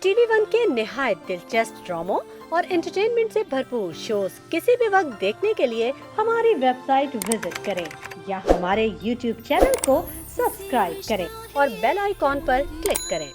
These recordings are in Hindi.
टीवी वन के निहायत दिलचस्प ड्रामों और एंटरटेनमेंट से भरपूर शोज किसी भी वक्त देखने के लिए हमारी वेबसाइट विजिट करें या हमारे यूट्यूब चैनल को सब्सक्राइब करें और बेल आइकॉन पर क्लिक करें।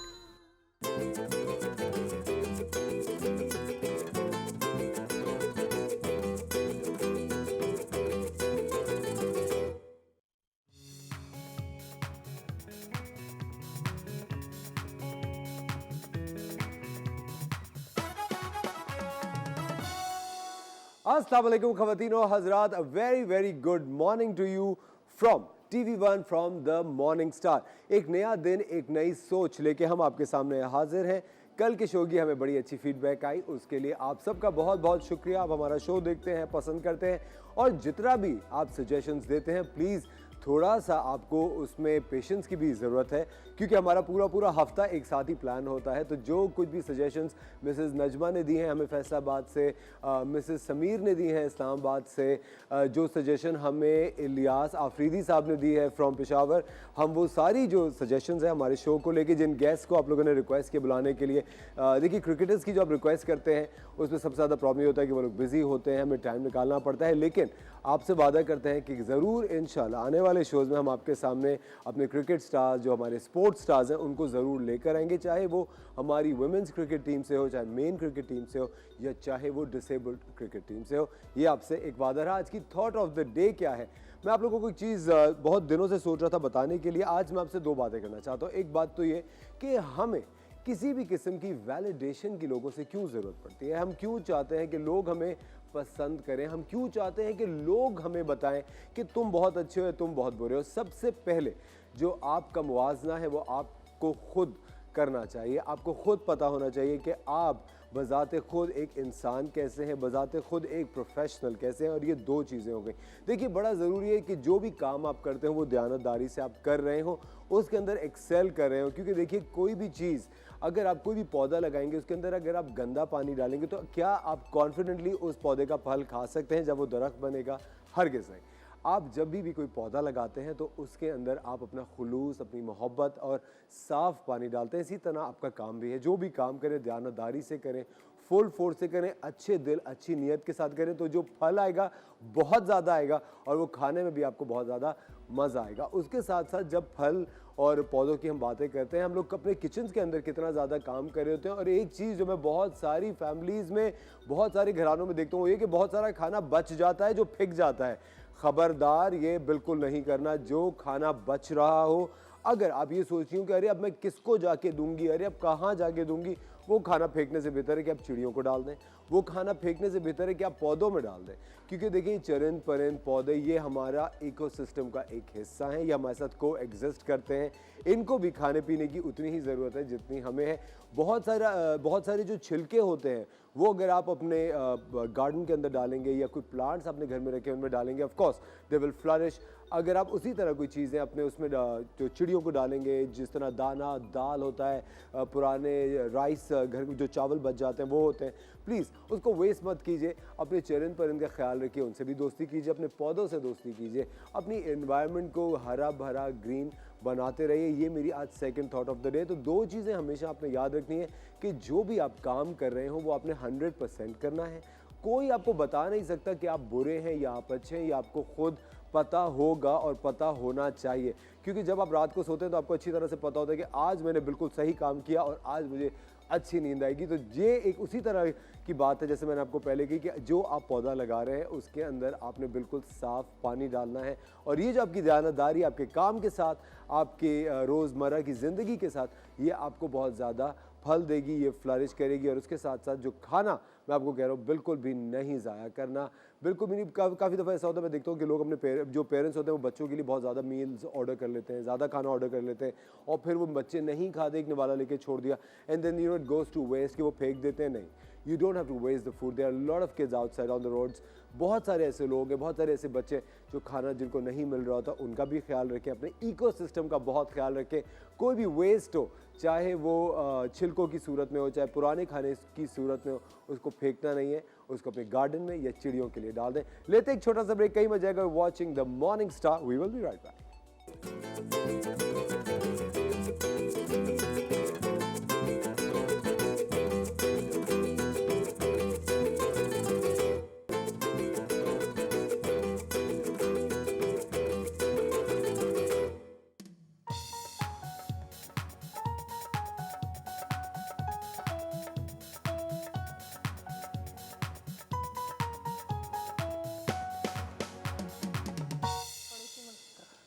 अस्सलाम वालेकुम ख़वातीन और हज़रात, a very good morning to you from TV one from the Morning Star. एक नया दिन, एक नई सोच लेके हम आपके सामने हाजिर हैं। कल के शो की हमें बड़ी अच्छी फीडबैक आई, उसके लिए आप सबका बहुत बहुत शुक्रिया। आप हमारा शो देखते हैं, पसंद करते हैं और जितना भी आप सजेशंस देते हैं प्लीज़ थोड़ा सा आपको उसमें पेशेंस की भी ज़रूरत है, क्योंकि हमारा पूरा हफ्ता एक साथ ही प्लान होता है। तो जो कुछ भी सजेशंस मिसेस नजमा ने दी हैं हमें फैसलाबाद से, मिसेस समीर ने दी हैं इस्लामाबाद से, जो सजेशन हमें इलियास आफरीदी साहब ने दी है फ्रॉम पेशावर, हम वो सारी जो सजेशंस हैं हमारे शो को लेके, जिन गेस्ट को आप लोगों ने रिक्वेस्ट किए बुलाने के लिए, देखिए क्रिकेटर्स की जो आप रिक्वेस्ट करते हैं उसमें सबसे ज़्यादा प्रॉब्लम ये होता है कि वो लोग बिज़ी होते हैं, हमें टाइम निकालना पड़ता है। लेकिन आपसे वादा करते हैं कि ज़रूर इंशाल्लाह आने वाले शोज़ में हम आपके सामने अपने क्रिकेट स्टार्स, जो हमारे स्पोर्ट्स स्टार्स हैं, उनको ज़रूर लेकर आएंगे, चाहे वो हमारी वुमेंस क्रिकेट टीम से हो, चाहे मेन क्रिकेट टीम से हो, या चाहे वो डिसेबल्ड क्रिकेट टीम से हो। ये आपसे एक वादा रहा। आज की थॉट ऑफ द डे क्या है, मैं आप लोगों को एक चीज़ बहुत दिनों से सोच रहा था बताने के लिए। आज मैं आपसे दो बातें करना चाहता हूँ। एक बात तो ये कि हमें किसी भी किस्म की वैलिडेशन की लोगों से क्यों ज़रूरत पड़ती है। हम क्यों चाहते हैं कि लोग हमें पसंद करें, हम क्यों चाहते हैं कि लोग हमें बताएं कि तुम बहुत अच्छे हो, तुम बहुत बुरे हो। सबसे पहले जो आपका मुवाजना है वो आपको खुद करना चाहिए। आपको खुद पता होना चाहिए कि आप बज़ाते खुद एक इंसान कैसे हैं, बज़ाते खुद एक प्रोफेशनल कैसे हैं। और ये दो चीज़ें हो गई। देखिए बड़ा ज़रूरी है कि जो भी काम आप करते हो वो दयानतदारी से आप कर रहे हो, उसके अंदर एक्सेल कर रहे हो। क्योंकि देखिए कोई भी चीज़, अगर आप कोई भी पौधा लगाएंगे उसके अंदर अगर आप गंदा पानी डालेंगे तो क्या आप कॉन्फिडेंटली उस पौधे का फल खा सकते हैं जब वो दरख्त बनेगा? हरगिज़ नहीं। आप जब भी कोई पौधा लगाते हैं तो उसके अंदर आप अपना खुलूस, अपनी मोहब्बत और साफ़ पानी डालते हैं। इसी तरह आपका काम भी है। जो भी काम करें दयानतदारी से करें, फुल फोर्स से करें, अच्छे दिल अच्छी नीयत के साथ करें, तो जो फल आएगा बहुत ज़्यादा आएगा और वो खाने में भी आपको बहुत ज़्यादा मज़ा आएगा। उसके साथ साथ जब फल और पौधों की हम बातें करते हैं, हम लोग अपने किचन के अंदर कितना ज़्यादा काम कर रहे होते हैं। और एक चीज़ जो मैं बहुत सारी फैमिलीज़ में, बहुत सारे घरानों में देखता हूँ, ये कि बहुत सारा खाना बच जाता है जो फेंक जाता है। ख़बरदार, ये बिल्कुल नहीं करना। जो खाना बच रहा हो, अगर आप ये सोच रही हो कि अरे अब मैं किसको जाके दूंगी, अरे अब कहाँ जाके दूंगी, वो खाना फेंकने से बेहतर है कि आप चिड़ियों को डाल दें। वो खाना फेंकने से बेहतर है कि आप पौधों में डाल दें। क्योंकि देखिए चरिंद परिंद पौधे ये हमारा इकोसिस्टम का एक हिस्सा हैं, ये हमारे साथ को एग्जिस्ट करते हैं। इनको भी खाने पीने की उतनी ही ज़रूरत है जितनी हमें है। बहुत सारे जो छिलके होते हैं वो अगर आप अपने गार्डन के अंदर डालेंगे या कोई प्लांट्स अपने घर में रखे उनमें डालेंगे, of course they will flourish. अगर आप उसी तरह कोई चीज़ें अपने उसमें जो चिड़ियों को डालेंगे, जिस तरह दाना दाल होता है, पुराने राइस घर में जो चावल बच जाते हैं वो होते हैं, प्लीज़ उसको वेस्ट मत कीजिए। अपने चरिंद परिंद का ख्याल रखिए, उनसे भी दोस्ती कीजिए, अपने पौधों से दोस्ती कीजिए, अपनी एनवायरनमेंट को हरा भरा ग्रीन बनाते रहिए। ये मेरी आज second thought of the day. तो दो चीज़ें हमेशा आपने याद रखनी है कि जो भी आप काम कर रहे हो वो आपने 100% करना है। कोई आपको बता नहीं सकता कि आप बुरे हैं या आप अच्छे हैं, या आपको खुद पता होगा और पता होना चाहिए। क्योंकि जब आप रात को सोते हैं तो आपको अच्छी तरह से पता होता है कि आज मैंने बिल्कुल सही काम किया और आज मुझे अच्छी नींद आएगी। तो ये एक उसी तरह की बात है जैसे मैंने आपको पहले की कि जो आप पौधा लगा रहे हैं उसके अंदर आपने बिल्कुल साफ़ पानी डालना है। और ये जो आपकी दयानतदारी आपके काम के साथ, आपके रोज़मर्रा की ज़िंदगी के साथ, ये आपको बहुत ज़्यादा फल देगी, ये फ्लरिश करेगी। और उसके साथ साथ जो खाना मैं आपको कह रहा हूँ बिल्कुल भी नहीं ज़ाया करना, बिल्कुल भी नहीं। काफ़ी दफ़ा ऐसा होता है, मैं देखता हूँ कि लोग अपने जो पेरेंट्स होते हैं वो बच्चों के लिए बहुत ज़्यादा मील्स ऑर्डर कर लेते हैं, ज़्यादा खाना ऑर्डर कर लेते हैं और फिर वो बच्चे नहीं खाते, एक निवाला लेके छोड़ दिया, and then you know it goes to waste, कि वो फेंक देते हैं। नहीं, you don't have to waste the food. There are lot of kids outside on the roads. बहुत सारे ऐसे लोग हैं, बहुत सारे ऐसे बच्चे जो खाना जिनको नहीं मिल रहा होता, उनका भी ख्याल रखें। अपने इकोसिस्टम का बहुत ख्याल रखें। कोई भी वेस्ट हो, चाहे वो छिलकों की सूरत में हो, चाहे पुराने खाने की सूरत में हो, उसको फेंकना नहीं है, उसको अपने गार्डन में या चिड़ियों के लिए डाल दें। लेते एक छोटा सा ब्रेक, कहीं मजा आएगा। Watching the Morning Star, we will be right back.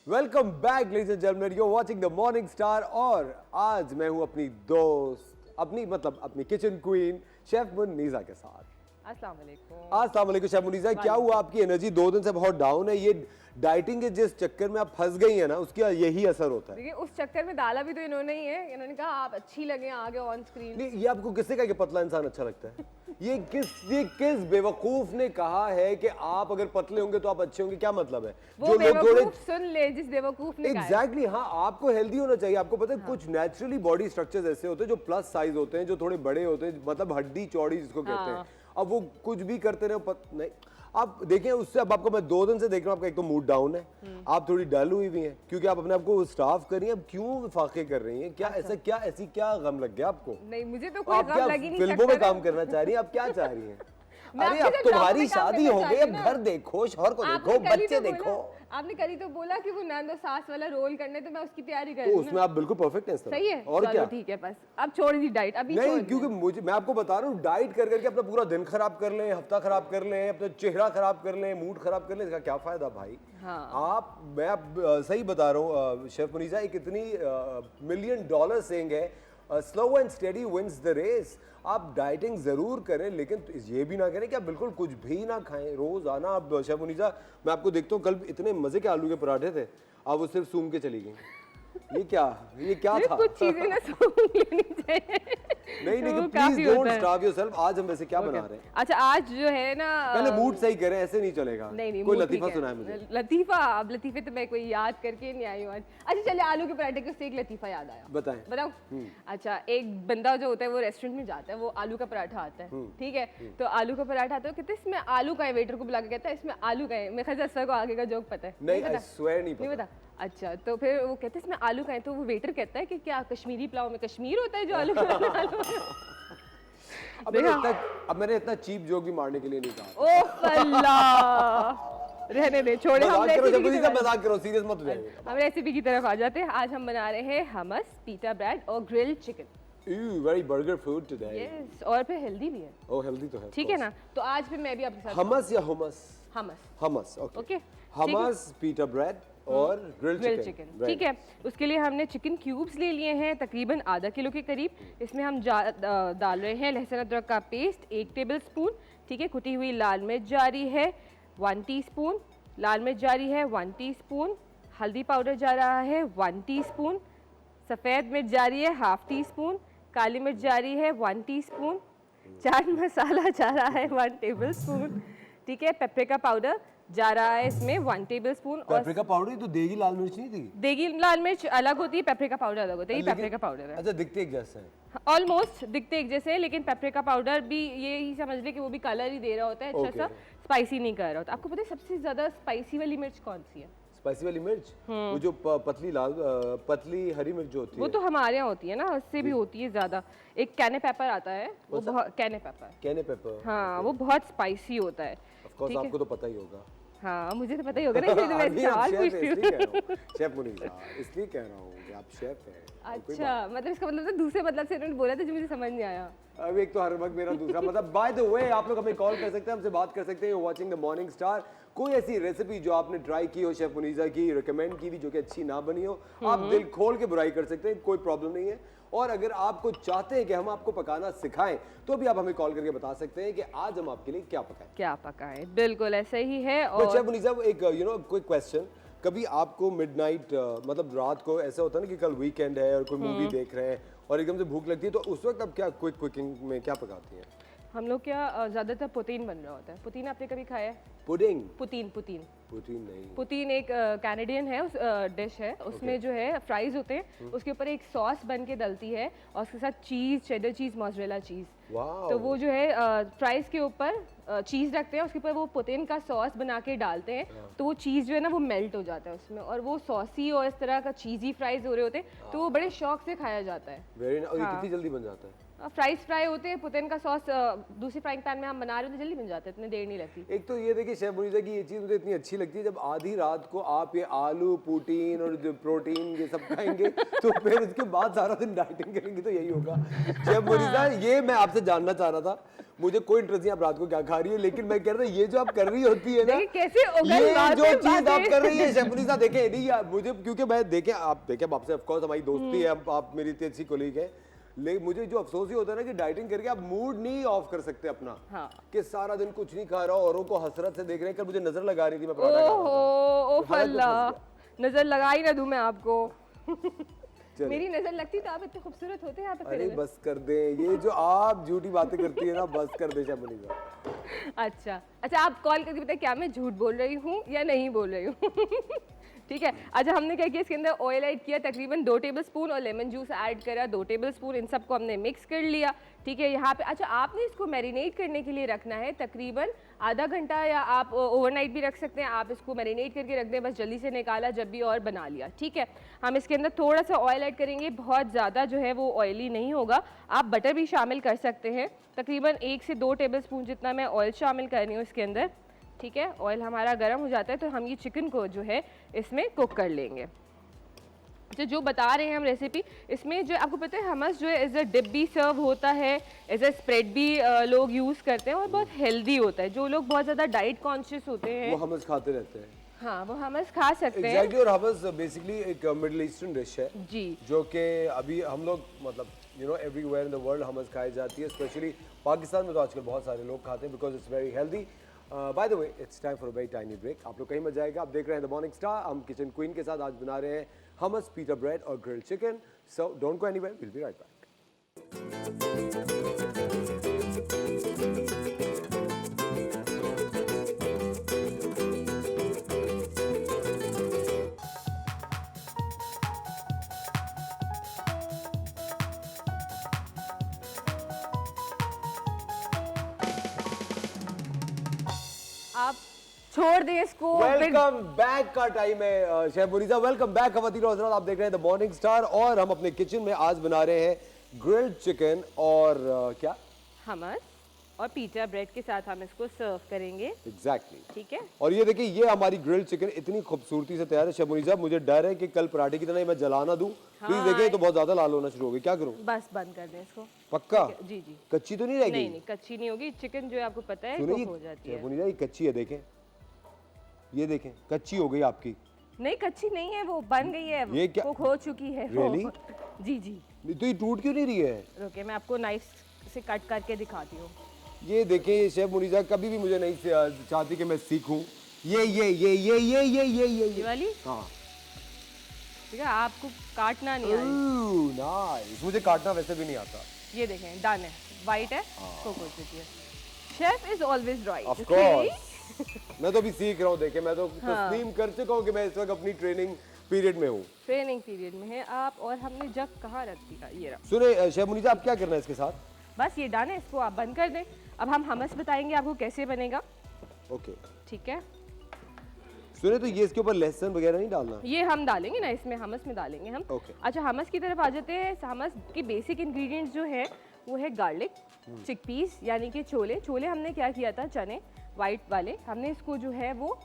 Welcome back ladies and gentleman, you are watching the Morning Star. और आज मैं हूं अपनी दोस्त, अपनी किचन क्वीन शेफ मुनीजा के साथ। अस्सलाम वालेकुम। अस्सलाम वालेकुम शेफ मुनीजा, क्या हुआ? आपकी एनर्जी 2 दिन से बहुत डाउन है। ये डाइटिंग के जिस चक्कर में आप फंस गई है ना, उसका यही असर होता है। देखिए उस चक्कर में डाला भी तो इन्होंने ही है। इन्होंने कहा आप अच्छी लगे आगे ऑन स्क्रीन। नहीं, ये आपको किसने कहा कि पतला इंसान अच्छा लगता है? ये किस बेवकूफ ने कहा है कि आप अगर पतले होंगे तो आप अच्छे होंगे? क्या मतलब है? वो बेवकूफ सुन ले जिस बेवकूफ ने कहा है। एग्जैक्टली हाँ, आपको हेल्दी होना चाहिए। आपको पता है कुछ नेचुरली बॉडी स्ट्रक्चर्स ऐसे होते हैं जो प्लस साइज होते हैं, जो थोड़े बड़े होते हैं, मतलब हड्डी चौड़ी जिसको कहते हैं। अब वो कुछ भी करते रहे नहीं। आप देखें उससे, अब आपको मैं 2 दिन से देख रहा हूँ, आपका एक तो मूड डाउन है, आप थोड़ी डल हुई भी हैं क्योंकि आप अपने आप को स्टाफ कर रही हैं। अब क्यों फाके कर रही हैं? क्या ऐसा क्या गम लग गया आपको? नहीं, मुझे तो कोई आप गम क्या लग ही नहीं फिल्मों में सकता काम करना चाह रही हैं? आप क्या चाह रही हैं? मैं अरे आपके अब साथ तुम्हारी ड्रामा में काम शादी करना हो चाह गई, रही अब हूँ घर देखो, शौहर को देखो, आपने कल ही बच्चे तो देखो। आपने कल ही तो बोला कि वो नंद और सास वाला रोल करने, तो मैं उसकी तैयारी कर तो रही हूँ उसमें ना। आप बिल्कुल परफेक्ट हैं इस तरह। सही है, और चलो क्या? ठीक है, बस अब छोड़ दी डाइट अभी। नहीं, क्योंकि मैं आपको बता रहा हूँ, डाइट कर करके अपना पूरा दिन खराब कर लें, हफ्ता खराब कर लें, अपना चेहरा खराब कर लें, मूड खराब कर लें, इसका क्या फायदा भाई? हाँ। मैं सही बता रहा हूँ शेफ मुनीजा, एक इतनी $1 मिलियन सेइंग है, slow and steady wins the race. आप डाइटिंग जरूर करें, लेकिन ये भी ना करें कि आप बिल्कुल कुछ भी ना खाएं रोजाना। अब शेफ मुनीजा, मैं आपको देखता हूँ, कल इतने मजे के आलू के पराठे थे, आप वो सिर्फ सूंघ के चली गई। ये क्या था? कुछ चीजें ना सूंघ लेनी चाहिए। नहीं, तो प्लीज डोंट स्टार्व योरसेल्फ। आज हम वैसे क्या बना रहे हैं? अच्छा, आज जो है ना, पहले मूड सही करें, ऐसे नहीं चलेगा। नहीं, कोई मूड लतीफा ठीक है। सुनाए मुझे। लतीफा? अब लतीफे तो मैं कोई याद करके नहीं आई हूँ आज। अच्छा चलिए, आलू के पराठे के उससे एक लतीफा याद आया। बताऊं? अच्छा, एक बंदा जो होता है वो रेस्टोरेंट में जाता है, वो आलू का पराठा आता है, ठीक है? तो आलू का पराठा आता है, कहते हैं इसमें आलू का है। वेटर को बुला के कहता है इसमें आलू का है। मेरे ख्याल से असर को आगे का जोक पता है? नहीं, पता? I swear नहीं नहीं पता। पता? अच्छा, तो फिर वो कहते हैं इसमें आलू का है, तो वो वेटर कहता है कि क्या कश्मीरी पुलाव में कश्मीर होता है जो आलू अब मैंने इतना चीप जोक भी मारने के लिए नहीं कहा। ओह अल्लाह, रहने दे, छोड़े। हम मजाक करो, सीरियस मत हो जाइए। हम रेसिपी की तरफ आ जाते हैं। आज हम बना रहे हैं हमस, पिटा ब्रेड और grilled chicken. Very burger food today. Yes, और फिर हेल्दी भी है। ओह, हेल्दी तो है। ठीक है ना? तो आज फिर मैं भी आपके साथ हमस या हुमस? हमस। ओके। हमस, पिटा ब्रेड और ग्रिल्ड चिकन। ठीक है, उसके लिए हमने चिकन क्यूब्स ले लिए हैं, तकरीबन आधा किलो के करीब। इसमें हम डाल रहे हैं लहसुन अदरक का पेस्ट 1 टेबल स्पून, ठीक है? कुटी हुई लाल मिर्च जा रही है 1 टीस्पून, लाल मिर्च जा रही है 1 टीस्पून, हल्दी पाउडर जा रहा है 1 टीस्पून, सफ़ेद मिर्च जा रही है 1/2 टीस्पून, काली मिर्च जा रही है 1 टीस्पून, चाट मसाला जा रहा है 1 टेबल स्पून, ठीक है? पेपरिका पाउडर जा रहा है इसमें 1 टेबल स्पून। पेपरिका पाउडर तो देगी लाल मिर्च नहीं थी? देगी लाल मिर्च अलग होती है, पेपरिका पाउडर अलग होता है। ये पेपरिका पाउडर है। अच्छा, दिखते एक जैसा है? ऑलमोस्ट दिखते एक जैसे हैं, लेकिन पेपरिका पाउडर भी यही समझ ले कि वो भी कलर ही दे रहा होता है, अच्छा सा स्पाइसी नहीं कर रहा होता। आपको पता है सबसे ज्यादा स्पाइसी वाली मिर्च कौन सी है? स्पाइसी वाली मिर्च? वो जो पतली हरी मिर्च जो होती है, वो तो हमारे यहाँ होती है ना, उससे भी होती है ज्यादा। एक कैने पेपर आता है, वो बहुत कैने पेपर, हाँ, वो बहुत स्पाइसी होता है। ऑफ कोर्स आपको तो पता ही होगा। हाँ, मुझे तो पता ही होगा ना, इसलिए तो मैं सवाल पूछती हूँ। शेफ मुनीजा, इसलिए कह रहा हूँ कि आप शेफ हैं। अच्छा, मतलब इसका मतलब तो दूसरे मतलब से उन्होंने बोला था जो मुझे समझ नहीं आया। अब एक तो हर वक्त मेरा दूसरा मतलब। बाय द वे, आप लोग हमें कॉल कर सकते हैं, हमसे बात कर सकते हैं। Watching the Morning star. कोई ऐसी रेसिपी जो आपने ट्राई की हो शेफ मुनीजा की, रिकमेंड की भी, जो कि अच्छी ना बनी हो, आप दिल खोल के बुराई कर सकते हैं, कोई प्रॉब्लम नहीं है। और अगर आपको चाहते हैं कि हम आपको पकाना सिखाएं, तो भी आप हमें कॉल करके बता सकते हैं कि आज हम आपके लिए क्या पकाएं। बिल्कुल ऐसा ही है। और शेफ मुनीजा, एक क्विक क्वेश्चन, कभी आपको मिडनाइट मतलब रात को ऐसा होता है ना कि कल वीकेंड है और कोई मूवी देख रहे हैं और एकदम से भूख लगती है, तो उस वक्त आप क्या कुकिंग में क्या पकाती हैं? हम लोग क्या ज्यादातर पुतीन बन रहा होता है। पुतीन आपने कभी खाया है? पुडिंग? पुतीन नहीं। पुतीन एक कैनेडियन है, उस डिश है। उसमें जो है फ्राइज होते हैं, उसके ऊपर एक सॉस बन के डलती है और उसके साथ चीज, चेडर चीज, मोज़रेला चीज। तो वो जो है फ्राइज के ऊपर चीज रखते हैं, उसके ऊपर वो पुतीन का सॉस बना के डालते हैं, तो वो चीज जो है ना वो मेल्ट हो जाता है उसमें, और वो सॉसी और इस तरह का चीजी फ्राइज हो रहे होते हैं, तो वो बड़े शौक से खाया जाता है। Very nice. कितनी जल्दी बन जाता है? फ्राइज फ्राई होते हैं, पुदीन का सॉस दूसरी फ्राइंग पैन में हम बना रहे हैं तो जल्दी बन जाता है, इतनी देर नहीं लगती। एक तो ये देखिए शेफ मुनीसा की ये चीज़ मुझे इतनी अच्छी लगती है, जब आधी रात को आप ये आलू प्रोटीन और जो प्रोटीन ये सब खाएंगे तो फिर उसके बाद सारा दिन डाइटिंग करेंगे तो यही होगा। शेफ मुनीसा ये मैं आपसे जानना चाह रहा था, मुझे कोई इंटरेस्ट नहीं आप रात को क्या खा रही है, लेकिन मैं कह रहा हूँ ये जो आप कर रही होती है ना, देखिए कैसे उगल ये बातें जो चीज आप बातें। कर रही है शेफ मुनीसा, देखें नहीं मुझे, क्योंकि मैं देखें आपसे ऑफ कोर्स हमारी दोस्ती है, आप मेरी इतनी अच्छी कोलीग है, लेकिन मुझे जो अफसोस ही होता है ना कि डाइटिंग करके आप मूड नहीं ऑफ कर सकते अपना। हाँ। कि सारा दिन कुछ नहीं खा रहा, औरों को हसरत से देख रहे हैं। कल मुझे नजर लगा रही थी, मैं पराठा खा रहा था। ओहो, ओ हालत में फंस अल्लाह, नजर लगा ही ना दूं मैं आपको। चलिए। मेरी नजर लगती तो आप इतने खूबसूरत होते यहाँ पे खड़े अरे हुए। बस कर दे, ये जो आप झूठी बातें करती है ना, बस कर दे शेफ मुनीसा। अच्छा अच्छा, आप कॉल करके बताइए क्या मैं झूठ बोल रही हूँ या नहीं बोल रही हूँ। ठीक है। अच्छा, हमने क्या किया, इसके अंदर ऑयल ऐड किया तकरीबन 2 टेबलस्पून और लेमन जूस ऐड करा 2 टेबलस्पून, इन सबको हमने मिक्स कर लिया। ठीक है। यहाँ पे अच्छा आपने इसको मैरिनेट करने के लिए रखना है तकरीबन आधा घंटा, या आप ओवरनाइट भी रख सकते हैं। आप इसको मैरिनेट करके रख दें, बस जल्दी से निकाला जब भी और बना लिया। ठीक है। हम इसके अंदर थोड़ा सा ऑयल ऐड करेंगे, बहुत ज़्यादा जो है वो ऑयली नहीं होगा। आप बटर भी शामिल कर सकते हैं, तकरीबन 1 से 2 टेबलस्पून जितना मैं ऑयल शामिल कर रही हूँ इसके अंदर। ठीक है। ऑयल हमारा गर्म हो जाता है तो हम ये चिकन को जो है इसमें कुक कर लेंगे। जो बता रहे हैं हम रेसिपी, इसमें जो आपको पता है हमस जो है एज अ डिप भी सर्व होता है, एज अ स्प्रेड भी लोग यूज़ करते हैं और बहुत हेल्दी होता है। जो लोग बहुत ज़्यादा डाइट कॉन्शियस होते हैं वो हमस खाते रहते हैं। हाँ, वो हमस खा सकते हैं। एग्जैक्टली। और हमस बेसिकली एक मिडिल ईस्टर्न डिश है जी। जो कि अभी हम लोग मतलब you know everywhere in the world hummus खाई जाती है, स्पेशली पाकिस्तान में तो आजकल बहुत सारे लोग खाते हैं because it's very healthy. By the way it's time for a very tiny break. आप लोग कहीं मत जाएगा, आप देख रहे हैं द मॉर्निंग स्टार। हम किचन क्वीन के साथ आज बना रहे हैं हमस, पीटा ब्रेड और grilled chicken. So don't go anywhere, will be right back. आप छोड़ दें इसको। फिर वेलकम बैक का टाइम है शेफ मुनीसा। वेलकम बैक खवातीन और हज़रात, आप देख रहे हैं द मॉर्निंग स्टार और हम अपने किचन में आज बना रहे हैं ग्रिल्ड चिकन और क्या हमस और पीटा ब्रेड के साथ हम इसको सर्व करेंगे। एग्जैक्टली। ठीक है। और ये देखिए ये हमारी ग्रिल्ड चिकन इतनी खूबसूरती से तैयार है शेफ मुनीसा, मुझे डर है कि कल पराठे की तरह ही मैं जला ना दूं। प्लीज देखिए ये तो बहुत ज्यादा लाल होना शुरू हो गई, क्या करूं? बस बंद कर दें इसको। पक्का? जी जी। कच्ची तो नहीं रहेगी? नहीं नहीं, कच्ची नहीं होगी। चिकन जो है आपको पता है सुनिए कुक हो जाती शेफ है। मुनीसा ये कच्ची है, देखें ये देखें कच्ची हो गई आपकी। नहीं, कच्ची नहीं है, वो बन गई है, ये क्या- कुक हो चुकी है वो। Really? जी जी। तो ये टूट क्यों नहीं रही है? रुके, मैं आपको नाइफ से कट करके दिखाती हूँ। ये देखें ये शेफ मुनीसा कभी भी मुझे नहीं चाहती कि मैं सीखूं। ये वाली? हाँ। ठीक है, आपको काटना नहीं आई। नाइस, मुझे काटना वैसे भी नहीं आता। ये देखें, डन है, वाइट है, कुक हो चुकी है। Chef is always right. Of course. मैं तो अभी सीख रहा हूँ, देखे मैं तो तस्लीम कर चुका हूँ कि मैं इस वक्त अपनी ट्रेनिंग पीरियड में हूँ। ट्रेनिंग पीरियड में है आप। और हमने जग कहाँ रख दिया? ये रहा। सुने शेफ मुनीसा, आप क्या करना है इसके साथ? बस ये डन है, इसको आप बंद कर दें। अब हम हमस बताएंगे आपको कैसे बनेगा। ओके। ठीक है। सुने तो ये इसके ऊपर लहसुन वगैरह नहीं डालना? ये हम डालेंगे ना, इसमें हमस में डालेंगे हम। Okay. अच्छा, हमस की तरफ आ जाते हैं। हमस की बेसिक इंग्रेडिएंट्स जो है वो है गार्लिक, चिकपीस यानी कि छोले। छोले हमने क्या किया था, चने वाइट वाले, हमने इसको जो है वो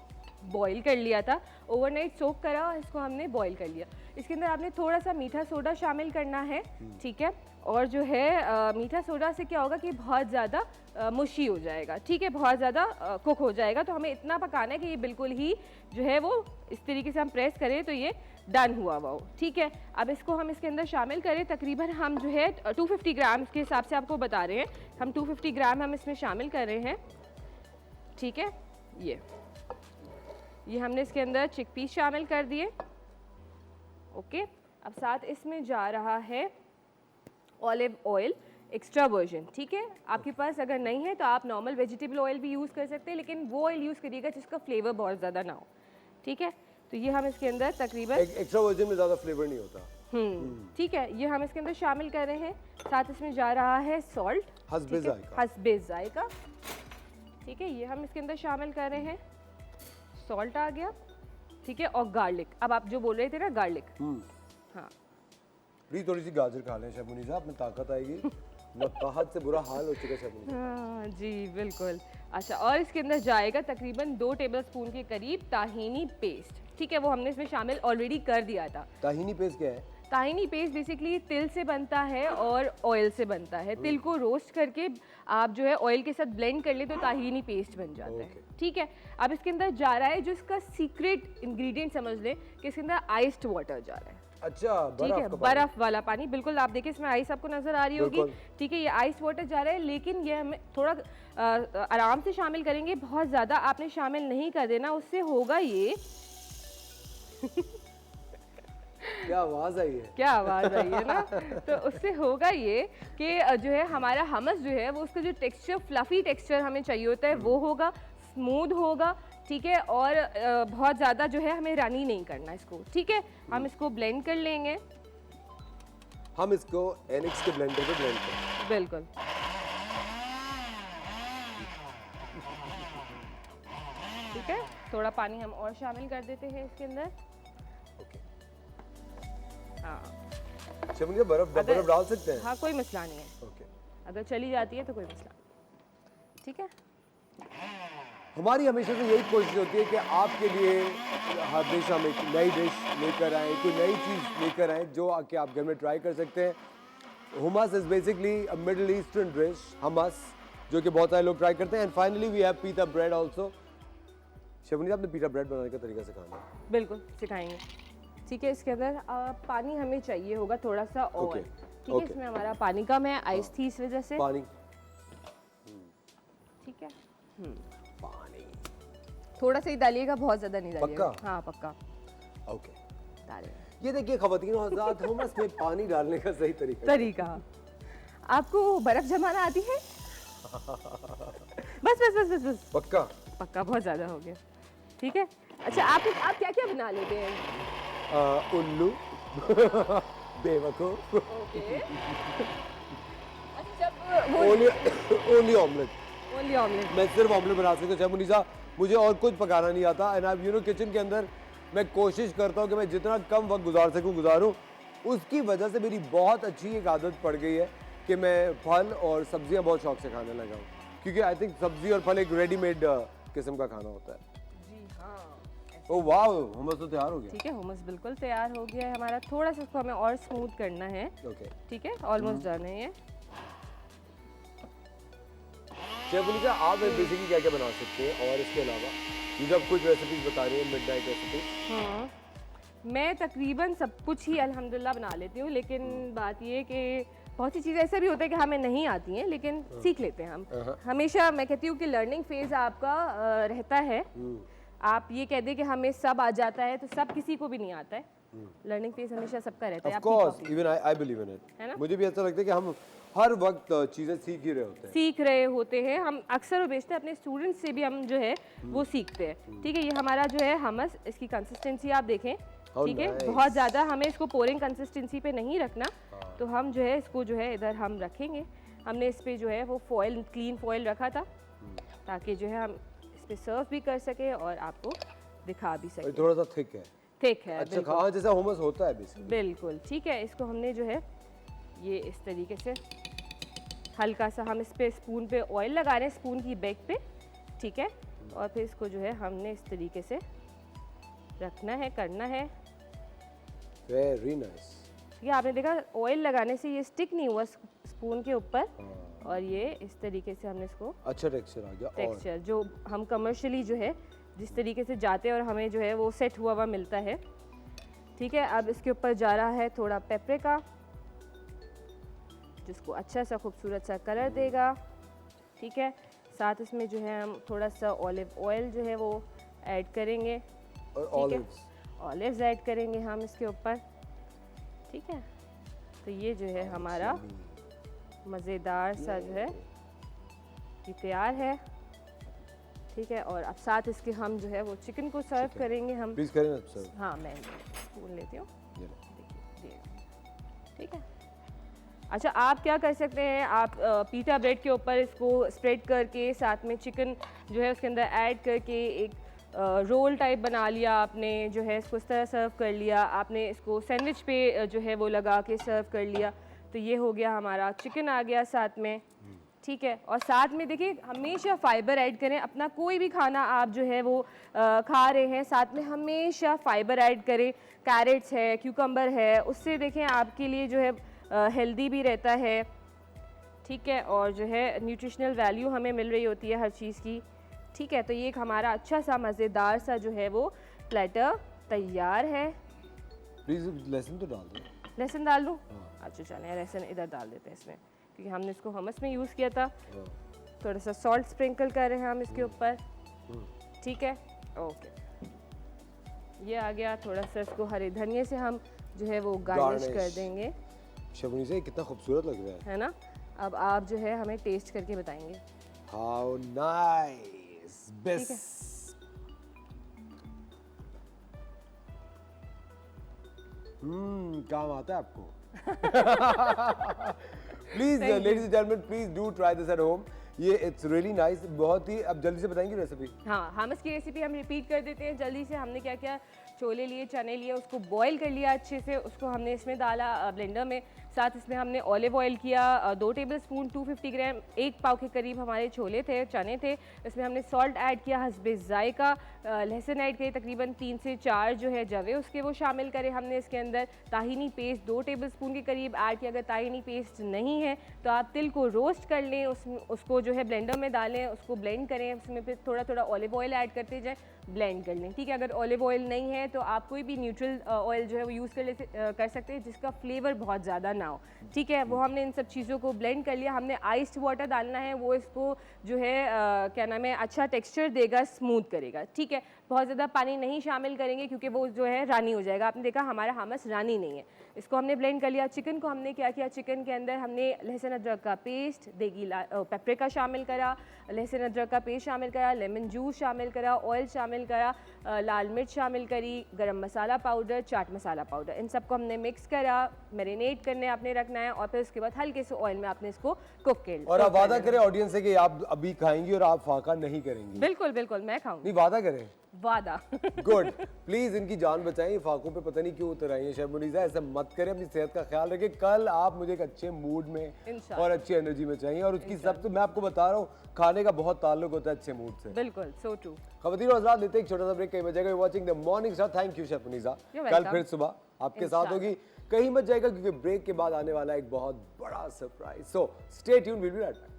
बॉईल कर लिया था, ओवरनाइट सोक करा और इसको हमने बॉईल कर लिया। इसके अंदर आपने थोड़ा सा मीठा सोडा शामिल करना है। ठीक है। और जो है मीठा सोडा से क्या होगा कि बहुत ज़्यादा मुशी हो जाएगा। ठीक है, बहुत ज़्यादा कुक हो जाएगा। तो हमें इतना पकाना है कि ये बिल्कुल ही जो है वो इस तरीके से हम प्रेस करें तो ये डन हुआ हुआ हो। ठीक है। अब इसको हम इसके अंदर शामिल करें। तकरीबन हम जो है 250 ग्राम के हिसाब से आपको बता रहे हैं, हम 250 ग्राम हम इसमें शामिल कर रहे हैं। ठीक है। ये हमने इसके अंदर चिकपीस शामिल कर दिए। ओके। अब साथ इसमें जा रहा है ऑलिव ऑयल एक्स्ट्रा वर्जन। ठीक है। आपके पास अगर नहीं है तो आप नॉर्मल वेजिटेबल ऑयल भी यूज़ कर सकते हैं, लेकिन वो ऑयल यूज़ करिएगा जिसका फ्लेवर बहुत ज़्यादा ना हो। ठीक है। तो ये हम इसके अंदर तकरीबन एक्स्ट्रा वर्जिन में ज़्यादा फ्लेवर नहीं होता। ठीक है, ये हम इसके अंदर शामिल कर रहे हैं। साथ इसमें जा रहा है सॉल्ट, हस्बे जायका। हस्बे जायका। ठीक है, ये हम इसके अंदर शामिल कर रहे हैं। सॉल्ट आ गया। ठीक है। और गार्लिक, अब आप जो बोल रहे थे ना गार्लिक, हाँ प्लीज थोड़ी सी गाजर खा लें शेफ मुनीसा, आप में ताकत आएगी। नकाहत से बुरा हाल हो चुका है। हाँ जी बिल्कुल। अच्छा, और इसके अंदर जाएगा तकरीबन 2 टेबलस्पून के करीब ताहीनी पेस्ट। ठीक है, वो हमने इसमें शामिल ऑलरेडी कर दिया था। ताहीनी पेस्ट क्या है? ताहीनी पेस्ट बेसिकली तिल से बनता है और ऑयल से बनता है। तिल को रोस्ट करके आप जो है ऑयल के साथ ब्लेंड कर ले तो ताहीनी पेस्ट बन जाता है। ठीक है, अब इसके अंदर जा रहा है जो इसका सीक्रेट इंग्रेडिएंट समझ लें कि इसके अंदर आइस्ड वाटर जा रहा है। अच्छा, ठीक है, बर्फ वाला पानी। बिल्कुल, आप देखिए इसमें आइस आपको नजर आ रही होगी। ठीक है, ये आइस वाटर जा रहा है, लेकिन ये हमें थोड़ा आराम से शामिल करेंगे, बहुत ज़्यादा आपने शामिल नहीं कर देना। उससे होगा ये क्या आवाज आई है, क्या आवाज़ आई है ना। तो उससे होगा ये कि जो है हमारा हमस जो है वो उसका जो टेक्सचर, फ्लफी टेक्सचर हमें चाहिए होता है वो होगा, स्मूथ होगा। ठीक है, और बहुत ज़्यादा जो है हमें रनी नहीं करना इसको। ठीक है, हम इसको ब्लेंड कर लेंगे। हम इसको एनिक्स के ब्लेंडर पे ब्लेंड करें। बिल्कुल। ठीक है, थोड़ा पानी हम और शामिल कर देते हैं इसके अंदर। ओके, हाँ, शर्मिला बर्फ डाल सकते हैं? हाँ, कोई मसला नहीं है। ओके, अगर चली जाती है तो कोई मसला नहीं। ठीक है, हमारी हमेशा से यही कोशिश होती है कि आपके लिए हर डिश हम एक नई डिश लेकर आए, कोई नई चीज़ लेकर आए जो कि आप घर में ट्राई कर सकते हैं। Hummus is basically a Middle Eastern dish, hummus, जो कि बहुत सारे लोग ट्राई करते हैं। And finally we have pita bread also. Shabnir, आपने पीटा ब्रेड बनाने का तरीका सिखाना है? बिल्कुल सिखाएंगे। ठीक है, इसके अंदर पानी हमें चाहिए होगा थोड़ा सा और। ठीक है, इसमें हमारा पानी कम है, आइस थी इस वजह से। पानी, ठीक है, पानी थोड़ा सा ही डालिएगा, बहुत ज्यादा नहीं डालिएगा। पक्का? हाँ पक्का ओके। डालिएगा। ये देखिए ख़वातीन और हज़रात, हुमस में पानी डालने का सही तरीका आपको बर्फ जमाना आती है? बस बस बस बस बस पक्का? पक्का, बहुत ज्यादा हो गया। ठीक है, अच्छा आप क्या क्या बना लेते हैं? उल्लू बेवकूफ, ओके। अच्छा, जब ओनली ऑमलेट। Only omelette. मैं सिर्फ ऑमलेट बना सकता हूँ शेफ मुनीसा, मुझे और कुछ पकाना नहीं आता। एंड आई किचन के अंदर मैं कोशिश करता हूँ कि मैं जितना कम वक्त गुजारूँ। उसकी वजह से मेरी बहुत अच्छी एक आदत पड़ गई है कि मैं फल और सब्जियाँ बहुत शौक से खाने लगा हूँ, क्योंकि आई थिंक सब्जी और फल एक रेडीमेड किस्म का खाना होता है। जी हाँ। ओह वाह, हुमस तो तैयार हो गया। ठीक है, हुमस बिल्कुल तैयार हो गया है हमारा। थोड़ा सा इसको हमें और स्मूथ करना है। ओके, ठीक है, ऑलमोस्ट डन है ये। शेफ मुनीसा, आप बेसिकली क्या क्या बना सकते हैं? और इसके अलावा ये जब कुछ रेसिपीज बता रही हैं, मिडनाइट रेसिपी। हाँ, मैं तकरीबन सब कुछ ही अल्हम्दुलिल्लाह बना लेती हूँ, लेकिन बात ये कि बहुत सी चीज़ें ऐसा भी होता है कि हमें नहीं आती हैं, लेकिन सीख लेते हैं हम। हमेशा मैं कहती हूँ कि लर्निंग फेज आपका रहता है। आप ये कह दें कि हमें सब आ जाता है तो सब किसी को भी नहीं आता है। लर्निंग फेज हमेशा सबका रहता है। Of course, even I believe in है ना? इट। मुझे भी ऐसा लगता है कि हम हर वक्त चीज़ें सीख ही रहे होते हैं। सीख रहे होते हैं हम, अक्सर और बेशतर अपने स्टूडेंट्स से भी हम जो है वो सीखते हैं। ठीक है, ये हमारा जो है हमस, इसकी कंसिस्टेंसी आप देखें। ठीक है, बहुत ज़्यादा हमें इसको पोरिंग कंसिस्टेंसी पे नहीं रखना। तो हम जो है इसको जो है इधर हम रखेंगे। हमने इस पे जो है वो फॉयल, क्लीन फॉयल रखा था, ताकि जो है हम इस पे सर्व भी कर सके और आपको दिखा भी सके। थोड़ा सा थिक है। थिक है, अच्छा, बिल्कुल। हाँ, जैसा हुमस होता है बेसिकली। बिल्कुल ठीक है। इसको हमने जो है ये इस तरीके से हल्का सा हम इस पे स्पून पे ऑयल लगा रहे हैं, स्पून की बैक पे। ठीक है, और फिर इसको जो है हमने इस तरीके से रखना है, करना है। Very nice. ये आपने देखा ऑयल लगाने से ये स्टिक नहीं हुआ स्पून के ऊपर, और ये इस तरीके से हमने इसको अच्छा टेक्सचर आ गया। टेक्सचर जो हम कमर्शियली जो है जिस तरीके से जाते हैं और हमें जो है वो सेट हुआ हुआ मिलता है। ठीक है, अब इसके ऊपर जा रहा है थोड़ा पेपरिका, जिसको अच्छा सा खूबसूरत सा कलर देगा। ठीक है, साथ इसमें जो है हम थोड़ा सा ऑलिव ऑयल जो है वो ऐड करेंगे। और ऑलिव्स ऐड करेंगे हम इसके ऊपर। ठीक है, तो ये जो है हमारा मज़ेदार सा जो है ये तैयार है। ठीक है, और अब साथ इसके हम जो है वो चिकन को सर्व करेंगे हम। प्लीज करें ना सर। हाँ, मैं स्पून लेती हूँ। देखिए, ठीक है। अच्छा, आप क्या कर सकते हैं, आप पीटा ब्रेड के ऊपर इसको स्प्रेड करके साथ में चिकन जो है उसके अंदर ऐड करके एक रोल टाइप बना लिया आपने, जो है इसको इस तरह सर्व कर लिया। आपने इसको सैंडविच पे जो है वो लगा के सर्व कर लिया, तो ये हो गया हमारा चिकन आ गया साथ में, ठीक है। और साथ में देखिए हमेशा फाइबर ऐड करें, अपना कोई भी खाना आप जो है वो खा रहे हैं साथ में हमेशा फाइबर ऐड करें। कैरेट्स है, क्यूकम्बर है, उससे देखें आपके लिए जो है हेल्दी भी रहता है, ठीक है। और जो है न्यूट्रिशनल वैल्यू हमें मिल रही होती है हर चीज़ की, ठीक है। तो ये एक हमारा अच्छा सा मज़ेदार सा जो है वो प्लेटर तैयार है। प्लीज लहसुन तो डाल दो। लहसुन डाल दूँ? अच्छा चलें, लहसुन इधर डाल देते हैं इसमें, क्योंकि हमने इसको हमस में यूज़ किया था। थोड़ा सा सॉल्ट स्प्रिंकल कर रहे हैं हम इसके ऊपर, ठीक है। ओके, ये आ गया। थोड़ा सा इसको हरे धनिए से हम जो है वो गार्निश कर देंगे। शबनी से कितना खूबसूरत लग रहा है ना। अब आप जो है हमें टेस्ट करके बताएंगे। How nice, best. काम आता है आपको। Please ladies and gentleman, please do try this at home. ये इट्स रियली नाइस। बहुत ही, अब जल्दी से बताएंगे रेसिपी। हाँ, हमस की रेसिपी हम रिपीट कर देते हैं जल्दी से। हमने क्या किया, छोले लिए, चने लिए, उसको बॉईल कर लिया अच्छे से, उसको हमने इसमें डाला ब्लेंडर में। साथ इसमें हमने ऑलिव ऑयल किया 2 टेबलस्पून, 250 ग्राम, 1 पाव के करीब हमारे छोले थे, चने थे। इसमें हमने सॉल्ट ऐड किया हस्बे जायका, लहसुन ऐड किए तकरीबन 3 से 4 जो है जवे उसके वो शामिल करें हमने इसके अंदर। ताहिनी पेस्ट 2 टेबलस्पून के करीब ऐड किया। अगर ताहिनी पेस्ट नहीं है तो आप तिल को रोस्ट कर लें, उसको जो है ब्लेंडर में डालें, उसको ब्लेंड करें, उसमें फिर थोड़ा थोड़ा ऑलिव ऑयल ऐड करते जाएँ, ब्लेंड कर लें, ठीक है। अगर ऑलिव ऑयल नहीं है तो आप कोई भी न्यूट्रल ऑयल जो है वो यूज़ कर सकते हैं जिसका फ्लेवर बहुत ज़्यादा ना हो, ठीक है। वो हमने इन सब चीज़ों को ब्लेंड कर लिया। हमने आइस्ड वाटर डालना है, वो इसको जो है क्या नाम है अच्छा टेक्सचर देगा, स्मूथ करेगा, ठीक है। बहुत ज़्यादा पानी नहीं शामिल करेंगे क्योंकि वो जो है रानी हो जाएगा। आपने देखा हमारा हमस रानी नहीं है। इसको हमने ब्लेंड कर लिया। चिकन को हमने क्या किया, चिकन के अंदर हमने लहसुन अदरक का पेस्ट, देगी पेपरिका शामिल करा, लहसुन अदरक का पेस्ट शामिल करा, लेमन जूस शामिल करा, ऑयल शामिल करा, लाल मिर्च शामिल करी, गरम मसाला पाउडर, चाट मसाला पाउडर, इन सबको हमने मिक्स करा। मैरिनेट करने आपने रखना है और फिर उसके बाद हल्के से ऑयल में आपने इसको कुक कर। और आप वादा करें ऑडियंस से कि आप अभी खाएंगी और आप फाका नहीं करेंगी। बिल्कुल बिल्कुल, मैं खाऊंगी। नहीं, वादा करें। वादा। गुड। प्लीज इनकी जान बचाएं, फाकों पे पता नहीं क्यों उतर आई है शेफ मुनीज़ा। ऐसा मत करें, अपनी सेहत का ख्याल रखें। कल आप मुझे एक अच्छे मूड में और अच्छी एनर्जी में चाहिए, और उसकी सबसे मैं आपको बता रहा हूँ, खाने का बहुत ताल्लुक होता है अच्छे मूड से। बिल्कुल, सो ट्रू। खवातीन और हज़रात, लेते एक छोटा सा ब्रेक, कहीं मत जाएगा। Watching the Morning star. Thank you chef Muniza. कल फिर सुबह आपके साथ होगी, कहीं मत जाएगा क्योंकि ब्रेक के बाद आने वाला एक बहुत बड़ा surprise. So stay tune, will be right back.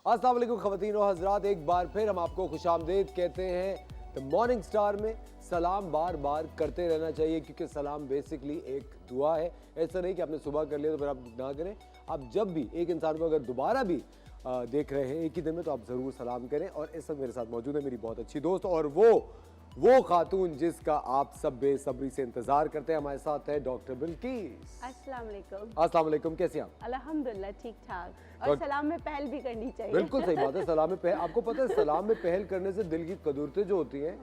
अस्सलाम वालेकुम ख़वातीन और हज़रात, एक बार फिर हम आपको खुशामदीद कहते हैं। द मॉर्निंग स्टार में सलाम बार बार करते रहना चाहिए क्योंकि सलाम बेसिकली एक दुआ है। ऐसा नहीं कि आपने सुबह कर लिया तो फिर आप ना करें। आप जब भी एक इंसान को अगर दोबारा भी देख रहे हैं एक ही दिन में, तो आप ज़रूर सलाम करें। और इस वक्त मेरे साथ मौजूद है मेरी बहुत अच्छी दोस्त, और वो खातून जिसका आप सब बेसब्री से इंतजार करते हैं। हमारे साथ है डॉक्टर बिल्किस। अस्सलाम वालेकुम। अस्सलाम वालेकुम, कैसे हैं आप? अल्हम्दुलिल्लाह ठीक ठाक। और सलाम में पहल भी करनी चाहिए। बिल्कुल सही बात है, सलाम में पहल। आपको पता है सलाम में पहल करने से दिल की कदूरतें जो होती हैं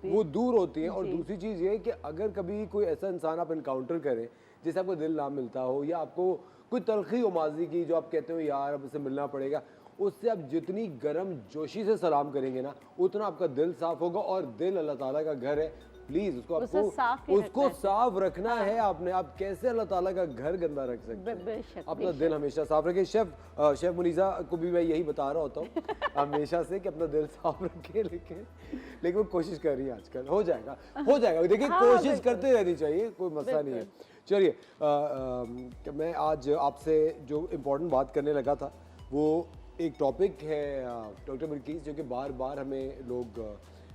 वो दूर होती हैं। और दूसरी चीज़ ये है कि अगर कभी कोई ऐसा इंसान आप इनकाउंटर करें जिससे आपको दिल ना मिलता हो, या आपको कोई तलखी हो माजी की, जो आप कहते हो यार अब इससे मिलना पड़ेगा, उससे आप जितनी गर्म जोशी से सलाम करेंगे ना, उतना आपका दिल साफ होगा। और दिल अल्लाह ताला का घर है, प्लीज उसको साफ रखना है आपने। आप कैसे अल्लाह ताला का घर गंदा रख सकते हैं? अपना दिल हमेशा साफ रखें। शेफ मुनीज़ा को भी मैं यही बता रहा होता हूँ हमेशा से कि अपना दिल साफ रखें, लेकिन वो कोशिश कर रही है आजकल। हो जाएगा देखिए, कोशिश करते रहनी चाहिए, कोई मसला नहीं है। चलिए, मैं आज आपसे जो इम्पोर्टेंट बात करने लगा था वो एक टॉपिक है डॉक्टर बिल्किस, जो कि बार बार हमें लोग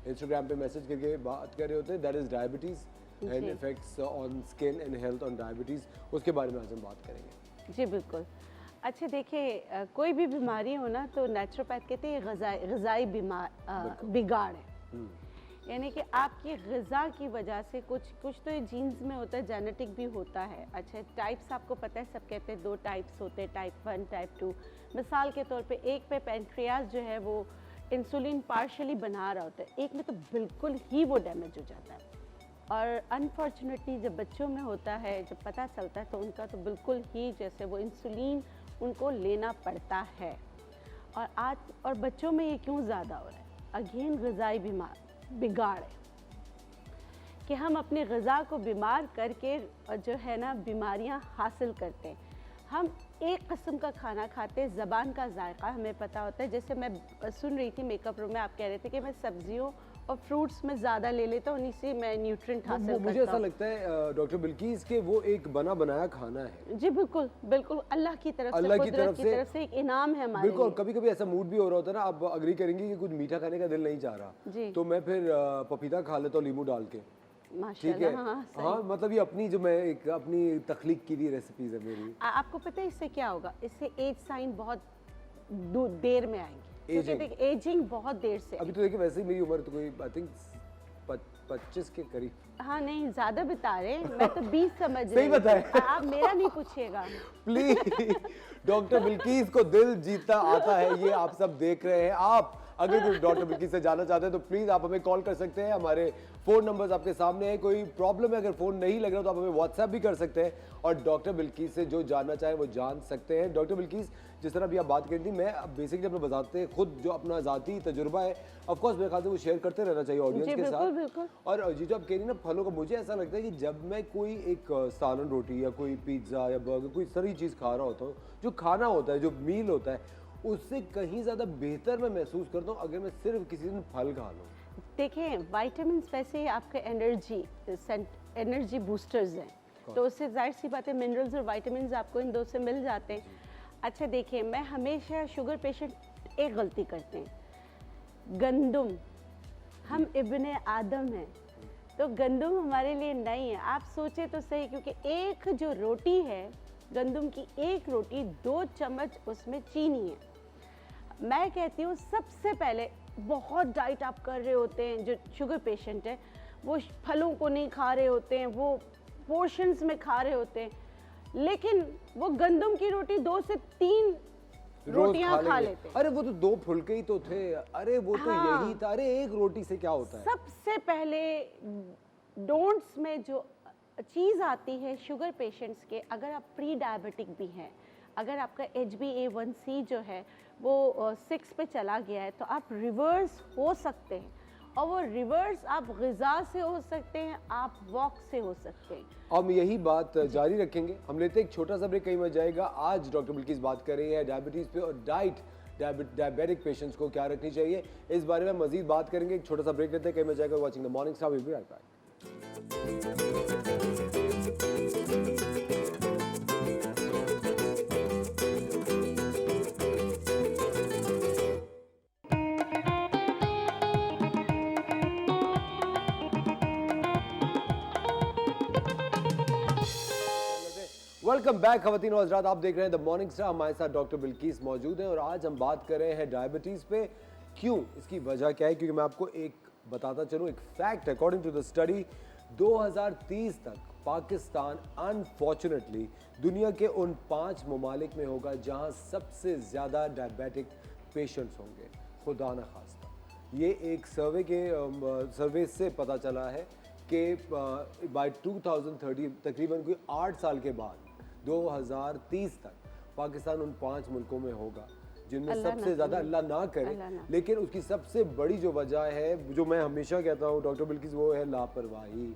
इंस्टाग्राम पे मैसेज करके बात कर रहे होते हैं। That is diabetes and effects on skin and health on diabetes. उसके बारे में आज हम बात करेंगे। जी बिल्कुल। अच्छा देखिए, कोई भी बीमारी हो ना तो नेचुरोपैथ कहते हैं ग़िज़ाई बिगाड़ है। यानी कि आपकी ग़िज़ा की वजह से कुछ तो ये जीन्स में होता है, जेनेटिक भी होता है। अच्छा, टाइप्स आपको पता है, सब कहते हैं 2 टाइप्स होते हैं, टाइप 1 टाइप 2। मिसाल के तौर पे एक पे पैनक्रियाज जो है वो इंसुलिन पार्शली बना रहा होता है, एक में तो बिल्कुल ही वो डैमेज हो जाता है। और अनफॉर्चुनेटली जब बच्चों में होता है, जब पता चलता है तो उनका तो बिल्कुल ही जैसे वो इंसुलिन उनको लेना पड़ता है। और बच्चों में ये क्यों ज़्यादा हो रहा है? अगेन ग़िज़ाई बिगाड़ है कि हम अपनी ग़िज़ा को बीमार करके जो है ना बीमारियां हासिल करते हैं। हम एक किस्म का खाना खाते हैं, ज़बान का जायका हमें पता होता है। जैसे मैं सुन रही थी मेकअप रूम में, आप कह रहे थे कि मैं सब्जियों और फ्रूट्स में ज़्यादा ले लेता हूँ, उन्हीं से मैं न्यूट्रिएंट हासिल करता हूँ। मुझे ऐसा लगता है डॉक्टर बिल्किस के वो एक बना बनाया खाना है। जी बिल्कुल बिल्कुल, अल्लाह की तरफ से, अल्लाह की कुदरत तरफ की से तरफ से एक इनाम है हमारे बिल्कुल। लिए। कभी कभी ऐसा मूड भी हो रहा होता है ना, आप अग्री करेंगी कि कुछ मीठा खाने का दिल नहीं चाह जी। रहा, तो मैं फिर पपीता खा लेता हूँ नींबू डाल के। ठीक माशाल्लाह, है। हाँ सही। हाँ, मतलब ये अपनी जो मैं एक अपनी तख्लीक की भी रेसिपीज है मेरी। आपको पता है इससे क्या होगा? इससे एज साइन बहुत देर में आएंगे, क्योंकि Aging। देखिए एजिंग बहुत देर से अभी तो देखिए वैसे ही मेरी उम्र तो कोई आई थिंक 25 के करीब। हाँ नहीं ज़्यादा बता रहे हैं, मैं तो 20 समझ सही रही हूँ। बताया। आप मेरा नहीं पूछिएगा। प्लीज डॉक्टर बिल्किस को दिल जीता आता है, ये आप सब देख रहे हैं। आप अगर कोई डॉक्टर बिल्किस से जाना चाहते हैं तो प्लीज आप हमें कॉल कर सकते हैं। हमारे फोन नंबर्स आपके सामने हैं। कोई प्रॉब्लम है, अगर फोन नहीं लग रहा तो आप हमें व्हाट्सएप भी कर सकते हैं और डॉक्टर बिल्किस से जो जानना चाहे वो जान सकते हैं। डॉक्टर बिल्किस, जिस तरह अभी आप बात करी थी, मैं बेसिकली अपने बताते खुद जो अपना ज़ाती तजुर्बा है, ऑफ कोर्स मेरे ख्याल से वो शेयर करते रहना चाहिए ऑडियंस जी के बिल्कुल साथ। बिल्कुल। और ये जो आप कह रही ना फलों का, मुझे ऐसा लगता है कि जब मैं कोई एक सालन रोटी या कोई पिज्ज़ा या बर्गर कोई सारी चीज़ खा रहा होता हूँ, जो खाना होता है, जो मील होता है, उससे कहीं ज़्यादा बेहतर मैं महसूस करता हूँ अगर मैं सिर्फ किसी दिन फल खा लूँ। देखिए वाइटामिन वैसे ही आपके एनर्जी बूस्टर्स हैं, तो उससे जाहिर सी बात है मिनरल्स और वाइटामिन आपको इन दो से मिल जाते हैं। अच्छा देखिए, मैं हमेशा शुगर पेशेंट एक गलती करते हैं, गंदम। हम इब्ने आदम हैं, तो गंदम हमारे लिए नहीं है। आप सोचे तो सही, क्योंकि एक जो रोटी है गंदम की, एक रोटी 2 चम्मच उसमें चीनी है। मैं कहती हूँ सबसे पहले बहुत डाइट आप कर रहे होते हैं, जो शुगर पेशेंट है वो फलों को नहीं खा रहे होते हैं, वो पोर्शंस में खा रहे होते हैं, लेकिन वो गंदम की रोटी 2 से 3 रोटियां खा लेते हैं। अरे वो तो 2 फुलके ही तो थे, अरे वो तो हाँ। यही था। अरे एक रोटी से क्या होता है? सबसे पहले डोंट्स में जो चीज़ आती है शुगर पेशेंट्स के, अगर आप प्री डायबिटिक भी हैं, अगर आपका HbA1c जो है वो 6 पे चला गया है, तो आप रिवर्स हो सकते हैं। और वो रिवर्स आप ग़िज़ा से हो सकते हैं, आप वॉक से हो सकते हैं। हम यही बात जारी रखेंगे। हम लेते हैं एक छोटा सा ब्रेक, कहीं मत जाएगा। आज डॉक्टर बिल्किस बात कर रही है डायबिटीज़ पे और डायबिटिक पेशेंट्स को क्या रखनी चाहिए, इस बारे में मजीद बात करेंगे। एक छोटा सा ब्रेक लेते हैं, कहीं मत जाएगा। Watching the Morning Star, will be right back. Welcome back खवातीन और हज़रात, आप देख रहे हैं द मॉर्निंग स्टार। हमारे साथ डॉक्टर बिल्किस मौजूद हैं और आज हम बात कर रहे हैं डायबिटीज़ पे। क्यों, इसकी वजह क्या है? क्योंकि मैं आपको एक बताता चलूँ, एक fact. According to the study 2030 तक पाकिस्तान अनफॉर्चुनेटली दुनिया के उन 5 ममालिक में होगा जहां सबसे ज़्यादा डायबिटिक पेशेंट्स होंगे, खुदा न खास्ता। ये एक सर्वे से पता चला है कि बाय 2030 तकरीबन कोई 8 साल के बाद 2030 तक पाकिस्तान उन 5 मुल्कों में होगा जिनमें अल्लाह सबसे ना ज़्यादा, करे। अल्लाह ना करे, अल्लाह ना। लेकिन उसकी सबसे बड़ी जो वजह है, जो मैं हमेशा कहता हूँ डॉक्टर बिल्किस, वो है लापरवाही।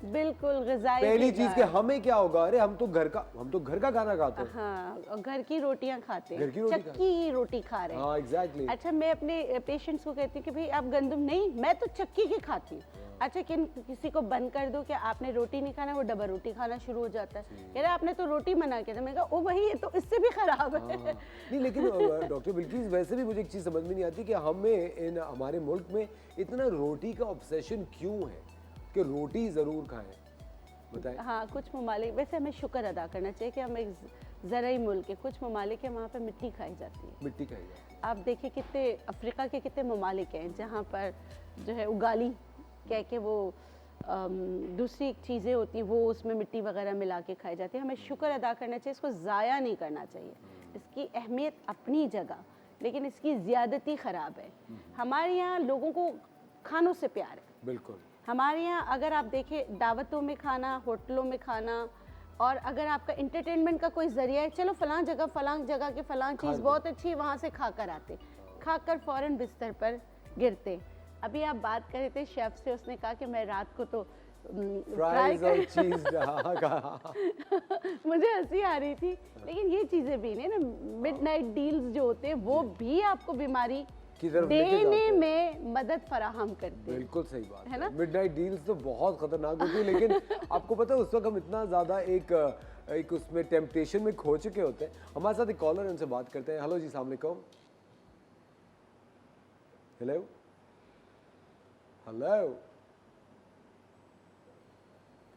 बिल्कुल ग़िज़ाई पहली चीज कि बिगाड़। हमें क्या होगा, अरे हम तो घर का खाना खाते हैं। हाँ, और घर की रोटियां खाते हैं, घर की रोटी चक्की की रोटी खा रहे हैं। हाँ एग्जैक्टली। अच्छा, मैं अपने पेशेंट्स को कहती हूँ कि भाई आप गंदम नहीं, मैं तो चक्की की खाती हूँ। अच्छा, किसी को बंद कर दो कि आपने रोटी नहीं खाना, वो डबल रोटी खाना शुरू हो जाता है। कह रहे आपने तो रोटी मना किया था। मैंने कहा ओ वही है, तो इससे भी खराब है। हाँ। नहीं लेकिन डॉक्टर बिल्किस, वैसे भी मुझे एक चीज समझ में नहीं आती कि हमें हमारे मुल्क में इतना रोटी का ऑब्सेशन क्यों है कि रोटी जरूर खाएं, बताएं। हाँ, कुछ ममालिक, वैसे हमें शुक्र अदा करना चाहिए कि हम एक ज़राई मुल्क है। कुछ ममालिक है वहाँ पे मिट्टी खाई जाती है। मिट्टी खाइए। आप देखिए कितने अफ्रीका के कितने ममालिक हैं जहाँ पर जो है उगाली कह के वो दूसरी चीज़ें होती हैं, वो उसमें मिट्टी वगैरह मिला के खाई जाती है। हमें शुक्र अदा करना चाहिए, इसको ज़ाया नहीं करना चाहिए। इसकी अहमियत अपनी जगह, लेकिन इसकी ज़्यादती ख़राब है। हमारे यहाँ लोगों को खानों से प्यार है। बिल्कुल। हमारे यहाँ अगर आप देखें दावतों में खाना, होटलों में खाना, और अगर आपका इंटरटेनमेंट का कोई जरिया है, चलो फलां जगह के फलां चीज़ बहुत अच्छी है, वहाँ से खा कर आते, खाकर फ़ौरन बिस्तर पर गिरते। अभी आप बात कर रहे थे शेफ़ से, उसने कहा कि मैं रात को तो फ्राइज और चीज मुझे हंसी आ रही थी, लेकिन ये चीज़ें भी नहीं ना, मिडनाइट डील्स जो होते हैं वो भी आपको बीमारी की तरफ लेके जाते देने हैं। में मदद फराहम करते हैं। बिल्कुल सही बात है ना? मिडनाइट डील्स तो बहुत खतरनाक होती है, लेकिन आपको पता है उस वक्त हम इतना ज्यादा एक उसमें टेम्पटेशन में खो चुके होते हैं। हमारे साथ एक कॉलर है, उनसे बात करते हैं। हेलो जी, अस्सलाम वालेकुम। हेलो हेलो,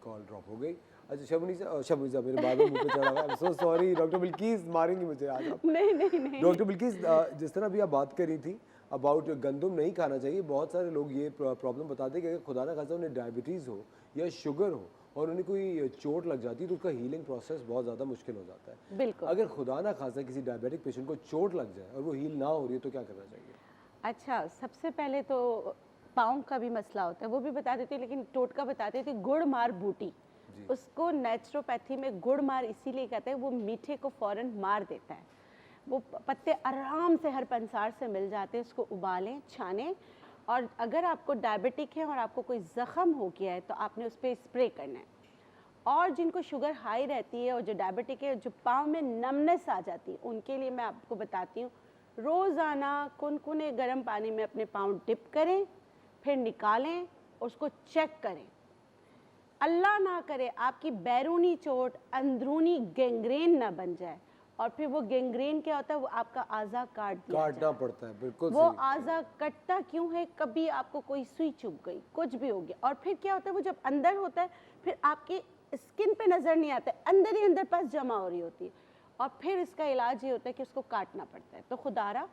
कॉल ड्रॉप हो गई। अच्छा शबनीसा मेरे बाद में मुंह पे चढ़ा हुआ। I am so sorry, doctor Bilquis मारेंगी मुझे आज आप। नहीं डॉक्टर बिल्किस, जिस तरह अभी आप बात कर रही थी अबाउट गंदम नहीं खाना चाहिए, बहुत सारे लोग ये प्रॉब्लम बताते हैं कि अगर खुदा ना खासा उन्हें डायबिटीज़ हो या शुगर हो और उन्हें कोई चोट लग जाती है तो उसका हीलिंग प्रोसेस बहुत ज़्यादा मुश्किल हो जाता है। बिल्कुल। अगर खुदा ना खासा किसी डायबिटिक पेशेंट को चोट लग जाए और वो हील ना हो रही है तो क्या करना चाहिए? अच्छा, सबसे पहले तो पाँव का भी मसला होता है, वो भी बता देती, लेकिन टोटका बताते थे गुड़ मार बूटी। उसको नेचुरोपैथी में गुड़ मार इसीलिए कहते हैं, वो मीठे को फौरन मार देता है। वो पत्ते आराम से हर पंसार से मिल जाते हैं, उसको उबालें, छानें, और अगर आपको डायबिटिक है और आपको कोई ज़ख़म हो गया है तो आपने उस पर स्प्रे करना है। और जिनको शुगर हाई रहती है और जो डायबिटिक है, जो पाँव में नमनेस आ जाती है, उनके लिए मैं आपको बताती हूँ, रोज़ाना कुनकुने गर्म पानी में अपने पाँव डिप करें, फिर निकालें, उसको चेक करें। अल्लाह ना करे आपकी बैरूनी चोट अंदरूनी गैंग्रेन ना बन जाए, और फिर वो गैंग्रेन क्या होता है, वो आपका आज़ा काटना पड़ता है। बिल्कुल वो सही। आज़ा कटता क्यों है? कभी आपको कोई सुई चुभ गई, कुछ भी हो गया, और फिर क्या होता है, वो जब अंदर होता है फिर आपकी स्किन पे नज़र नहीं आता है, अंदर ही अंदर पास जमा हो रही होती है, और फिर इसका इलाज ये होता है कि उसको काटना पड़ता है। तो खुदारा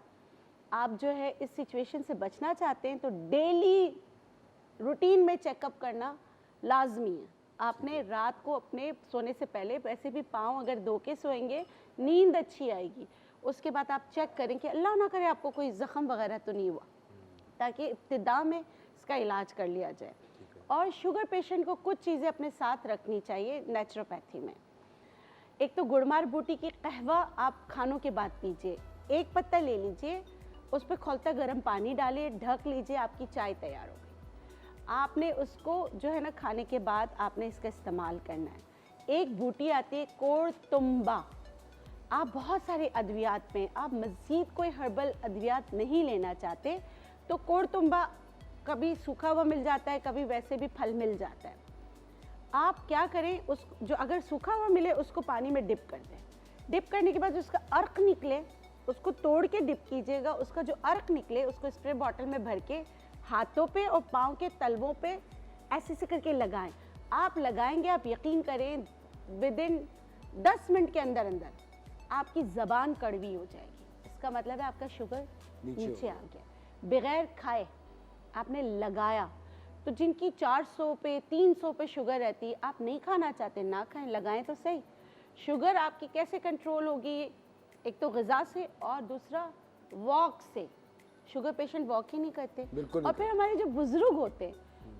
आप जो है इस सिचुएशन से बचना चाहते हैं तो डेली रूटीन में चेकअप करना लाजमी है। आपने रात को अपने सोने से पहले वैसे भी पाँव अगर धो के सोएंगे नींद अच्छी आएगी। उसके बाद आप चेक करें कि अल्लाह ना करे आपको कोई ज़ख़म वगैरह तो नहीं हुआ, ताकि इब्तिदा में इसका इलाज कर लिया जाए। और शुगर पेशेंट को कुछ चीज़ें अपने साथ रखनी चाहिए नेचुरोपैथी में। एक तो गुड़मार बूटी की कहवा आप खानों के बाद पीजिए, एक पत्ता ले लीजिए, उस पर खौलता गर्म पानी डालिए, ढक लीजिए, आपकी चाय तैयार हो गई। आपने उसको जो है ना खाने के बाद आपने इसका इस्तेमाल करना है। एक बूटी आती है कोड़तुम्बा, आप बहुत सारे अद्वियात में आप मज़ीद कोई हर्बल अद्वियात नहीं लेना चाहते तो कोड़तुम्बा कभी सूखा हुआ मिल जाता है, कभी वैसे भी फल मिल जाता है। आप क्या करें, उस जो अगर सूखा हुआ मिले उसको पानी में डिप कर दें। डिप करने के बाद जो उसका अर्क निकले उसको तोड़ के डिप कीजिएगा, उसका जो अर्क निकले उसको स्प्रे बॉटल में भर के हाथों पे और पाँव के तलवों पे ऐसे ऐसे करके लगाएं। आप लगाएंगे, आप यकीन करें विदिन 10 मिनट के अंदर अंदर आपकी ज़बान कड़वी हो जाएगी। इसका मतलब है आपका शुगर नीचे आ गया। बगैर खाए आपने लगाया, तो जिनकी 400 पे 300 पे शुगर रहती है, आप नहीं खाना चाहते ना खाएं, लगाएं तो सही। शुगर आपकी कैसे कंट्रोल होगी? एक तो ग़िज़ा से और दूसरा वॉक से। शुगर पेशेंट वॉक ही नहीं करते, और फिर हमारे जो बुजुर्ग होते हैं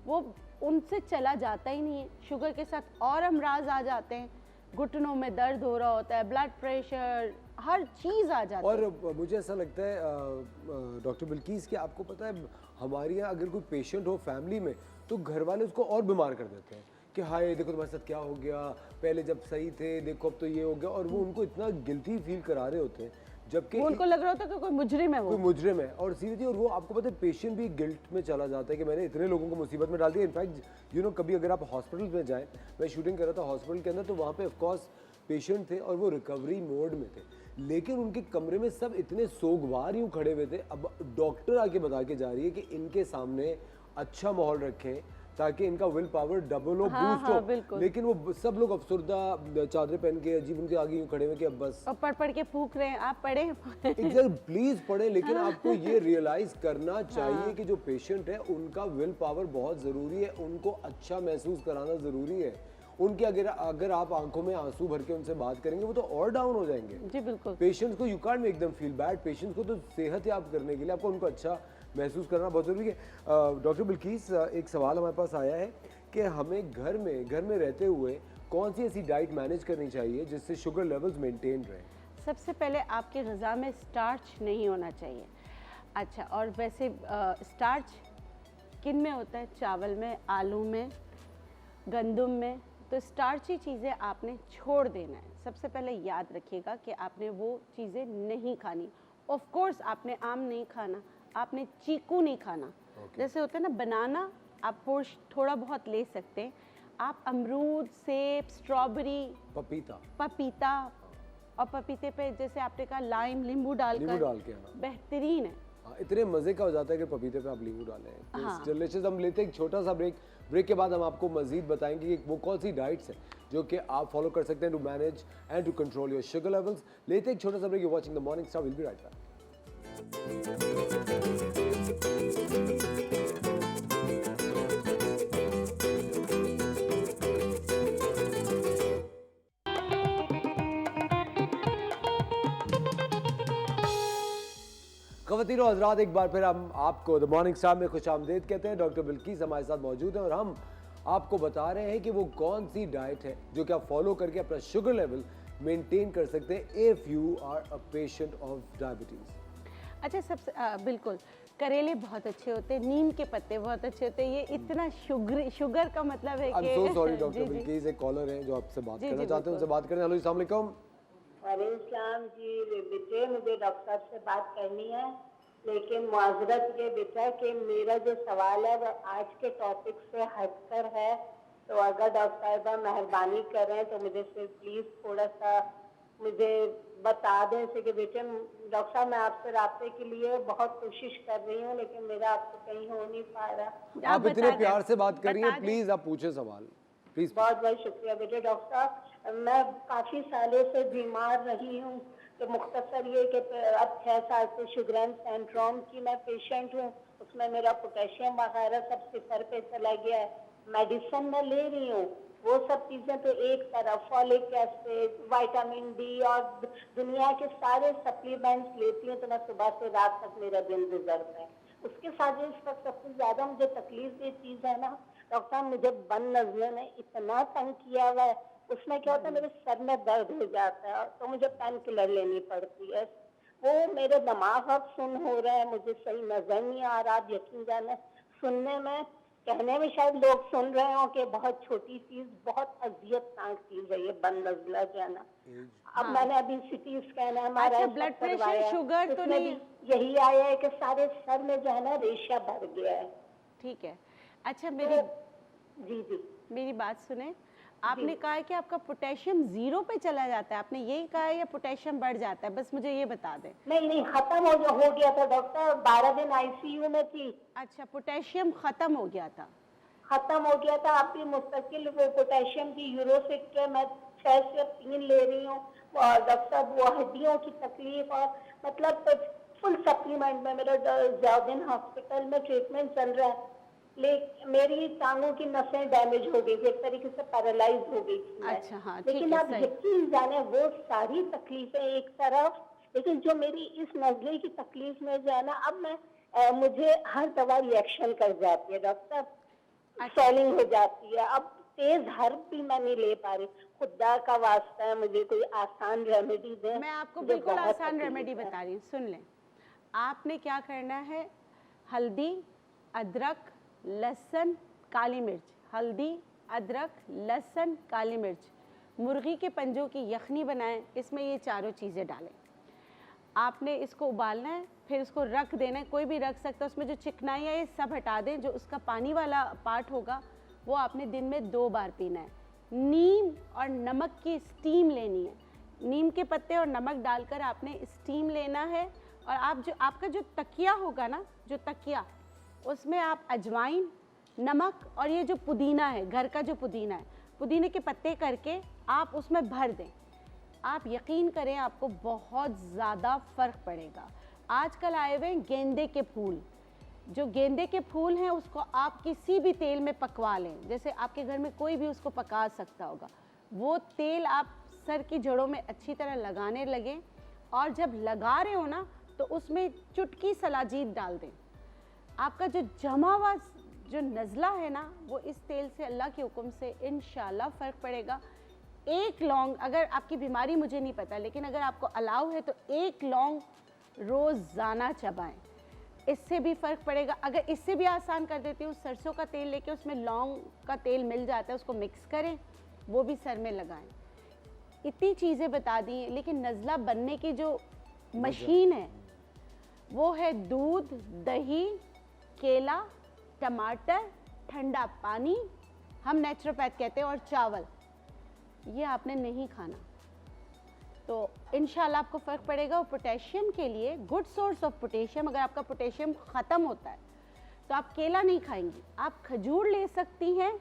वो उनसे चला जाता ही नहीं है। शुगर के साथ और अमराज आ जाते हैं, घुटनों में दर्द हो रहा होता है, ब्लड प्रेशर, हर चीज़ आ जाती है। और मुझे ऐसा लगता है डॉक्टर बिल्किस कि आपको पता है हमारे यहाँ अगर कोई पेशेंट हो फैमिली में तो घर वाले उसको और बीमार कर देते हैं कि हाय देखो तुम्हारे साथ क्या हो गया, पहले जब सही थे देखो अब तो ये हो गया, और वो उनको इतना गिल्टी फील करा रहे होते हैं, जबकि उनको लग रहा होता है कि कोई मुजरिम है, वो कोई मुजरिम है। और सीरियसली, और वो आपको पता है पेशेंट भी गिल्ट में चला जाता है कि मैंने इतने लोगों को मुसीबत में डाल दिया। इनफैक्ट कभी अगर आप हॉस्पिटल में जाएं, मैं शूटिंग कर रहा था हॉस्पिटल के अंदर, तो वहाँ पे ऑफकोर्स पेशेंट थे और वो रिकवरी मोड में थे, लेकिन उनके कमरे में सब इतने सोगवार यूँ खड़े हुए थे। अब डॉक्टर आके बता के जा रही है कि इनके सामने अच्छा माहौल रखें ताकि इनका विल पावर डबल हो, बूस्ट हो, लेकिन वो सब लोग अफसरदा चादरें पहन के अजीब उनके आगे यूँ खड़े हुए कि अब बस और पढ़ के फूक रहे हैं। आप पढ़े प्लीज पढ़े, लेकिन आपको ये रियलाइज करना चाहिए कि जो पेशेंट है उनका विल पावर बहुत ज़रूरी है, उनको अच्छा महसूस कराना ज़रूरी है। उनके अगर आप आंखों में आंसू भर के उनसे बात करेंगे वो तो और डाउन हो जाएंगे। जी बिल्कुल। पेशेंट्स को you can't make them feel bad. Patients को तो सेहत याब करने के लिए आपको उनको अच्छा महसूस करना बहुत ज़रूरी है। डॉक्टर बिल्किस, एक सवाल हमारे पास आया है कि हमें घर में रहते हुए कौन सी ऐसी डाइट मैनेज करनी चाहिए जिससे शुगर लेवल्स मेंटेन रहें? सबसे पहले आपकी ग़िज़ा में स्टार्च नहीं होना चाहिए। अच्छा, और वैसे स्टार्च किन में होता है? चावल में, आलू में, गंदम में। तो स्टार्ची चीज़ें आपने छोड़ देना है। सबसे पहले याद रखिएगा कि आपने वो चीज़ें नहीं खानी। ऑफ कोर्स आपने आम नहीं खाना, आपने चीकू नहीं खाना। जैसे होता है ना बनाना, आप थोड़ा बहुत ले सकते हैं। आप अमरूद, सेब, स्ट्रॉबेरी, पपीता और पपीते पे जैसे आपने कहा लाइम, नींबू डाल के हाँ। बेहतरीन है। इतने मज़े का हो जाता है कि पपीते पे आप नींबू डालें। हाँ। डिलीशियस। हम लेते हैं एक छोटा सा ब्रेक के बाद हम आपको मजीद बताएंगे कि वो कौन सी डाइट्स हैं जो कि आप फॉलो कर सकते हैं to manage and to control your sugar levels. लेते हैं एक छोटा सा break. You watching the Morning Star, will be right back. ख़वातीन और हज़रात, एक बार फिर हम आपको द मॉर्निंग स्टार में खुश आमदीद कहते हैं। डॉक्टर बिल्किस हमारे साथ मौजूद हैं और हम आपको बता रहे हैं कि वो कौन सी डाइट है जो कि आप फॉलो करके अपना शुगर लेवल मेंटेन कर सकते हैं if you are a patient of diabetes. अच्छा, सबसे बिल्कुल करेले बहुत अच्छे होते हैं, नीम के पत्ते बहुत अच्छे होते हैं। ये इतना शुगर का मतलब है कि आई am so sorry doctor Bilkis, एक कॉलर हैं जो आपसे बात करना चाहते हैं, उनसे बात करें। हेलो, अस्सलाम वालेकुम। वालेकुम जी बेटे, मुझे डॉक्टर साहब से बात करनी है, लेकिन माजरत ये बेटा कि मेरा जो सवाल है वो आज के टॉपिक से हटकर है। तो अगर डॉक्टर साहिबा मेहरबानी करें तो मुझे सिर्फ प्लीज़ थोड़ा सा मुझे बता दें से कि बेटे डॉक्टर साहब, मैं आपसे राब्ते के लिए बहुत कोशिश कर रही हूँ, लेकिन मेरा आपसे कहीं हो नहीं पा रहा। आप इतने प्यार से बात कर रही हैं, प्लीज़ आप पूछे सवाल प्लीज़। बहुत बहुत शुक्रिया बेटे। डॉक्टर साहब, मैं काफ़ी सालों से बीमार रही हूँ। तो मुख्तसर ये कि अब 6 साल से शुगरन सिंड्रोम की मैं पेशेंट हूँ। उसमें मेरा पोटेशियम वगैरह सब सिफर पे चला गया है। मेडिसिन मैं ले रही हूँ, वो सब चीज़ें तो एक तरफ, फॉलिक एसिड, विटामिन डी और दुनिया के सारे सप्लीमेंट्स लेती हूँ, तो मैं सुबह से रात तक मेरा दिन गुजरता है। उसके साथ इस वक्त सबसे ज़्यादा मुझे तकलीफ ये चीज़ है ना डॉक्टर साहब, मुझे बंद नज़र ने इतना तंग किया हुआ है। उसमें क्या होता है, मेरे सर में दर्द हो जाता है तो मुझे पेन किलर लेनी पड़ती है। वो मेरे दिमाग अब सुन हो रहा है, मुझे सही नजर नहीं आ रहा। आप यकीन जाने, सुनने में, कहने में शायद लोग सुन रहे हो कि बहुत छोटी चीज, बहुत अजियतनाक चीज है ये बंद नजला जो है ना। अब मैंने अभी सिटी स्कैन हमारा ब्लड प्रेशर, शुगर तो नहीं, यही आया है कि सारे सर में जो है ना रेशा भर गया है। ठीक है। अच्छा, मेरी जी मेरी बात सुने। आपने कहा है कि आपका पोटेशियम 0 पे चला जाता है, आपने यही कहा है या पोटेशियम बढ़ जाता है? बस मुझे ये बता दें। नहीं, खत्म हो गया था डॉक्टर, 12 दिन आईसीयू में थी। अच्छा, पोटेशियम खत्म हो गया था? खत्म हो गया था। आप भी मुस्तकिल पोटेशियम की यूरोसिट मैं 6 से 3 ले रही हूँ। और डॉक्टर साहब वो हड्डियों की तकलीफ और मतलब फुल सप्लीमेंट में मेरा जाउदीन हॉस्पिटल में ट्रीटमेंट चल रहा है। मेरी टांगों की नसें डैमेज हो गई थी, एक तरीके से पैरालाइज हो गई थी। अच्छा, हाँ, लेकिन आप यकीन जाने वो सारी तकलीफें एक तरफ, लेकिन जो मेरी इस नजले की तकलीफ में जो है ना, अब मैं मुझे हर दवा रिएक्शन कर जाती है डॉक्टर, स्वेलिंग हो जाती है। अब तेज हर्ब भी मैं नहीं ले पा रही। खुदा का वास्ता है, मुझे कोई आसान रेमेडी दे। मैं आपको बिल्कुल आसान रेमेडी बता रही हूँ, सुन लें। आपने क्या करना है, हल्दी, अदरक, लहसुन, काली मिर्च, हल्दी, अदरक, लहसुन, काली मिर्च, मुर्गी के पंजों की यखनी बनाएं, इसमें ये चारों चीज़ें डालें। आपने इसको उबालना है, फिर इसको रख देना है, कोई भी रख सकता है। उसमें जो चिकनाई है ये सब हटा दें, जो उसका पानी वाला पार्ट होगा वो आपने दिन में 2 बार पीना है। नीम और नमक की स्टीम लेनी है, नीम के पत्ते और नमक डालकर आपने स्टीम लेना है। और आप जो आपका जो तकिया होगा ना, जो तकिया, उसमें आप अजवाइन, नमक और ये जो पुदीना है, घर का जो पुदीना है, पुदीने के पत्ते करके आप उसमें भर दें। आप यकीन करें आपको बहुत ज़्यादा फ़र्क पड़ेगा। आजकल आए हुए हैं गेंदे के फूल, जो गेंदे के फूल हैं उसको आप किसी भी तेल में पकवा लें, जैसे आपके घर में कोई भी उसको पका सकता होगा। वो तेल आप सर की जड़ों में अच्छी तरह लगाने लगें और जब लगा रहे हो ना तो उसमें चुटकी सलाजीत डाल दें। आपका जो जमा हुआ जो नज़ला है ना, वो इस तेल से अल्लाह के हुक्म से इंशाल्लाह फ़र्क पड़ेगा। एक लौंग, अगर आपकी बीमारी मुझे नहीं पता, लेकिन अगर आपको अलाउ है तो एक लौंग रोज़ाना चबाएं, इससे भी फ़र्क पड़ेगा। अगर इससे भी आसान कर देती हूँ, सरसों का तेल लेके उसमें लौंग का तेल मिल जाता है, उसको मिक्स करें, वो भी सर में लगाएं। इतनी चीज़ें बता दी हैं, लेकिन नज़ला बनने की जो मशीन है वो है दूध, दही, केला, टमाटर, ठंडा पानी, हम नेचुरोपैथ कहते हैं, और चावल। ये आपने नहीं खाना, तो इंशाल्लाह आपको फ़र्क पड़ेगा। और पोटेशियम के लिए गुड सोर्स ऑफ पोटेशियम, अगर आपका पोटेशियम ख़त्म होता है तो आप केला नहीं खाएंगी, आप खजूर ले सकती हैं,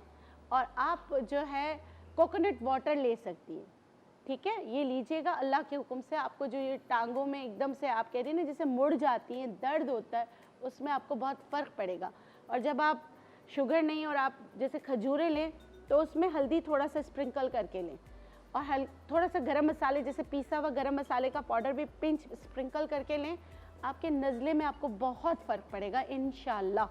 और आप जो है कोकोनट वाटर ले सकती हैं। ठीक है, ये लीजिएगा अल्लाह के हुक्म से। आपको जो ये टांगों में एकदम से आप कह रही हैं ना, जैसे मुड़ जाती हैं, दर्द होता है, उसमें आपको बहुत फ़र्क पड़ेगा। और जब आप शुगर नहीं और आप जैसे खजूरें लें तो उसमें हल्दी थोड़ा सा स्प्रिंकल करके लें, और थोड़ा सा गरम मसाले, जैसे पिसा हुआ गरम मसाले का पाउडर भी पिंच स्प्रिंकल करके लें, आपके नज़ले में आपको बहुत फ़र्क पड़ेगा इंशाल्लाह।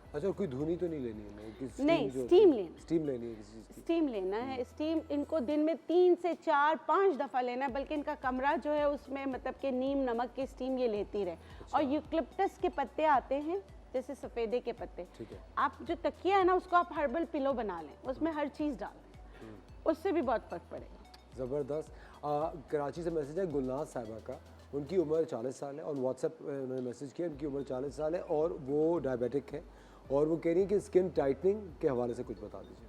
अच्छा, कोई धुनी तो नहीं लेनी है ना? नहीं, स्टीम लेना, स्टीम लेनी है किसी चीज़ की? स्टीम लेना है। स्टीम इनको दिन में 3 से 4 5 दफ़ा लेना है, बल्कि इनका कमरा जो है उसमें मतलब कि नीम नमक की स्टीम ये लेती रहे। और यूकलिप्टस के पत्ते आते हैं, जैसे सफ़ेदे के पत्ते, ठीक है। आप जो तकिया है ना उसको आप हर्बल पिलो बना लें, उसमें हर चीज़ डाल दें, उससे भी बहुत फ़र्क पड़ेगा। ज़बरदस्त। कराची से मैसेज है गुलनाज साहिबा का, उनकी उम्र 40 साल है, और व्हाट्सएप उन्होंने मैसेज किया, उनकी उम्र 40 साल है और वो डायबिटिक है, और वो कह रही है कि स्किन टाइटनिंग के हवाले से कुछ बता दीजिए,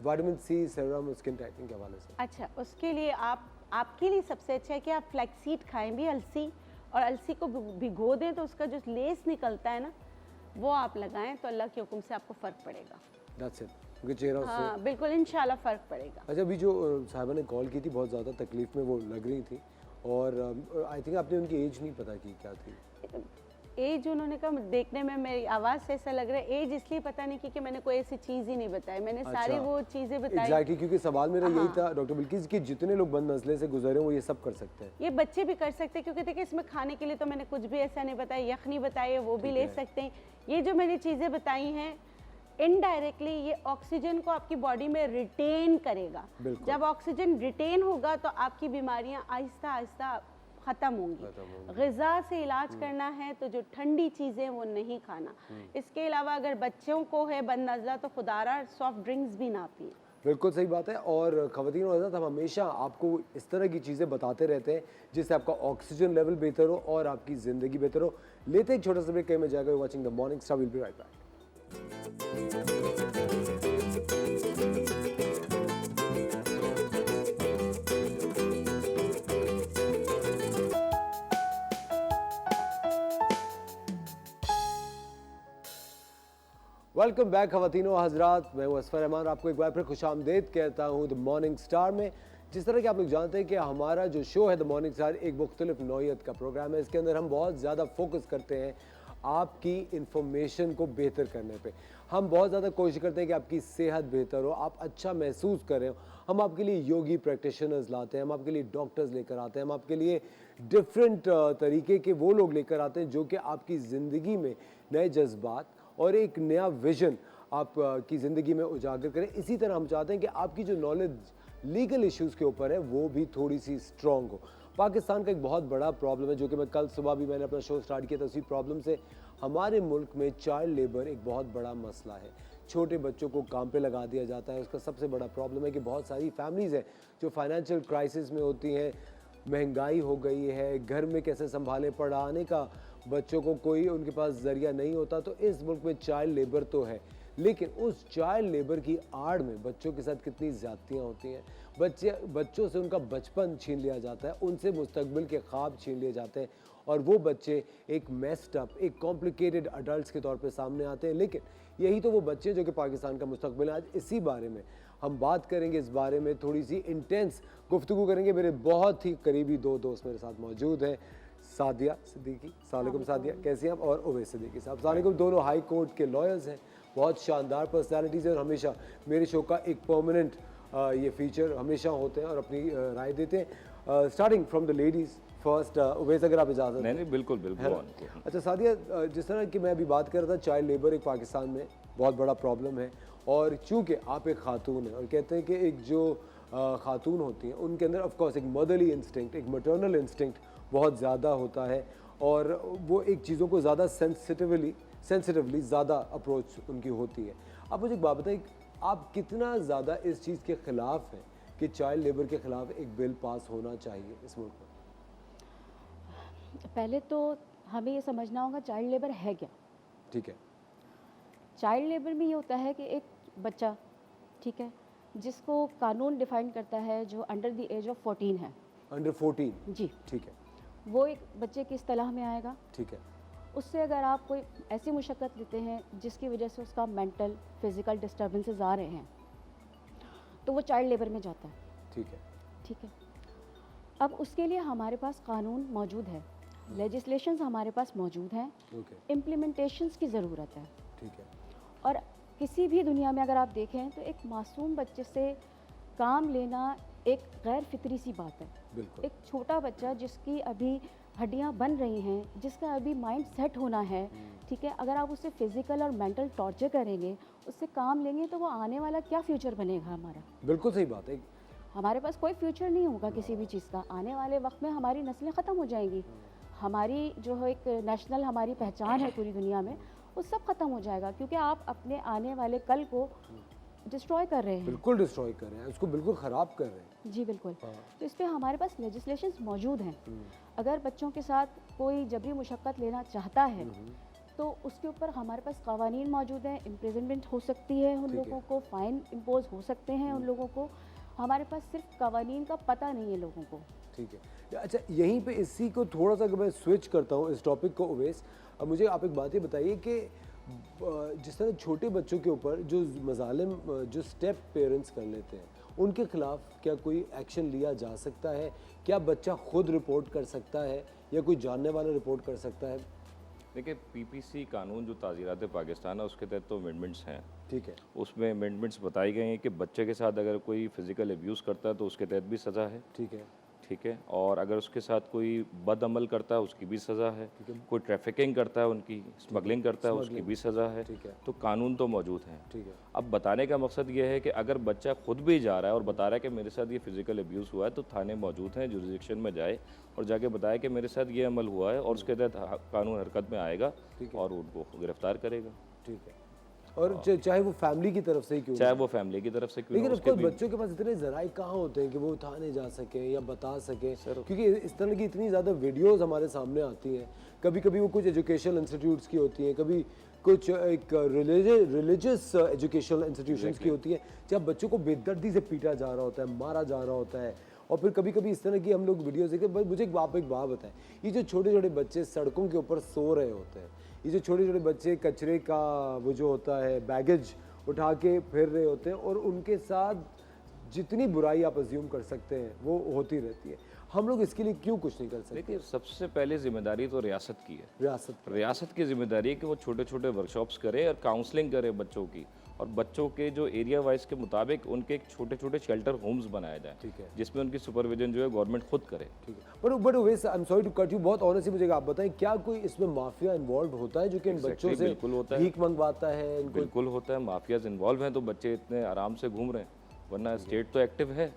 vitamin C, serum, skin tightening के हवाले से। अच्छा, उसके लिए आपके लिए सबसे अच्छा है कि आप फ्लैक्सीड खाएं भी, अलसी, और अलसी को भिगो दें तो उसका जो लेस निकलता है ना, वो आप लगाएं, तो अल्लाह के हुक्म से आपको फ़र्क पड़ेगा। That's it. क्योंकि चेहरा उससे। हाँ बिल्कुल, इंशाल्लाह फ़र्क पड़ेगा। अच्छा, अभी जो साहिबा ने कॉल की थी, बहुत ज़्यादा तकलीफ में वो लग रही थी, और आई थिंक आपने उनकी एज नहीं पता की क्या थी? एज उन्होंने कहा, देखने में मेरी आवाज़ से ऐसा लग रहा है, एज इसलिए पता नहीं कि मैंने कोई ऐसी चीज़ ही नहीं बताई, मैंने सारी वो चीज़ें बताई। एग्जैक्टली, क्योंकि सवाल मेरा यही था डॉक्टर बिल्किस कि जितने लोग बंद नस्ले से गुजरे वो ये सब कर सकते हैं। ये बच्चे भी कर सकते हैं, क्योंकि देखिए इसमें खाने के लिए तो मैंने कुछ भी ऐसा नहीं बताया, यखनी बताई है वो भी ले सकते हैं। ये जो मैंने चीज़ें बताई हैं, इनडायरेक्टली ये ऑक्सीजन को आपकी बॉडी में रिटेन करेगा। जब ऑक्सीजन रिटेन होगा तो आपकी बीमारियां आहिस्ता आहिस्ता ख़त्म होंगी। ग़िज़ा से इलाज करना है तो जो ठंडी चीज़ें वो नहीं खाना। इसके अलावा अगर बच्चों को है बदनज़ला तो खुदारा सॉफ्ट ड्रिंक्स भी ना पिए। बिल्कुल सही बात है। और ख़वातीन और हज़रात, हम हमेशा आपको इस तरह की चीज़ें बताते रहते हैं जिससे आपका ऑक्सीजन लेवल बेहतर हो और आपकी ज़िंदगी बेहतर हो। लेते एक छोटा सा ब्रेक, कहीं में जाएगा। Watching the Morning Star, will be right back. Welcome back ख़वातीनो हज़रात, मैं हूं असफर रहमान, आपको एक बार फिर खुशामदीद कहता हूं द मॉर्निंग स्टार में। जिस तरह कि आप लोग जानते हैं कि हमारा जो शो है द मॉर्निंग स्टार एक मुख्तलिफ नौइयत का प्रोग्राम है। इसके अंदर हम बहुत ज़्यादा फोकस करते हैं आपकी इंफॉर्मेशन को बेहतर करने पे। हम बहुत ज़्यादा कोशिश करते हैं कि आपकी सेहत बेहतर हो, आप अच्छा महसूस करें। हम आपके लिए योगी प्रैक्टिशनर्स लाते हैं, हम आपके लिए डॉक्टर्स लेकर आते हैं, हम आपके लिए डिफरेंट तरीके के वो लोग लेकर आते हैं जो कि आपकी ज़िंदगी में नए जज्बात और एक नया विजन आपकी ज़िंदगी में उजागर करें। इसी तरह हम चाहते हैं कि आपकी जो नॉलेज लीगल इश्यूज़ के ऊपर है वो भी थोड़ी सी स्ट्रॉन्ग हो। पाकिस्तान का एक बहुत बड़ा प्रॉब्लम है जो कि मैं कल सुबह भी मैंने अपना शो स्टार्ट किया था, उसी प्रॉब्लम से हमारे मुल्क में चाइल्ड लेबर एक बहुत बड़ा मसला है। छोटे बच्चों को काम पे लगा दिया जाता है। उसका सबसे बड़ा प्रॉब्लम है कि बहुत सारी फैमिलीज़ हैं जो फाइनेंशियल क्राइसिस में होती हैं, महंगाई हो गई है, घर में कैसे संभालें, पढ़ाने का बच्चों को कोई उनके पास ज़रिया नहीं होता। तो इस मुल्क में चाइल्ड लेबर तो है, लेकिन उस चाइल्ड लेबर की आड़ में बच्चों के साथ कितनी ज़्यादतियाँ होती हैं। बच्चों से उनका बचपन छीन लिया जाता है, उनसे मुस्तकबिल के ख्वाब छीन लिए जाते हैं, और वो बच्चे एक मेस्ड अप, एक कॉम्प्लिकेटेड अडल्ट्स के तौर पे सामने आते हैं। लेकिन यही तो वो बच्चे जो कि पाकिस्तान का मुस्तकबिल है। आज इसी बारे में हम बात करेंगे, इस बारे में थोड़ी सी इंटेंस गुफ्तगू करेंगे। मेरे बहुत ही करीबी दो दोस्त मेरे साथ मौजूद हैं, सादिया सिद्दीकी, सलाम सादिया, कैसी हैं आप, और उवैस सिद्दीकी साहब, सलाम। दोनों हाई कोर्ट के लॉयर्स हैं, बहुत शानदार पर्सनालिटीज़ हैं और हमेशा मेरे शो का एक परमानेंट ये फीचर हमेशा होते हैं और अपनी राय देते हैं। Starting from the ladies first, Uwais अगर आप इजाज़त नहीं नहीं बिल्कुल है बिल्कुल ना? अच्छा सादिया, जिस तरह की मैं अभी बात कर रहा था, चाइल्ड लेबर एक पाकिस्तान में बहुत बड़ा प्रॉब्लम है, और चूंकि आप एक खातून हैं और कहते हैं कि एक जो खातून होती हैं उनके अंदर ऑफ कोर्स एक मदरली इंस्टिंक्ट, एक मटर्नल इंस्टिंक्ट बहुत ज़्यादा होता है, और वो एक चीज़ों को ज़्यादा सेंसिटिवली ज़्यादा अप्रोच उनकी होती है। आप मुझे एक बात बताइए, आप कितना ज़्यादा इस चीज़ के ख़िलाफ़ हैं कि चाइल्ड लेबर के ख़िलाफ़ एक बिल पास होना चाहिए इस मुल्क में? पहले तो हमें ये समझना होगा चाइल्ड लेबर है क्या। ठीक है। चाइल्ड लेबर में ये होता है कि एक बच्चा, ठीक है, जिसको कानून डिफाइन करता है जो अंडर द एज ऑफ 14 है। अंडर 14? जी, ठीक है। वो एक बच्चे की इस्तेलाह में आएगा। ठीक है। उससे अगर आप कोई ऐसी मुशक्क़त लेते हैं जिसकी वजह से उसका मेंटल फिज़िकल डिस्टर्बेंसेस आ रहे हैं, तो वो चाइल्ड लेबर में जाता है। ठीक है। ठीक है, अब उसके लिए हमारे पास कानून मौजूद है, लेजिस्लेशंस हमारे पास मौजूद हैं, ओके। इम्प्लीमेंटेशंस की ज़रूरत है। ठीक है। और किसी भी दुनिया में अगर आप देखें तो एक मासूम बच्चे से काम लेना एक गैर फितरी सी बात है। बिल्कुल। एक छोटा बच्चा जिसकी अभी हड्डियां बन रही हैं, जिसका अभी माइंड सेट होना है, ठीक है, अगर आप उससे फिज़िकल और मेंटल टॉर्चर करेंगे, उससे काम लेंगे, तो वो आने वाला क्या फ्यूचर बनेगा हमारा? बिल्कुल सही बात है। हमारे पास कोई फ्यूचर नहीं होगा किसी भी चीज़ का। आने वाले वक्त में हमारी नस्लें ख़त्म हो जाएंगी, हमारी जो है एक नेशनल हमारी पहचान है पूरी दुनिया में, वो सब ख़त्म हो जाएगा, क्योंकि आप अपने आने वाले कल को डिस्ट्रॉय कर रहे हैं। बिल्कुल डिस्ट्रॉय कर रहे हैं, उसको बिल्कुल ख़राब कर रहे हैं। जी बिल्कुल। तो इस पे हमारे पास लेजिस्लेशंस मौजूद हैं। अगर बच्चों के साथ कोई जबरी मुशक्क़त लेना चाहता है तो उसके ऊपर हमारे पास कवानीन मौजूद हैं, इम्प्रिजनमेंट हो सकती है उन लोगों को, फ़ाइन इम्पोज हो सकते हैं उन लोगों को। हमारे पास सिर्फ कवानीन का पता नहीं है लोगों को। ठीक है। अच्छा, यहीं पे इसी को थोड़ा सा अगर मैं स्विच करता हूँ इस टॉपिक को उवैस, अब मुझे आप एक बात ये बताइए कि जिस तरह छोटे बच्चों के ऊपर जो मज़ालिम जो स्टेप पेरेंट्स कर लेते हैं, उनके ख़िलाफ़ क्या कोई एक्शन लिया जा सकता है? क्या बच्चा खुद रिपोर्ट कर सकता है या कोई जानने वाला रिपोर्ट कर सकता है? देखिए, पीपीसी कानून जो ताज़ीरात पाकिस्तान है उसके तहत तो अमेंडमेंट्स हैं। ठीक है। उसमें अमेंडमेंट्स बताई गई हैं कि बच्चे के साथ अगर कोई फिज़िकल अब्यूज़ करता है तो उसके तहत भी सज़ा है। ठीक है। ठीक है, और अगर उसके साथ कोई बद अमल करता है उसकी भी सज़ा है, कोई ट्रैफिकिंग करता है, उनकी स्मगलिंग करता है उसकी भी सज़ा है। ठीक है। तो कानून तो मौजूद हैं। ठीक है। अब बताने का मकसद ये है कि अगर बच्चा खुद भी जा रहा है और बता रहा है कि मेरे साथ ये फिज़िकल अब्यूज़ हुआ है, तो थाने मौजूद हैं, जुरिडिक्शन में जाए और जाके बताए कि मेरे साथ ये अमल हुआ है, और उसके तहत कानून हरकत में आएगा और उनको गिरफ्तार करेगा। ठीक है। और चाहे वो फैमिली की तरफ से ही क्यों, चाहे वो फैमिली की तरफ से क्यों, लेकिन उसके ऑफकोर्स भी बच्चों के पास इतने ज़राए कहाँ होते हैं कि वो थाने जा सकें या बता सकें, क्योंकि इस तरह की इतनी ज़्यादा वीडियोस हमारे सामने आती हैं। कभी कभी वो कुछ एजुकेशनल इंस्टीट्यूट्स की होती हैं, कभी कुछ एक रिलीजियस एजुकेशनल इंस्टीट्यूशंस की होती हैं, जहाँ बच्चों को बेदर्दी से पीटा जा रहा होता है, मारा जा रहा होता है। और फिर कभी कभी इस तरह की हम लोग वीडियोस देखें। मुझे एक बात बताएं, ये जो छोटे छोटे बच्चे सड़कों के ऊपर सो रहे होते हैं, ये जो छोटे छोटे बच्चे कचरे का वो जो होता है बैगेज उठा के फिर रहे होते हैं, और उनके साथ जितनी बुराई आप अज्यूम कर सकते हैं वो होती रहती है, हम लोग इसके लिए क्यों कुछ नहीं कर सकते? देखिए, सबसे पहले जिम्मेदारी तो रियासत की है। रियासत की जिम्मेदारी है कि वो छोटे छोटे वर्कशॉप्स करे और काउंसलिंग करे बच्चों की, और बच्चों के जो एरिया वाइज के मुताबिक उनके एक छोटे छोटे शेल्टर होम्स बनाए जाएं। ठीक है। जिसमें उनकी सुपरविजन जो है गवर्नमेंट खुद करे। ठीक है। बट वैसे I am sorry to cut you, बहुत ऑनेस्टली मुझे आप बताएं, क्या कोई इसमें माफिया इन्वॉल्व होता है जो कि इन बच्चों से बिल्कुल होता है, भीख मंगवाता है? इनको बिल्कुल होता है, माफियाज इन्वॉल्व हैं तो बच्चे इतने आराम से घूम रहे हैं, वरना स्टेट तो एक्टिव है।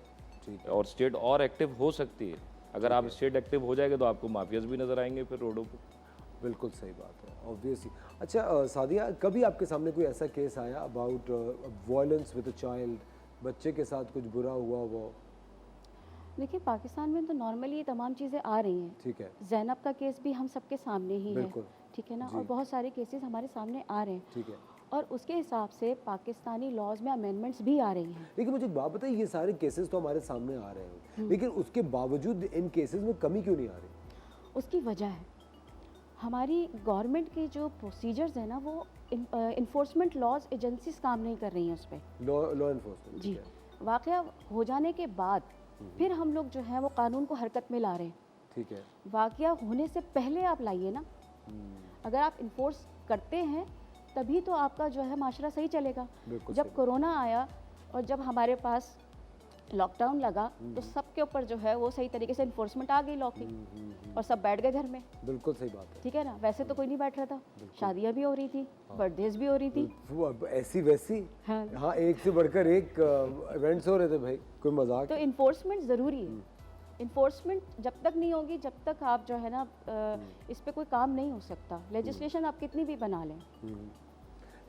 ठीक है। और स्टेट और एक्टिव हो सकती है। अगर आप स्टेट एक्टिव हो जाएंगे तो आपको माफियाज भी नजर आएंगे फिर रोडों पर। बिल्कुल सही बात है, ऑब्वियसली। अच्छा सादिया, कभी आपके सामने कोई ऐसा केस आया about violence with a child, बच्चे के साथ कुछ बुरा हुआ वो? देखिए, पाकिस्तान में तो नॉर्मली ये तमाम चीज़ें आ रही हैं। ठीक है। ज़ैनब का केस भी हम सबके सामने ही है, बिल्कुल। ठीक है ना, और बहुत सारे केसेस हमारे सामने आ रहे हैं। ठीक है। और उसके हिसाब से पाकिस्तानी लॉज में अमेंडमेंट्स भी आ रही हैं। लेकिन मुझे एक बात बताइए, ये सारे केसेस तो हमारे सामने आ रहे हैं, लेकिन उसके बावजूद इन केसेस में कमी क्यों नहीं आ रही? उसकी वजह है हमारी गवर्नमेंट की जो प्रोसीजर्स है ना, वो इन्फोर्समेंट लॉज एजेंसीज काम नहीं कर रही हैं उस पर। Law enforcement. जी, वाक़या हो जाने के बाद फिर हम लोग जो है वो कानून को हरकत में ला रहे हैं। ठीक है। वाक़या होने से पहले आप लाइए ना। अगर आप इन्फोर्स करते हैं तभी तो आपका जो है माशरा सही चलेगा। जब कोरोना आया और जब हमारे पास लॉकडाउन लगा तो सबके ऊपर जो है वो सही तरीके से इन्फोर्समेंट आ गई लॉ की, और सब बैठ गए घर में। बिल्कुल सही बात है। ठीक है ना, वैसे तो कोई नहीं बैठ रहा था, शादियां भी हो रही थी, बर्थडेज भी हो रही थी। वो ऐसी वैसी, हाँ। हाँ, एक से बढ़कर एक इवेंट्स हो रहे थे भाई, कोई मजाक। तो इन्फोर्समेंट ज़रूरी है। इन्फोर्समेंट जब तक नहीं होगी, जब तक आप जो है ना इस पे कोई काम नहीं हो सकता। लेजिस्लेशन आप कितनी भी बना लें।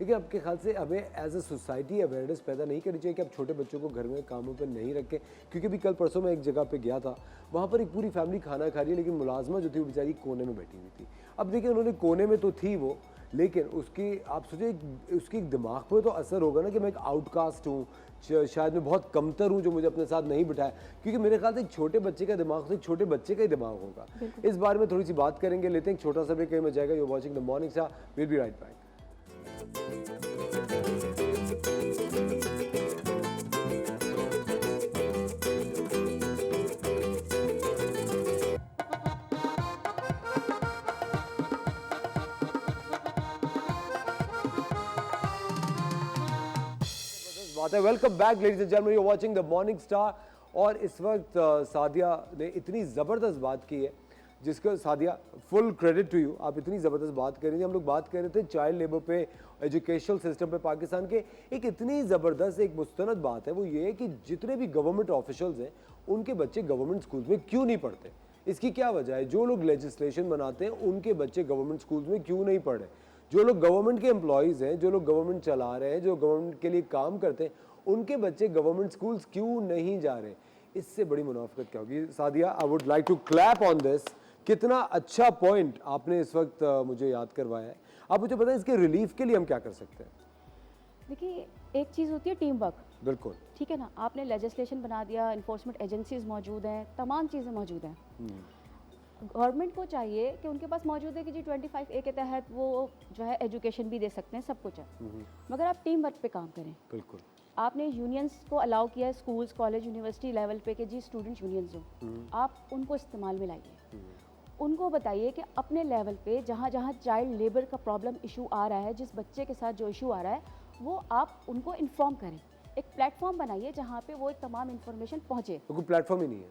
लेकिन आपके ख्याल से हमें एज अ सोसाइटी अवेयरनेस पैदा नहीं करनी चाहिए कि आप छोटे बच्चों को घर में कामों पर नहीं रखें? क्योंकि अभी कल परसों मैं एक जगह पे गया था, वहाँ पर एक पूरी फैमिली खाना खा रही है, लेकिन मुलाजमा जो थी वो बेचारी कोने में बैठी हुई थी। अब देखिए, उन्होंने कोने में तो थी वो, लेकिन उसकी आप सोचिए उसके दिमाग पर तो असर होगा ना कि मैं एक आउटकास्ट हूँ, शायद मैं बहुत कमतर हूँ जो मुझे अपने साथ नहीं बिठाया। क्योंकि मेरे ख्याल से एक छोटे बच्चे का दिमाग तो एक छोटे बच्चे का ही दिमाग होगा। इस बारे में थोड़ी सी बात करेंगे, लेते हैं एक छोटा सा ब्रेक, कहीं में जाएगा। You watching the Morning Star, will be right back. Welcome back ladies and gentleman, you are watching the Morning Star. और इस वक्त सादिया ने इतनी ज़बरदस्त बात की है, जिसको Sadia full credit to you, आप इतनी ज़बरदस्त बात कर रही थी। हम लोग बात कर रहे थे चाइल्ड लेबर पे, एजुकेशनल सिस्टम पे पाकिस्तान के। एक इतनी ज़बरदस्त एक मुस्तनद बात है, वो ये है कि जितने भी गवर्नमेंट ऑफिशियल्स हैं उनके बच्चे गवर्नमेंट स्कूल्स में क्यों नहीं पढ़ते? इसकी क्या वजह है? जो लोग लेजिस्लेशन बनाते हैं उनके बच्चे गवर्नमेंट स्कूल्स में क्यों नहीं पढ़े? जो लोग गवर्नमेंट के एम्प्लॉयज़ हैं, जो लोग गवर्नमेंट चला रहे हैं, जो गवर्नमेंट के लिए काम करते हैं, उनके बच्चे गवर्नमेंट स्कूल्स क्यों नहीं जा रहे? इससे बड़ी मुनाफिकत क्या होगी? Sadia, I would like to clap on this. कितना अच्छा पॉइंट आपने इस वक्त मुझे याद करवाया है। आप मुझे बताएं, इसके रिलीफ के लिए हम क्या कर सकते हैं? देखिए, एक चीज़ होती है टीम वर्क। बिल्कुल, ठीक है ना, आपने लेजिस्लेशन बना दिया, इन्फोर्समेंट एजेंसीज मौजूद हैं, तमाम चीज़ें मौजूद हैं। गवर्नमेंट को चाहिए कि उनके पास मौजूद है कि जी 25A के तहत वो जो है एजुकेशन भी दे सकते हैं, सब कुछ है, मगर आप टीम वर्क पे काम करें। बिल्कुल। आपने यूनियंस को अलाउ किया है स्कूल्स, कॉलेज, यूनिवर्सिटी लेवल पे कि जी स्टूडेंट यूनियंस हो, आप उनको इस्तेमाल में लाइए। उनको बताइए कि अपने लेवल पे जहाँ जहाँ चाइल्ड लेबर का प्रॉब्लम इशू आ रहा है, जिस बच्चे के साथ जो इशू आ रहा है, वो आप उनको इन्फॉर्म करें। एक प्लेटफॉर्म बनाइए जहाँ पे वो एक तमाम इन्फॉर्मेशन पहुँचे। कोई प्लेटफॉर्म ही नहीं है?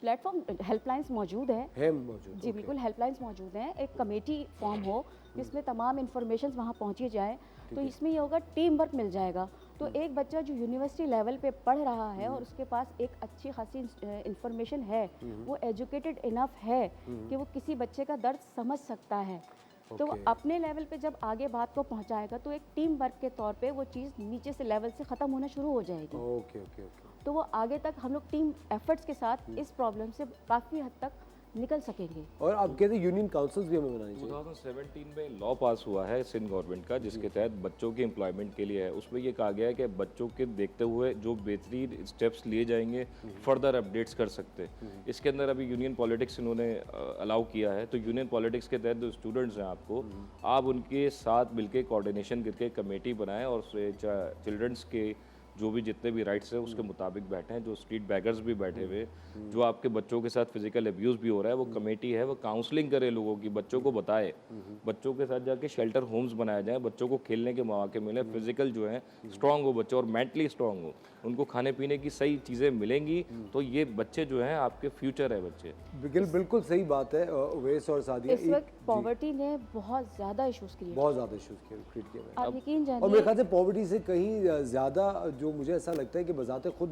प्लेटफॉर्म, हेल्पलाइंस मौजूद है मौजूद। जी बिल्कुल, हेल्पलाइंस मौजूद हैं। एक कमेटी फॉर्म हो जिसमें तमाम इन्फॉर्मेशन वहाँ पहुँची जाए, तो इसमें ये होगा टीम वर्क मिल जाएगा। तो एक बच्चा जो यूनिवर्सिटी लेवल पे पढ़ रहा है और उसके पास एक अच्छी खासी इन्फॉर्मेशन है, वो एजुकेटेड इनफ है कि वो किसी बच्चे का दर्द समझ सकता है, तो वो अपने लेवल पे जब आगे बात को पहुंचाएगा तो एक टीम वर्क के तौर पे वो चीज़ नीचे से लेवल से ख़त्म होना शुरू हो जाएगी। Okay okay okay. तो वो आगे तक हम लोग टीम एफर्ट्स के साथ इस प्रॉब्लम से काफ़ी हद तक निकल सकेंगे। और आप कहते हैं यूनियन काउंसिल्स भी हमें बनानी चाहिए। 2017 में लॉ पास हुआ है सिंध गवर्नमेंट का, जिसके तहत बच्चों के एम्प्लॉयमेंट के लिए है। उसमें ये कहा गया है कि बच्चों के देखते हुए जो बेहतरीन स्टेप्स लिए जाएंगे, फर्दर अपडेट्स कर सकते हैं। इसके अंदर अभी यूनियन पॉलिटिक्स इन्होंने अलाउ किया है, तो यूनियन पॉलिटिक्स के तहत जो स्टूडेंट्स हैं आपको, आप उनके साथ मिलकर कोऑर्डिनेशन करके कमेटी बनाएं और चिल्ड्रंस के जो भी जितने भी राइट्स हैं उसके मुताबिक बैठे हैं। जो स्ट्रीट बैगर्स भी बैठे हुए, जो आपके बच्चों के साथ फिजिकल अब्यूज़ भी हो रहा है, वो कमेटी है, वो काउंसलिंग करे लोगों की, बच्चों को बताए, बच्चों के साथ जाके शेल्टर होम्स बनाए जाएं, बच्चों को खेलने के मौके मिले, फिजिकल जो है स्ट्रांग हो बच्चे और मेंटली स्ट्रांग हो, उनको खाने पीने की सही चीज़ें मिलेंगी, तो ये बच्चे जो हैं आपके फ्यूचर है बच्चे। बिल्कुल सही बात है उवैस और सादिया। इस वक्त पॉवर्टी ने बहुत ज़्यादा इश्यूज क्रिएट बहुत ज़्यादा इश्यूज क्रिएट किए हुए हैं। आप यकीन जानिए, और मेरे ख्याल से पॉवर्टी से कहीं ज़्यादा जो मुझे ऐसा लगता है कि बजाते खुद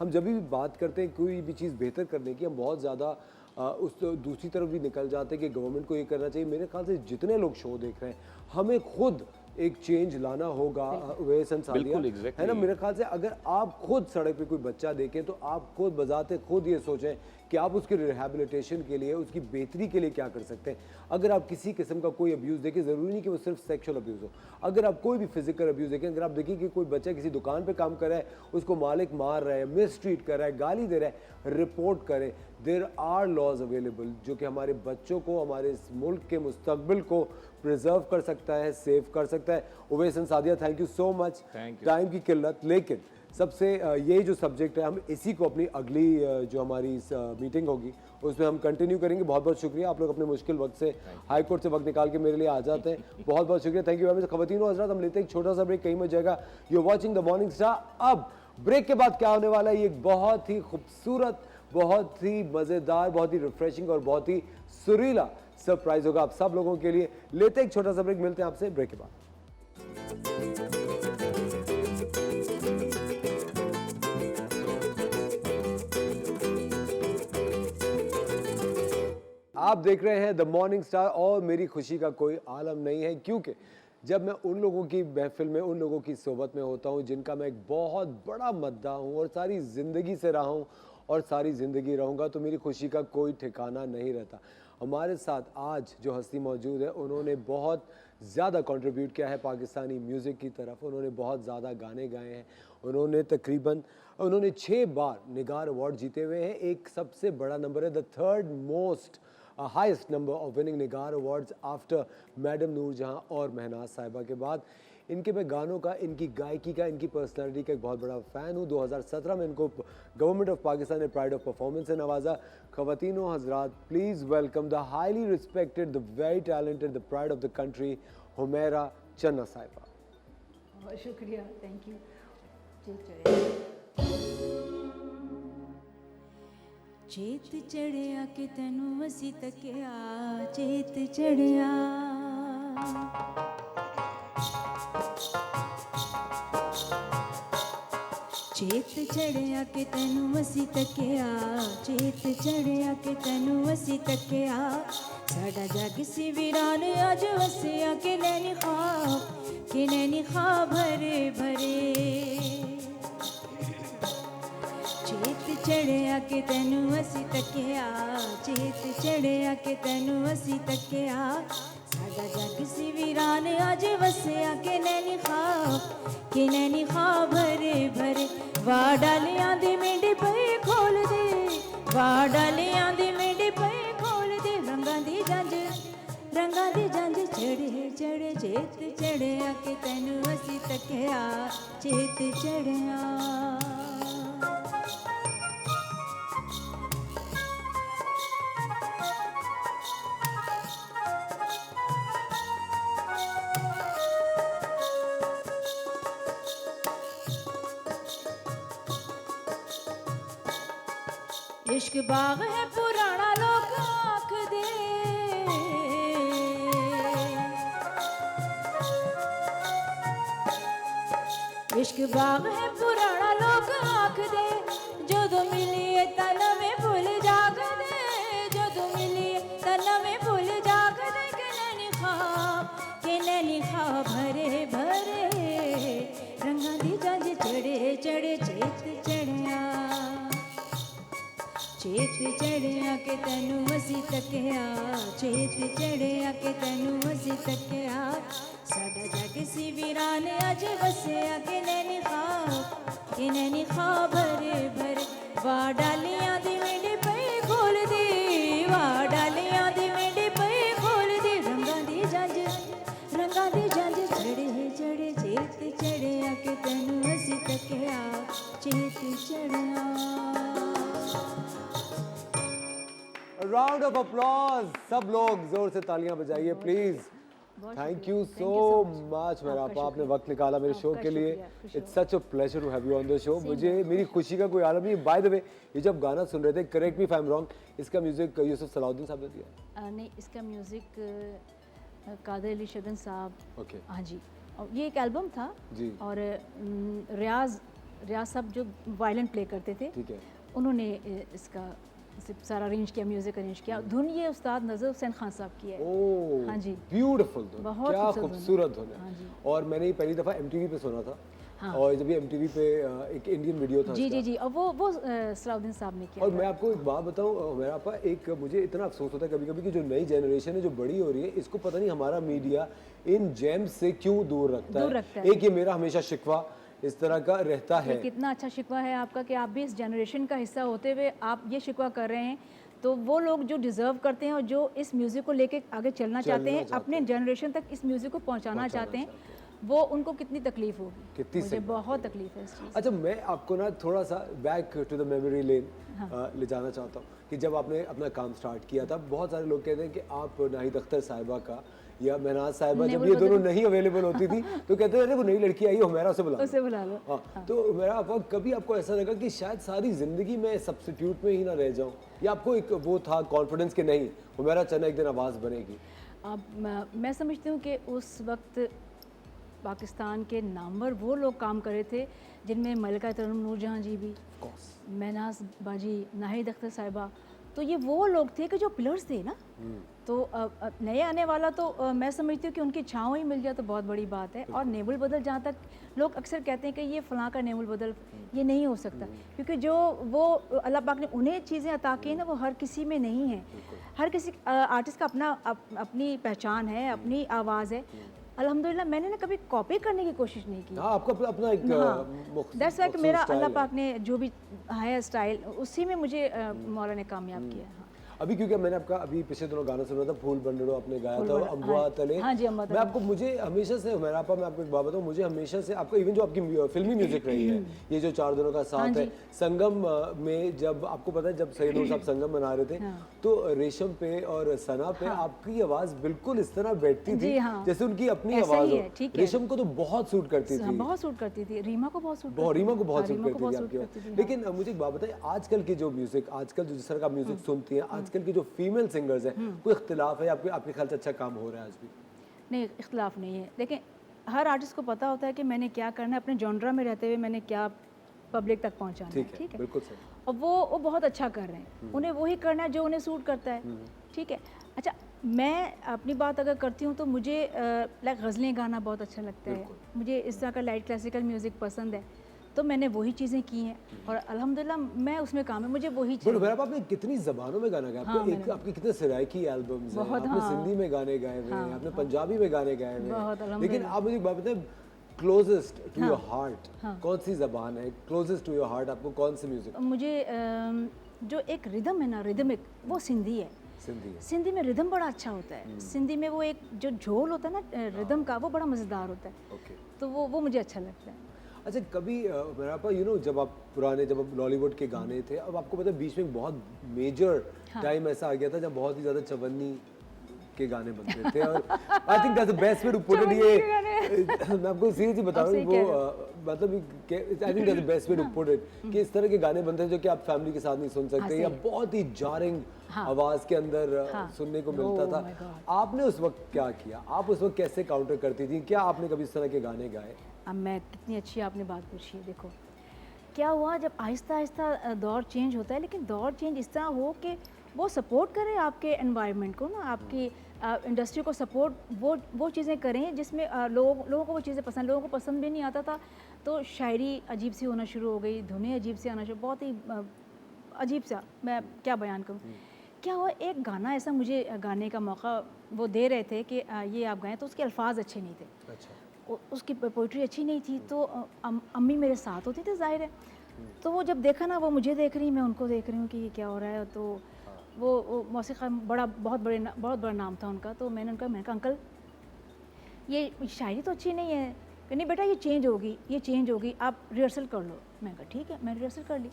हम जब भी बात करते हैं कोई भी चीज़ बेहतर करने की, हम बहुत ज़्यादा उस दूसरी तरफ भी निकल जाते हैं कि गवर्नमेंट को ये करना चाहिए। मेरे ख्याल से जितने लोग शो देख रहे हैं, हमें खुद एक चेंज लाना होगा। वैसे है ना? मेरे ख्याल से अगर आप खुद सड़क पे कोई बच्चा देखें तो आप खुद बजाते खुद ये सोचें कि आप उसके रिहैबिलिटेशन के लिए, उसकी बेहतरी के लिए क्या कर सकते हैं। अगर आप किसी किस्म का कोई अब्यूज़ देखें, ज़रूरी नहीं कि वो सिर्फ सेक्शुअल अब्यूज़ हो, अगर आप कोई भी फिजिकल अब्यूज़ देखें, अगर आप देखें कि कोई बच्चा किसी दुकान पे काम कर रहा है, उसको मालिक मार रहा है, मिस ट्रीट कर रहा है, गाली दे रहा है, रिपोर्ट करें। देयर आर लॉज अवेलेबल जो कि हमारे बच्चों को, हमारे इस मुल्क के मुस्तकबिल को प्रिजर्व कर सकता है, सेव कर सकता है। Uwais and Sadia, thank you so much. Time की किल्लत, लेकिन सबसे यही जो सब्जेक्ट है, हम इसी को अपनी अगली जो हमारी मीटिंग होगी उसमें हम कंटिन्यू करेंगे। बहुत बहुत शुक्रिया, आप लोग अपने मुश्किल वक्त से, हाई कोर्ट से वक्त निकाल के मेरे लिए आ जाते हैं। बहुत बहुत शुक्रिया, थैंक यू वेरी मच। ख़वातीन और हज़रात, हम लेते हैं एक छोटा सा ब्रेक, कहीं में जाएगा। You are watching the Morning Star. अब ब्रेक के बाद क्या होने वाला है, ये एक बहुत ही खूबसूरत, बहुत ही मज़ेदार, बहुत ही रिफ्रेशिंग और बहुत ही सुरीला सरप्राइज होगा आप सब लोगों के लिए। लेते एक छोटा सा ब्रेक, मिलते हैं आपसे ब्रेक के बाद। आप देख रहे हैं द मॉर्निंग स्टार और मेरी खुशी का कोई आलम नहीं है, क्योंकि जब मैं उन लोगों की महफिल में, उन लोगों की सोबत में होता हूं जिनका मैं एक बहुत बड़ा मद्दा हूं और सारी ज़िंदगी से रहा हूं और सारी ज़िंदगी रहूंगा, तो मेरी खुशी का कोई ठिकाना नहीं रहता। हमारे साथ आज जो हस्ती मौजूद है, उन्होंने बहुत ज़्यादा कंट्रीब्यूट किया है पाकिस्तानी म्यूज़िक की तरफ। उन्होंने बहुत ज़्यादा गाने गाए हैं। उन्होंने 6 बार निगार अवार्ड जीते हुए हैं। एक सबसे बड़ा नंबर है, the third most highest number of winning Nigar awards after madam Noorjahan और महनाज साहिबा के बाद। इनके मैं गानों का, इनकी गायकी का, इनकी पर्सनालिटी का एक बहुत बड़ा फ़ैन हूँ। 2017 में इनको गवर्नमेंट ऑफ पाकिस्तान ने प्राइड ऑफ परफॉर्मेंस से नवाजा। ख़वातीनो हज़रात, please welcome the highly respected, the very talented, the pride of the country, Humaira Channa Sahiba. बहुत शुक्रिया, थैंक यू। चेत चढ़िया कि तैनू असी तकिया, चेत चढ़िया चेत चढ़िया कि तैनू असी तकिया, चेत चढ़िया कि तैनू असी तकिया। साडा जग सी वीरान अज वसिया कि नैनी ख्वाब भरे भरे। चेत चढ़िया कि तैनू असी तकिया, चेत चढ़िया कि तैनू असी तकिया। साडा जग सी वीरान अज वसिया कि नैनी ख्वाब भरे भरे। वाह डालियां दी मेंढे पई खोल दे, वाह डालियां दी मेंढे पई खोल दे। रंगां दी जंज चढ़े चढ़े, चेत चढ़िया कि तैनू असी तकिया, चेत चढ़िया। इश्क बाग है पुराना लोग आँख दे, इश्क बाग है पुराना लोग आँख दे। जदों मिलिए तां नवें फुल जाग दे, जदों मिलिए तां नवें फुल जाग दे। कि नैनी ख्वाब भरे भरे। रंगां दी जंज चढ़े चढ़े, चेत चढ़िया, चेत चढ़िया कि तैनू असी तकिया, चेत चढ़िया कि तैनू असी तकिया। साडा जग सी वीरान अज वसिया कि नैनी ख्वाब भरे भरे। वाह डालियां दी मेंढे पई खोल दे, वाह डालियां दी मेंढे पई खोल दे। रंगां दी जंज चढ़े चढ़े, चेत चढ़िया कि तैनू असी तकिया, चेत चढ़िया। राउंड ऑफ अप्लॉज, सब लोग जोर से तालियां बजाइए please. Thank you so much मेरा आपा, आपने वक्त निकाला मेरे शो के लिए। It's such a pleasure to have you on the show. मुझे मेरी खुशी का कोई आलम नहीं। बाय द वे, ये जब गाना सुन रहे थे, correct me if I am wrong, इसका म्यूजिक यूसुफ सलाउद्दीन साहब ने दिया? नहीं, इसका म्यूज़िक कादर अली शगन साहब। ओके, हाँ जी, और ये एक एल्बम था जी। और रियाज साहब जो वायलिन प्ले करते थे, ठीक है। उन्होंने इसका सारा अरेंज किया, म्यूजिक अरेंज किया। धुन ये उस्ताद नज़र हुसैन खान साहब की है। ओह, हाँ जी, ब्यूटीफुल धुन, बहुत क्या खूबसूरत खूबसूरत धुन हाँ है। जी। और मैंने ये पहली दफ़ा MTV पे सुना था। हाँ। और जब ये MTV पे एक इंडियन वीडियो था जी इसका। जी जी, और वो सलाउद्दीन साहब ने किया और था। मैं आपको एक बात बताऊं मेरा आपा, एक मुझे इतना अफसोस होता है कभी कभी कि जो नई जनरेशन है जो बड़ी हो रही है, इसको पता नहीं हमारा मीडिया इन जेम्स से क्यों दूर रखता है। एक ये मेरा हमेशा शिकवा इस तरह का रहता है। कितना अच्छा शिकवा है आपका कि आप भी इस जनरेशन का हिस्सा होते हुए आप ये शिकवा कर रहे हैं। तो वो लोग जो डिज़र्व करते हैं और जो इस म्यूज़िक को लेके आगे चलना चाहते हैं, अपने जनरेशन तक इस म्यूज़िक को पहुंचाना चाहते हैं, वो उनको कितनी तकलीफ होगी। कितनी मुझे बहुत तकलीफ है इस चीज़। अच्छा, मैं आपको ना थोड़ा सा back to the memory lane ले जाना चाहता हूँ कि जब आपने अपना काम स्टार्ट किया था, बहुत सारे लोग कहते हैं कि आप नाहिद अख्तर साहिबा का या महनाज साहिबा, जब ये दोनों नहीं अवेलेबल होती थी तो कहते थे अरे वो नई लड़की आई है हुमैरा, उसे बुला लो। उसे बुला लो। हाँ, तो हुमैरा आपको कभी आपको ऐसा लगा कि शायद सारी जिंदगी में सब्स्टिट्यूट में ही ना रह जाऊं, या आपको एक वो था कॉन्फिडेंस कि नहीं हुमैरा चन्ना एक दिन आवाज़ बनेगी? अब मैं समझती हूँ कि उस वक्त पाकिस्तान के नामवर वो लोग काम कर रहे थे जिनमें मलिका तरन्नुम नूरजहां जी भी, महनाज बाजी, नाहिद अख्तर साहिबा, तो ये वो लोग थे कि जो पिलर्स थे ना। तो नए आने वाला तो मैं समझती हूँ कि उनकी छाँव ही मिल जाए तो बहुत बड़ी बात है। और नेबुल बदल, जहाँ तक लोग अक्सर कहते हैं कि ये फ़लाँ का नेबुल बदल, ये नहीं हो सकता, क्योंकि जो वो अल्लाह पाक ने उन्हें चीज़ें अता की ना वो हर किसी में नहीं है। हर किसी आर्टिस्ट का अपनी पहचान है, अपनी आवाज़ है। अल्हम्दुलिल्लाह मैंने ना कभी कॉपी करने की कोशिश नहीं की। हाँ, आपका अपना एक दैट्स व्हाई कि मेरा अल्लाह पाक ने जो भी है स्टाइल, उसी में मुझे मौला ने कामयाब किया। हाँ। अभी क्योंकि मैंने आपका अभी पिछले दिनों गाना सुना था, फूल बंडड़ो आपने गाया था, अम्बुआ तले। हाँ जी, अम्बुआ तले। मैं आपको, मुझे हमेशा से हुमैरा आपा, मैं आपको एक बात बताऊं, मुझे हमेशा से आपका इवन जो आपकी फिल्मी म्यूजिक रही है, ये जो 4 दिनों का साथ है संगम में, जब आपको पता है जब सैयद नूर साहब संगम बना रहे थे तो रेशम पे और सना पे आपकी आवाज बिल्कुल इस तरह बैठती थी जैसे उनकी अपनी आवाज हो। रेशम को तो बहुत सूट करती थी, बहुत सूट करती थी, रीमा को बहुत सूट रीमा को बहुत सूट करती थी आपकी। लेकिन मुझे एक बात बताइए, आजकल की जो म्यूजिक, आजकल जो जिस तरह का म्यूजिक सुनती हैं, आजकल की जो फीमेल सिंगर्स हैं, कोई इख्तिलाफ है आपके ख्याल से अच्छा काम हो रहा है आज भी? नहीं, इख्तिलाफ नहीं है। लेकिन हर आर्टिस्ट को पता होता है कि मैंने क्या करना है, अपने जॉनरा में रहते हुए मैंने क्या पब्लिक तक पहुंचाना है। ठीक है, बिल्कुल सही। और वो बहुत अच्छा कर रहे हैं, उन्हें वही करना है जो उन्हें सूट करता है। ठीक है। अच्छा, मैं अपनी बात अगर करती हूँ तो मुझे लाइक गज़लें गाना बहुत अच्छा लगता है, मुझे इस तरह का लाइट क्लासिकल म्यूज़िक पसंद है, तो मैंने वही चीज़ें की हैं और अल्हम्दुलिल्लाह मैं उसमें काम है, मुझे वही चाहिए। आपने कितनी ज़बानों में गाना गाया? आपके कितने सराइकी एल्बम्स हैं, आपने सिंधी में गाने गाए हुए हैं, आपने पंजाबी में गाने गाए हुए हैं, लेकिन आप मुझे एक बात बताएं, क्लोजेस्ट टू योर हार्ट कौन सी ज़बान है? क्लोजेस्ट टू योर हार्ट आपको कौन सी म्यूजिक? मुझे जो एक रिदम है ना, रिदमिक, वो सिंधी है। सिंधी में रिदम बड़ा अच्छा होता है। सिंधी में वो एक जो झोल होता है ना रिदम का, वो बड़ा मज़ेदार होता है। तो वो मुझे अच्छा लगता है। अच्छा, कभी मेरा पास जब आप पुराने, जब आप बॉलीवुड के गाने थे, अब आपको पता है बीच में बहुत मेजर टाइम ऐसा आ गया था जब बहुत ही ज़्यादा चवन्नी के गाने बनते थे, और I think that's the best way to put it. ये मैं आपको सीरियसली बता रहा हूँ, वो मतलब I think that's the best way to put it कि इस तरह के गाने बनते हैं जो कि आप फैमिली के साथ नहीं सुन सकते, या बहुत ही जारिंग आवाज़ के अंदर सुनने को मिलता था। आपने उस वक्त क्या किया? आप उस वक्त कैसे काउंटर करती थी? क्या आपने कभी इस तरह के गाने गाए? अब मैं कितनी अच्छी आपने बात पूछी है। देखो क्या हुआ, जब आहिस्ता आहिस्ता दौर चेंज होता है, लेकिन दौर चेंज इस तरह हो कि वो सपोर्ट करे आपके एनवायरनमेंट को ना, आपकी इंडस्ट्री को सपोर्ट, वो चीज़ें करें जिसमें लोगों को वो चीज़ें पसंद, लोगों को पसंद भी नहीं आता था तो शायरी अजीब सी होना शुरू हो गई, धुनें अजीब सी आना शुरू, बहुत ही अजीब सा, मैं क्या बयान करूँ। क्या हुआ, एक गाना ऐसा मुझे गाने का मौका वो दे रहे थे कि ये आप गाएं, तो उसके अल्फाज अच्छे नहीं थे। अच्छा। उसकी पोइट्री अच्छी नहीं थी, तो अम्मी मेरे साथ होती थी ज़ाहिर है, तो वो जब देखा ना, वो मुझे देख रही, मैं उनको देख रही हूँ कि ये क्या हो रहा है। तो वो मौसीक़ा बहुत बड़ा नाम था उनका, तो मैंने कहा अंकल ये शायरी तो अच्छी नहीं है। कि नहीं बेटा, ये चेंज होगी, आप रिहर्सल कर लो। मैं कहा ठीक है, मैंने रिहर्सल कर ली।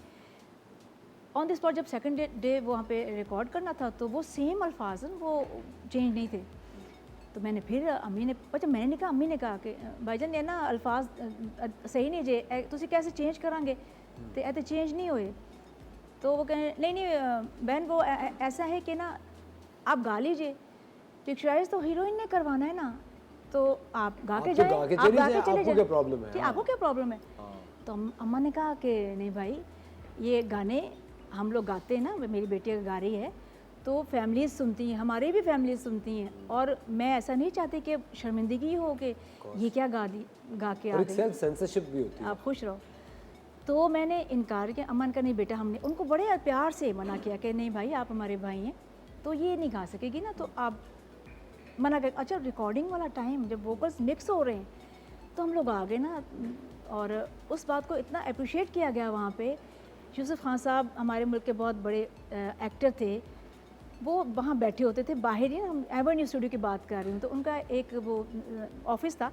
ऑन द स्पॉट जब सेकंड डे वहाँ पे रिकॉर्ड करना था, तो वो सेम अल्फाज वो चेंज नहीं थे। तो मैंने फिर अम्मी ने, अच्छा मैंने नहीं कहा, अम्मी ने कहा कि भाईजान ये ना अल्फाज सही नहीं जे, तुसी कैसे चेंज करांगे, तो ऐसे चेंज नहीं हुए। तो वो कहें नहीं बहन, वो ऐसा है कि ना आप गा लीजिए, पिक्चराइज तो हीरोइन ने करवाना है ना, तो आप गा के जाए, आप गा के चले जाए, आपको क्या प्रॉब्लम है? आपको क्या प्रॉब्लम है? तो अम्मा ने कहा कि नहीं भाई, ये गाने हम लोग गाते हैं ना, मेरी बेटी गा रही है तो फैमिलीज सुनती हैं, हमारे भी फैमिलीज सुनती हैं, और मैं ऐसा नहीं चाहती कि शर्मिंदगी हो कि ये क्या गा के आ गई। सेल्फ सेंसरशिप भी होती है। आप खुश रहो। तो मैंने इनकार किया, अम्मा का नहीं बेटा, हमने उनको बड़े प्यार से मना किया कि नहीं भाई, आप हमारे भाई हैं तो ये नहीं गा सकेगी ना, तो आप मना कर। अच्छा, रिकॉर्डिंग वाला टाइम जब वोकल्स मिक्स हो रहे हैं तो हम लोग आ गए ना, और उस बात को इतना अप्रिशिएट किया गया वहाँ पे। यूसुफ खान साहब हमारे मुल्क के बहुत बड़े एक्टर थे, वो वहाँ बैठे होते थे बाहर ही, हम एवेन्यू स्टूडियो की बात कर रही हूँ, तो उनका एक वो ऑफिस था,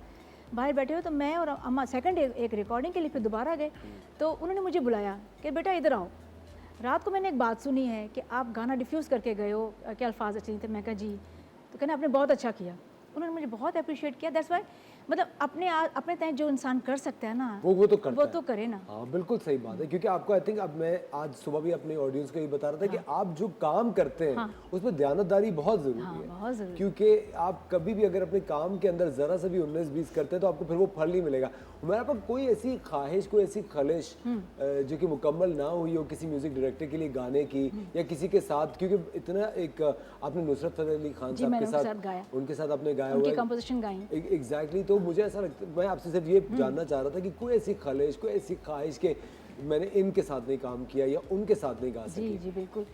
बाहर बैठे हुए, तो मैं और अम्मा सेकंड एक रिकॉर्डिंग के लिए फिर दोबारा गए, तो उन्होंने मुझे बुलाया कि बेटा इधर आओ, रात को मैंने एक बात सुनी है कि आप गाना डिफ्यूज़ करके गए हो, क्या अल्फाज अच्छे नहीं थे। मैं कहा जी। तो कहना आपने बहुत अच्छा किया, उन्होंने मुझे बहुत अप्रिशिएट किया। दैट्स वाई मतलब अपने तय जो इंसान कर सकता है ना वो तो करता वो है। तो करे ना। हाँ बिल्कुल सही बात है, क्योंकि आपको आई थिंक अब मैं आज सुबह भी अपने ऑडियंस को ये बता रहा था कि आप जो काम करते हैं उसमें दयानतदारी बहुत जरूरी है, बहुत ज़रूरी। क्योंकि आप कभी भी अगर अपने काम के अंदर जरा सा भी 19-20 करते हैं तो आपको फिर वो फल नहीं मिलेगा। मेरे पास कोई ऐसी ख्वाहिश, कोई ऐसी खलिश जो कि मुकम्मल ना हुई हो किसी म्यूजिक डायरेक्टर के लिए गाने की या किसी के साथ, क्योंकि इतना एक आपने नुसरत फतेह अली खान साहब के साथ गाया, उनके साथ आपने गाया उनकी हुआ है कंपोजिशन गाई। एग्जैक्टली। तो मुझे ऐसा लगता, मैं आपसे सिर्फ ये जानना चाह रहा था कि कोई ऐसी खलिश, कोई ऐसी ख्वाहिश के मैंने इनके साथ नहीं काम किया या उनके साथ नहीं गा सकी। जी बिल्कुल।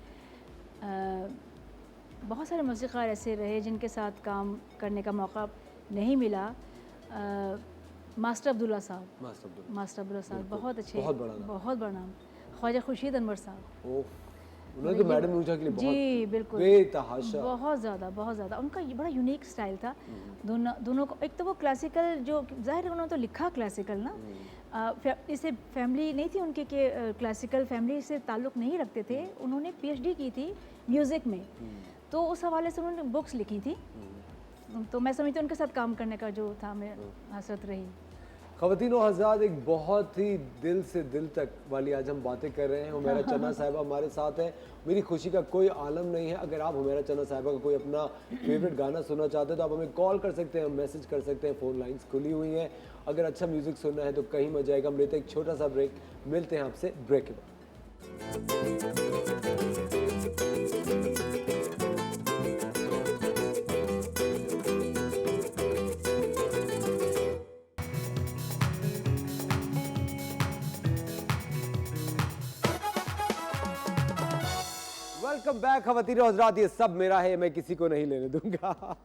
बहुत सारे मौसीक़ार ऐसे रहे जिनके साथ काम करने का मौका नहीं मिला। मास्टर अब्दुल्ला साहब बहुत अच्छे, बहुत बड़ा नाम। ख्वाजा खुर्शीद अनवर साहब, उन्होंने तो मैडम नूरजहां के लिए जी बिल्कुल बेतहाशा, बहुत ज़्यादा उनका ये बड़ा यूनिक स्टाइल था। दोनों को, एक तो वो क्लासिकल, जो जाहिर है उन्होंने तो लिखा क्लासिकल ना, इससे फैमिली नहीं थी उनकी कि क्लासिकल फैमिली से ताल्लुक़ नहीं रखते थे। उन्होंने PhD की थी म्यूज़िक में, तो उस हवाले से उन्होंने बुक्स लिखी थी। तो मैं समझती हूँ उनके साथ काम करने का जो था मैं हसरत रही। ख़वातीन और हज़रात, एक बहुत ही दिल से दिल तक वाली आज हम बातें कर रहे हैं। हुमैरा चन्ना साहिबा हमारे साथ हैं। मेरी खुशी का कोई आलम नहीं है। अगर आप हुमैरा चन्ना साहिबा का कोई अपना फेवरेट गाना सुनना चाहते हैं तो आप हमें कॉल कर सकते हैं, मैसेज कर सकते हैं, फ़ोन लाइंस खुली हुई हैं। अगर अच्छा म्यूज़िक सुनना है तो कहीं मजा आएगा। हम लेते हैं एक छोटा सा ब्रेक, मिलते हैं आपसे ब्रेक के बाद। वेलकम बैक ख़वातीन और हज़रात, ये सब मेरा है, मैं किसी को नहीं लेने दूंगा।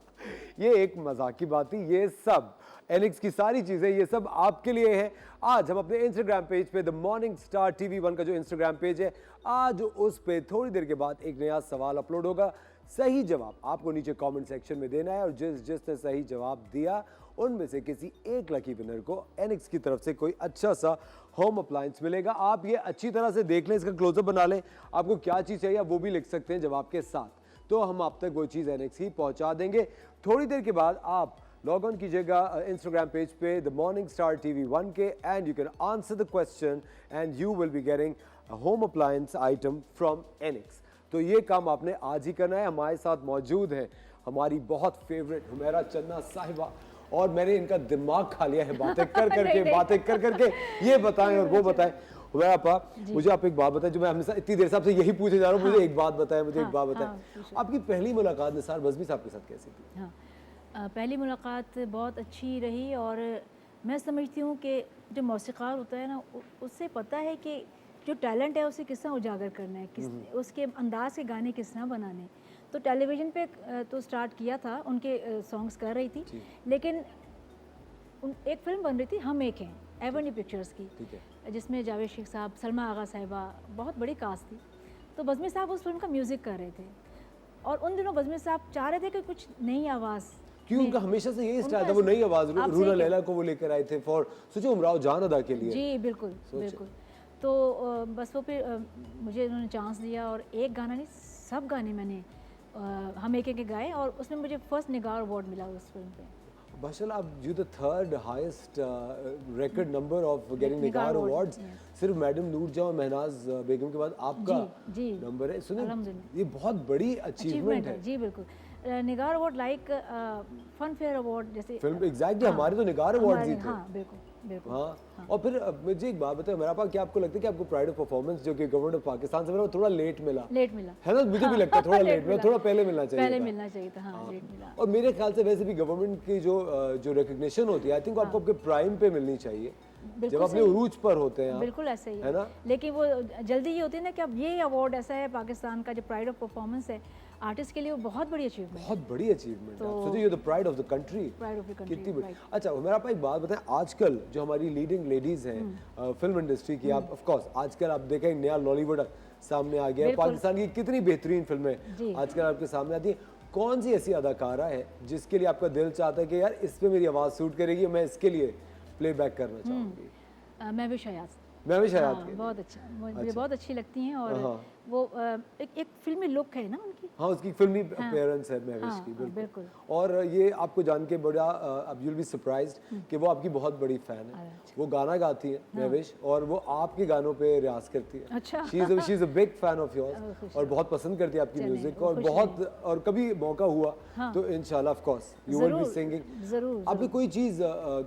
ये एक मजाक की बात थी। ये सब एनिक्स की सारी चीज़ें ये सब आपके लिए है। आज हम अपने इंस्टाग्राम पेज पे द मॉर्निंग स्टार TV1 का जो इंस्टाग्राम पेज है, आज उस पे थोड़ी देर के बाद एक नया सवाल अपलोड होगा। सही जवाब आपको नीचे कमेंट सेक्शन में देना है और जिसने सही जवाब दिया उनमें से किसी एक लकी विनर को एनिक्स की तरफ से कोई अच्छा सा होम अप्लायंस मिलेगा। आप ये अच्छी तरह से देख लें, इसका क्लोजअप बना लें, आपको क्या चीज़ चाहिए वो भी लिख सकते हैं जवाब के साथ, तो हम आप तक वो चीज़ एनिक्स की पहुंचा देंगे। थोड़ी देर के बाद आप लॉग ऑन कीजिएगा इंस्टाग्राम पेज पे द मॉर्निंग स्टार TV1 के, and you can answer the question and you will be getting home appliance item from Enix. तो ये काम आपने आज ही करना है। हमारे साथ मौजूद हैं हमारी बहुत फेवरेट हुमैरा चन्ना साहिबा, और मैंने इनका दिमाग खा लिया है बातें कर करके ये बताएं और वो बताएं। हुमैरा आपा, मुझे आप एक बात बताएं, जो मैं हमेशा इतनी देर से आपसे यही पूछे जा रहा हूँ। मुझे एक बात बताएं, एक बात बताएं, आपकी पहली मुलाकात निसार बज़मी साहब के साथ कैसी थी? हाँ, पहली मुलाकात बहुत अच्छी रही, और मैं समझती हूँ कि जो मौसीक़ार होता है ना, उससे पता है कि जो टैलेंट है उसे किस तरह उजागर करना है, किस उसके अंदाज के गाने किस तरह बनाने। तो टेलीविज़न पे तो स्टार्ट किया था, उनके सॉन्ग्स कर रही थी, लेकिन एक फ़िल्म बन रही थी हम एक हैं, एवेन्यू पिक्चर्स की, जिसमें जावेद शेख साहब, सलमा आगा साहिबा, बहुत बड़ी कास्ट थी। तो बज़मी साहब उस फिल्म का म्यूज़िक कर रहे थे, और उन दिनों बज़मी साहब चाह रहे थे कि कुछ नई आवाज़, क्यों उनका हमेशा से यही स्टाइल था, वो नई आवाज़ रूना लैला को वो लेकर आए थे फॉर सोचो उमराव जान अदा के लिए। जी बिल्कुल बिल्कुल। तो बस वो फिर मुझे उन्होंने चांस दिया, और एक गाना नहीं सब गाने मैंने हम एक एक गाए, और उसमें मुझे फर्स्ट निगार अवार्ड मिला उस फिल्म पे। माशाल्लाह, आप you the third highest record number of getting Nigar awards. सिर्फ मैडम नूरजहां और महनाज बेगम के बाद आपका नंबर है। सुनिए, ये बहुत बड़ी अचीवमेंट है। जी बिल्कुल। Nigar award like Filmfare award जैसे फिल्म एग्जैक्टली हमारे तो निगार अवार्ड जीते। हाँ बिल्कुल बिल्कुल। हाँ, और फिर मुझे एक बात बताओ मेरा पास, क्या आपको लगता है कि आपको प्राइड ऑफ परफॉर्मेंस जो कि गवर्नमेंट ऑफ पाकिस्तान से मिला थोड़ा लेट मिला है ना? मुझे भी लगता है थोड़ा लेट मिला, थोड़ा पहले मिलना चाहिए था। हाँ, लेट मिला। और मेरे ख्याल से वैसे भी गवर्नमेंट की जो रिकग्निशन होती है, आई थिंक आपको आपके प्राइम पे मिलनी चाहिए, जब अपने उरूज पर होते हैं। बिल्कुल ऐसा ही है ना? लेकिन वो जल्दी ये होती है ना कि अब ये अवार्ड ऐसा है पाकिस्तान का, जो प्राइड ऑफ परफॉर्मेंस है आर्टिस्ट के लिए, वो बहुत बड़ी अचीवमेंट, बहुत बड़ी अचीवमेंट है। सोचिए, you the pride of the country, कितनी बड़ी। अच्छा, मेरा आप एक बात बताएं, आजकल जो हमारी लीडिंग लेडीज हैं फिल्म इंडस्ट्री की, आप ऑफ कोर्स आजकल आप देखें नया लॉलीवुड सामने आ गया है, पाकिस्तान की कितनी बेहतरीन फिल्में आजकल आपके सामने आती है। कौन सी ऐसी अदाकारा है जिसके लिए आपका दिल चाहता है कि यार इस पे मेरी आवाज़ सूट करेगी, मैं इसके लिए प्लेबैक करना चाहूँगी? मैं भी शायद बहुत अच्छा, मुझे बहुत अच्छी लगती हैं, और वो एक फिल्मी लुक है ना उनकी। हाँ, उसकी फिल्मी हाँ। अपीयरेंस है महविश हाँ, की, हाँ, बिल्कुल। बिल्कुल। और ये आपको जान के बड़ा अब यूल बी सरप्राइज्ड कि वो आपकी बहुत बड़ी फैन है। वो गाना गाती है महविश, और वो आपके गानों पे रियाज करती है। अच्छा। She is a big fan of yours, खुश और बहुत पसंद करती है आपकी चलिए, म्यूजिक, वो और खुश बहुत, और कभी मौका हुआ हाँ। तो इंशाल्लाह of course you will be जरूर, सिंगिंग। जरूर, आपकी कोई चीज़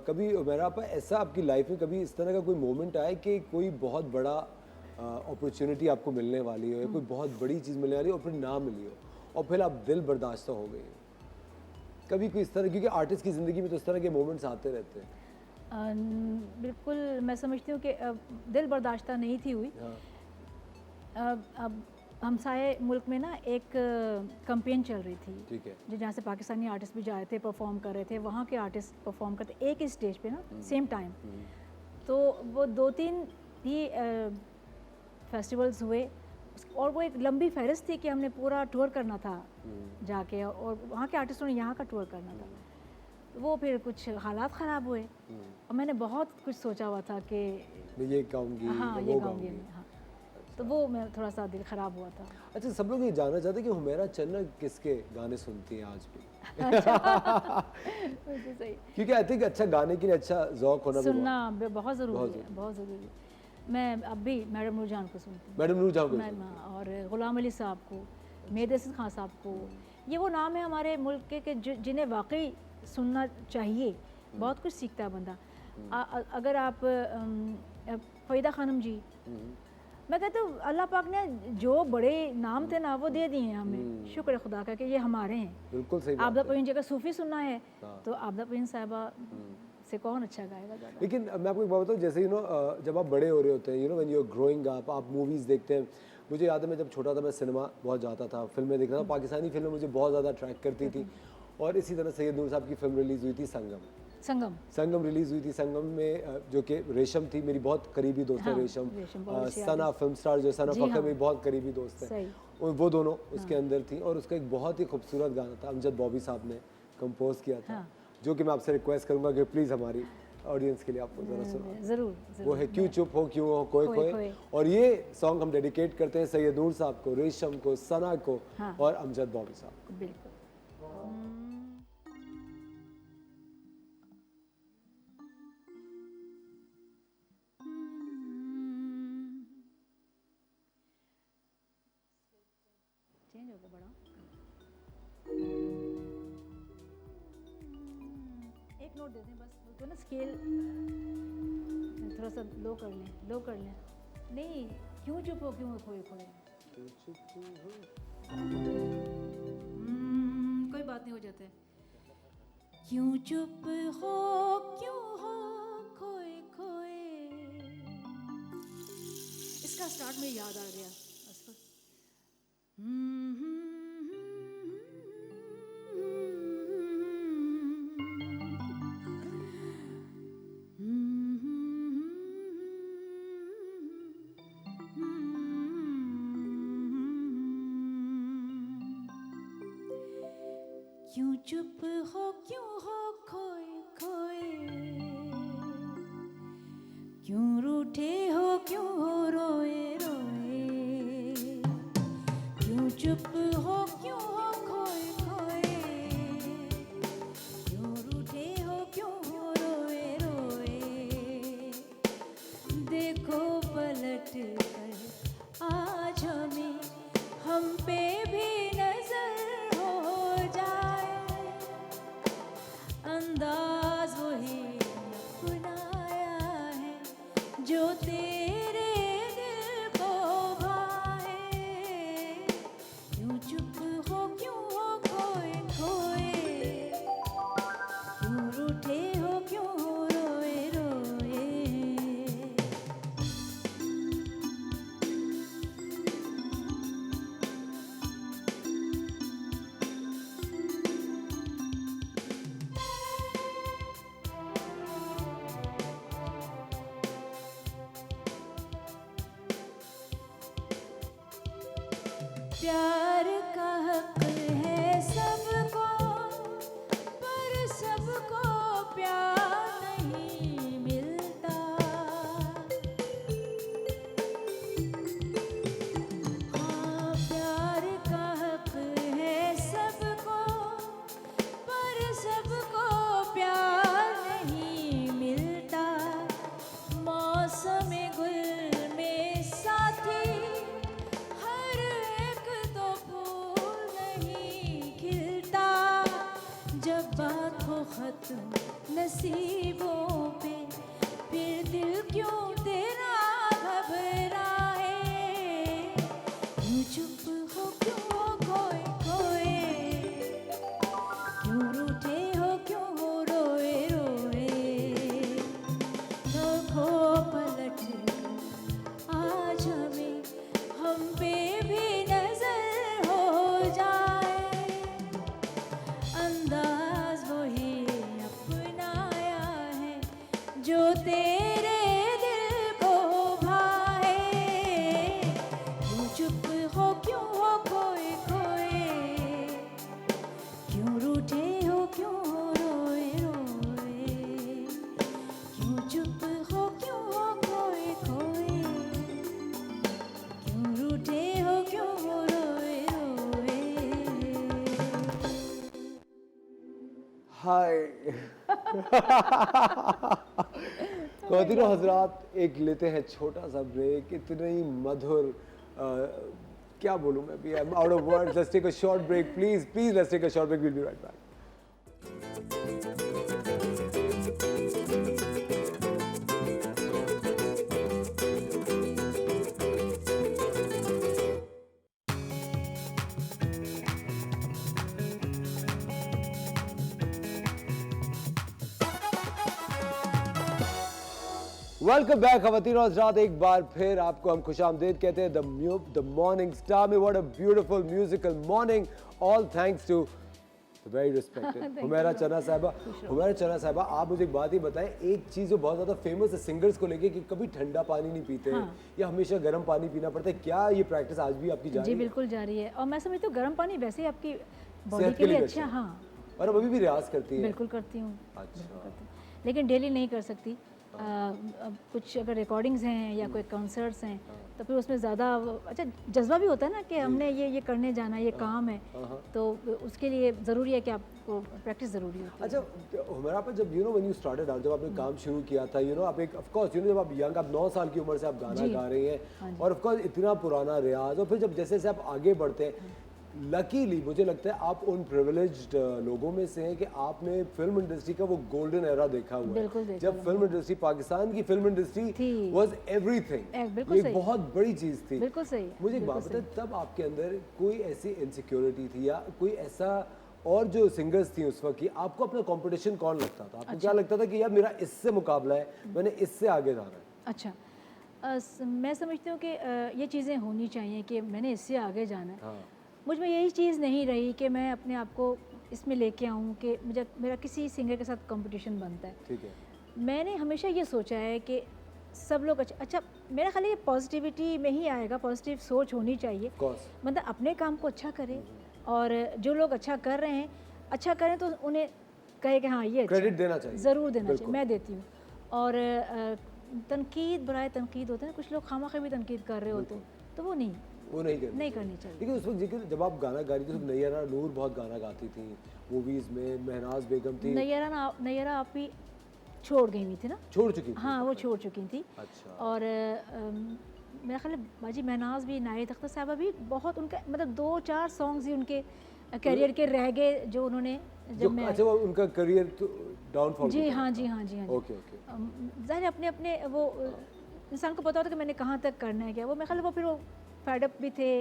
कभी मेरा आप ऐसा आपकी लाइफ में कभी इस तरह का कोई मोमेंट आया कि कोई बहुत बड़ा अपॉर्चुनिटी आपको मिलने वाली हो, या कोई बहुत बड़ी चीज़ मिलने वाली हो और फिर ना मिली हो, और फिर आप दिल बर्दाश्त हो गई हो? कभी कोई इस तरह, क्योंकि आर्टिस्ट की ज़िंदगी में तो इस तरह के मोमेंट्स आते रहते हैं। बिल्कुल, मैं समझती हूँ कि दिल बर्दाश्ता नहीं थी हुई। हाँ, अब हमसाए मुल्क में ना एक कैंपेन चल रही थी, ठीक है। जो जहाँ से पाकिस्तानी आर्टिस्ट भी जाए थे, परफॉर्म कर रहे थे, वहाँ के आर्टिस्ट परफॉर्म करते एक ही स्टेज पे ना, सेम टाइम। तो वो 2-3 ही फेस्टिवल्स हुए, और वो एक लंबी फहरिस्त थी कि हमने पूरा टूर करना था जाके, और वहाँ के आर्टिस्टों ने यहाँ का टूर करना था। तो वो फिर कुछ हालात ख़राब हुए, और मैंने बहुत कुछ सोचा हुआ था कि मैं ये गाऊंगी, हाँ मैं ये वो गाऊंगी मैं, हाँ। तो वो मैं थोड़ा सा दिल ख़राब हुआ था। अच्छा, सब लोग ये जानना चाहते हैं कि हुमैरा चन्ना किसके गाने सुनती हैं आज भी? बिल्कुल सही। क्योंकि आई थिंक अच्छा गाने के लिए अच्छा ज़ौक़ होना भी सुनना बहुत ज़रूरी बहुत है, बहुत ज़रूरी है। मैं अब भी मैडम नूरजहान को सुनती हूँ, मैडम नूर जाओ और ग़ुलाम अली साहब को, मेहदी हसन खान साहब को। ये वो नाम है हमारे मुल्क के जिन्हें वाकई सुनना चाहिए, बहुत कुछ सीखता है बंदा। अगर आप फ़रीदा खानम जी, मैं कहती हूँ अल्लाह पाक ने जो बड़े नाम थे ना वो दे दिए हैं हमें, शुक्र है खुदा का कि ये हमारे हैं। बिल्कुल सही आबदा बात है। परवीन जी का सूफ़ी सुनना है तो आबदा परवीन साहिबा से कौन अच्छा गाएगा ज़्यादा। लेकिन मैं आपको एक बात बताऊँ, जैसे जब आप बड़े हो रहे होते हैं, when you are growing up, आप मूवीज़ देखते हैं। मुझे याद है मैं जब छोटा था मैं सिनेमा बहुत जाता था, फिल्में देखता था, पाकिस्तानी फिल्में मुझे बहुत ज़्यादा अट्रैक्ट करती थी। और इसी तरह सैयद नूर साहब की फिल्म रिलीज़ हुई थी संगम रिलीज़ हुई थी। संगम में जो कि रेशम थी, मेरी बहुत करीबी दोस्त है हाँ, रेशम, रेशम बहुत अच्छी सना फिल्म स्टार जो सना जी फ़खर हाँ। मेरी बहुत करीबी दोस्त है, सही। और वो दोनों उसके अंदर थी। और उसका एक बहुत ही खूबसूरत गाना था, अमजद बॉबी साहब ने कंपोज किया था, हाँ। जो कि मैं आपसे रिक्वेस्ट करूँगा कि प्लीज़ हमारी ऑडियंस के लिए आपको ज़रा सुनो। ज़रूर, वो है क्यों चुप हो क्यों हो खोए खोए खोए। खोए। और ये सॉन्ग हम डेडिकेट करते हैं सैयद नूर साहब को, रेशम को, सना को, हाँ। और अमजद बॉबी साहब को। बिल्कुल। चेंज हो गया बड़ा। एक नोट दे दें बस, तो ना स्केल थोड़ा सा लो कर लें। नहीं, क्यों चुप हो क्यों हो खोए खोए। कोई बात नहीं, हो जाता है। क्यों चुप हो क्यों हो खोए खोए। इसका स्टार्ट में याद आ गया बस। क्यों चुप हो क्यों हो खोए खोए। क्यों रूठे हो क्यों हो रोए रोए। क्यों चुप हो क्यों हो खोए खोए। क्यों रूठे हो क्यों हो रोए रोए। देखो पलट कर आज हमें हम पे भी नजर हो जाए। अंदाज वही अपनाया है जो तेरे दिल को भाए। क्यों चुप हो क्यों हो खोए खोए। क्यों रूठे हो क्यों हो रोए रोए। प्यार का हक है सबको पर सबको प्यार नहीं मिलता। हाँ, जब बात हो खत्म नसीबों पे, फिर दिल क्यों तेरा घबराए, यूं चुप हो क्यों खोए खोए, क्यों रूठे हो क्यों हो रोए रोए, देखो पलट आज हमें हम पे भी नजर हो जाए, अंदाज वही अपनाया है जो तेरे दिल को भाए, क्यों चुप हो क्यों हो खोए खोए, क्यों रूठे हो क्यों हो रोए रोए, क्यों चुप हो क्यों हो खोए खोए, क्यों रूठे हो क्यों हो रोए रोए। हाय ख़वातीन और हजरात, एक लेते हैं छोटा सा ब्रेक। इतने ही मधुर क्या बोलूँ मैं भी, I am out of words. Let's take a short break please please, let's take a short break, will be right back. Welcome back ख़वातीन और हज़रात, एक बार फिर आपको हम खुशामदीद कहते हैं द मॉर्निंग स्टार में। What a beautiful musical morning, all thanks to very respected Humaira Channa साहिबा। हुमैरा चन्ना साहिबा, आप मुझे एक बात ही बताएं, एक चीज़ जो बहुत ज़्यादा फेमस है सिंगर्स को लेके कि कभी ठंडा पानी नहीं पीते या हमेशा गर्म पानी पीना पड़ता है, क्या ये प्रैक्टिस आज भी आपकी जारी जी है? बिल्कुल जारी है, और मैं समझती हूँ गर्म पानी वैसे ही आपकी बॉडी सेहत के लिए भी अच्छा। हाँ और अब अभी भी रियाज करती है? बिल्कुल करती हूँ, अच्छा, लेकिन डेली नहीं कर सकती। अब कुछ अगर रिकॉर्डिंग्स हैं या कोई कॉन्सर्ट्स हैं तो फिर उसमें ज़्यादा अच्छा जज्बा भी होता है ना कि हमने ये करने जाना, ये काम है, तो उसके लिए ज़रूरी है कि आपको प्रैक्टिस ज़रूरी होती है। अच्छा हुमैरा पर जब व्हेन यू स्टार्टेड आउट, जब आपने काम शुरू किया था, आप एक ऑफ कोर्स जब आप यंग, आप 9 साल की उम्र से आप गाना गा रही हैं और ऑफ कोर्स इतना पुराना रियाज, और फिर जब जैसे जैसे आप आगे बढ़ते हैं, लकीली मुझे लगता है आप उन प्रिविलेज्ड लोगों में से हैं कि आपने फिल्म इंडस्ट्री का वो गोल्डन एरा देखा हुआ है, जब फिल्म इंडस्ट्री, पाकिस्तान की फिल्म इंडस्ट्री वाज एवरीथिंग, ये बहुत बड़ी चीज़ थी। बिल्कुल सही। मुझे एक बात बताएं, तब आपके अंदर कोई ऐसी इनसिक्योरिटी थी या कोई ऐसा, और जो सिंगर्स थी उस वक्त की, आपको अपना कंपटीशन कौन लगता था? आपको क्या लगता था कि यार मेरा इससे मुकाबला है, मैंने इससे आगे जाना है? अच्छा, मैं समझती हूँ कि ये चीज़ें होनी चाहिए कि मैंने इससे आगे जाना है। मुझ में यही चीज़ नहीं रही कि मैं अपने आप को इसमें लेके आऊँ कि मुझे मेरा किसी सिंगर के साथ कंपटीशन बनता है। ठीक है। मैंने हमेशा ये सोचा है कि सब लोग अच्छा मेरा ख्याल है ये पॉजिटिविटी में ही आएगा, पॉजिटिव सोच होनी चाहिए। मतलब अपने काम को अच्छा करे और जो लोग अच्छा कर रहे हैं, अच्छा करें तो उन्हें कहे कि हाँ ये क्रेडिट देना चाहिए, ज़रूर देना चाहिए, मैं देती हूँ। और तनकीद बराए तनकीद होते हैं, कुछ लोग खामा भी तनकीद कर रहे होते हैं, तो वो नहीं करनी चाहिए। लेकिन उस वक्त जब आप गाना गा रही थी तो नैयरा नूर बहुत गाना गाती थी मूवीज में, महनाज बेगम थी। नैयरा आप भी छोड़ गई हुई थी ना? छोड़ चुकी थी? हाँ वो छोड़ चुकी थी। अच्छा। और मेरा ख्याल है बाजी महनाज भी, नाहिद अख्तर साहबा भी, बहुत उनका मतलब 2-4 सॉन्ग्स ही उनके करियर के रह गए जो उन्होंने जब मैं अच्छा वो उनका करियर डाउनफॉल। जी हाँ जी हाँ जी हाँ। Okay okay. ज़ाहिर अपने अपने वो इंसान को पता होता है कि मैंने कहाँ तक करना है क्या। वो मेरे ख्याल वो फिर वो फेड अप भी थे,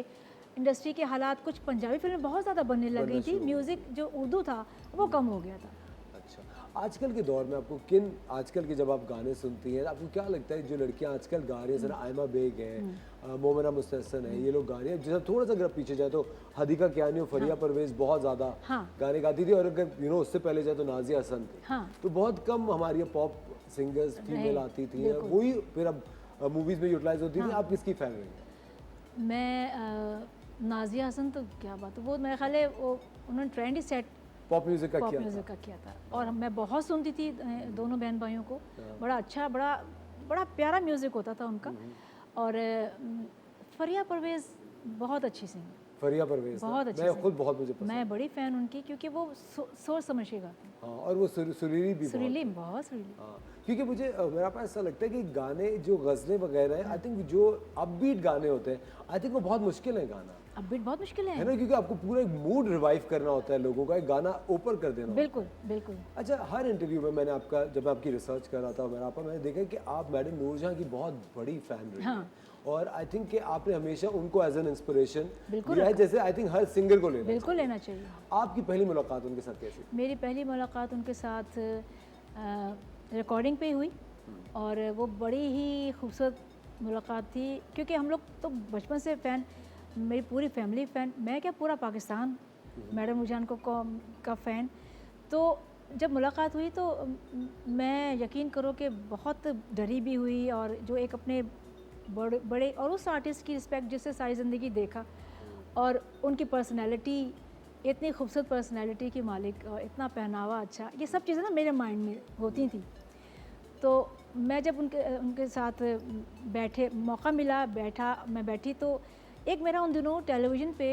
इंडस्ट्री के हालात, कुछ पंजाबी फिल्में बहुत ज़्यादा बनने लग गई थी, म्यूज़िक जो उर्दू था वो कम हो गया था। अच्छा, आजकल के दौर में आपको किन, आजकल के जब आप गाने सुनती हैं, आपको क्या लगता है जो लड़कियां आजकल गा रही हैं, जरा आयमा बेग है, मोमिना मुस्तहसन है, ये लोग गा रही हैं, जैसे थोड़ा सा अगर पीछे जाए तो हदीका कियानी और फरिया परवेज़ बहुत ज़्यादा गाने गाती थी, और अगर उससे पहले जाए तो नाजिया हसन थी। तो बहुत कम हमारी पॉप सिंगर्स फीमेल आती थी, वही फिर अब मूवीज़ में यूटिलाइज होती थी। आप किसकी फ़ैन रही? मैं नाजिया हसन, तो क्या बात है, वो मेरे ख्याल है वो उन्होंने ट्रेंड ही सेट पॉप म्यूज़िक का किया था और मैं बहुत सुनती थी दोनों बहन भाइयों को। बड़ा अच्छा, बड़ा प्यारा म्यूज़िक होता था उनका। और फरिया परवेज़ बहुत अच्छी सिंगर, फरिया परवेज़ बहुत अच्छी, मैं खुद बहुत मुझे पसंद, मैं बड़ी फ़ैन उनकी, क्योंकि वो सोच समझ के गाती हैं। हाँ, और वो सुरीली भी, बहुत सुरीली। हाँ, क्योंकि मुझे मेरा पास ऐसा लगता है कि गाने जो गज़लें वगैरह हैं, आई थिंक जो अपबीट गाने होते हैं, आई थिंक वो बहुत मुश्किल है गाना। अपबीट बहुत मुश्किल है है। ना, क्योंकि आपको पूरा एक मूड रिवाइव करना होता है लोगों का, एक गाना ऊपर कर देना होता है। बिल्कुल बिल्कुल। अच्छा, हर इंटरव्यू में मैंने आपका, जब मैं आपकी रिसर्च कर रहा था मैंने देखा कि आप मैडम नूरजहां की बहुत बड़ी फैन रही हैं। और आई थिंक कि आपने हमेशा उनको एज एन इंस्पिरेशन लिया है, जैसे आई थिंक हर सिंगर को बिल्कुल लेना चाहिए। आपकी पहली मुलाकात उनके साथ कैसी? मेरी पहली मुलाकात उनके साथ रिकॉर्डिंग पे हुई और वो बड़ी ही खूबसूरत मुलाकात थी, क्योंकि हम लोग तो बचपन से फ़ैन, मेरी पूरी फैमिली फ़ैन, मैं क्या पूरा पाकिस्तान मैडम नूरजहां का फ़ैन। तो जब मुलाकात हुई तो मैं यकीन करो कि बहुत डरी भी हुई, और जो एक अपने बड़े और उस आर्टिस्ट की रिस्पेक्ट जिससे सारी ज़िंदगी देखा, और उनकी पर्सनैलिटी, इतनी खूबसूरत पर्सनैलिटी की मालिक, और इतना पहनावा अच्छा, ये सब चीज़ें ना मेरे माइंड में होती थी। तो मैं जब उनके साथ मौका मिला, मैं बैठी, तो एक मेरा उन दिनों टेलीविज़न पे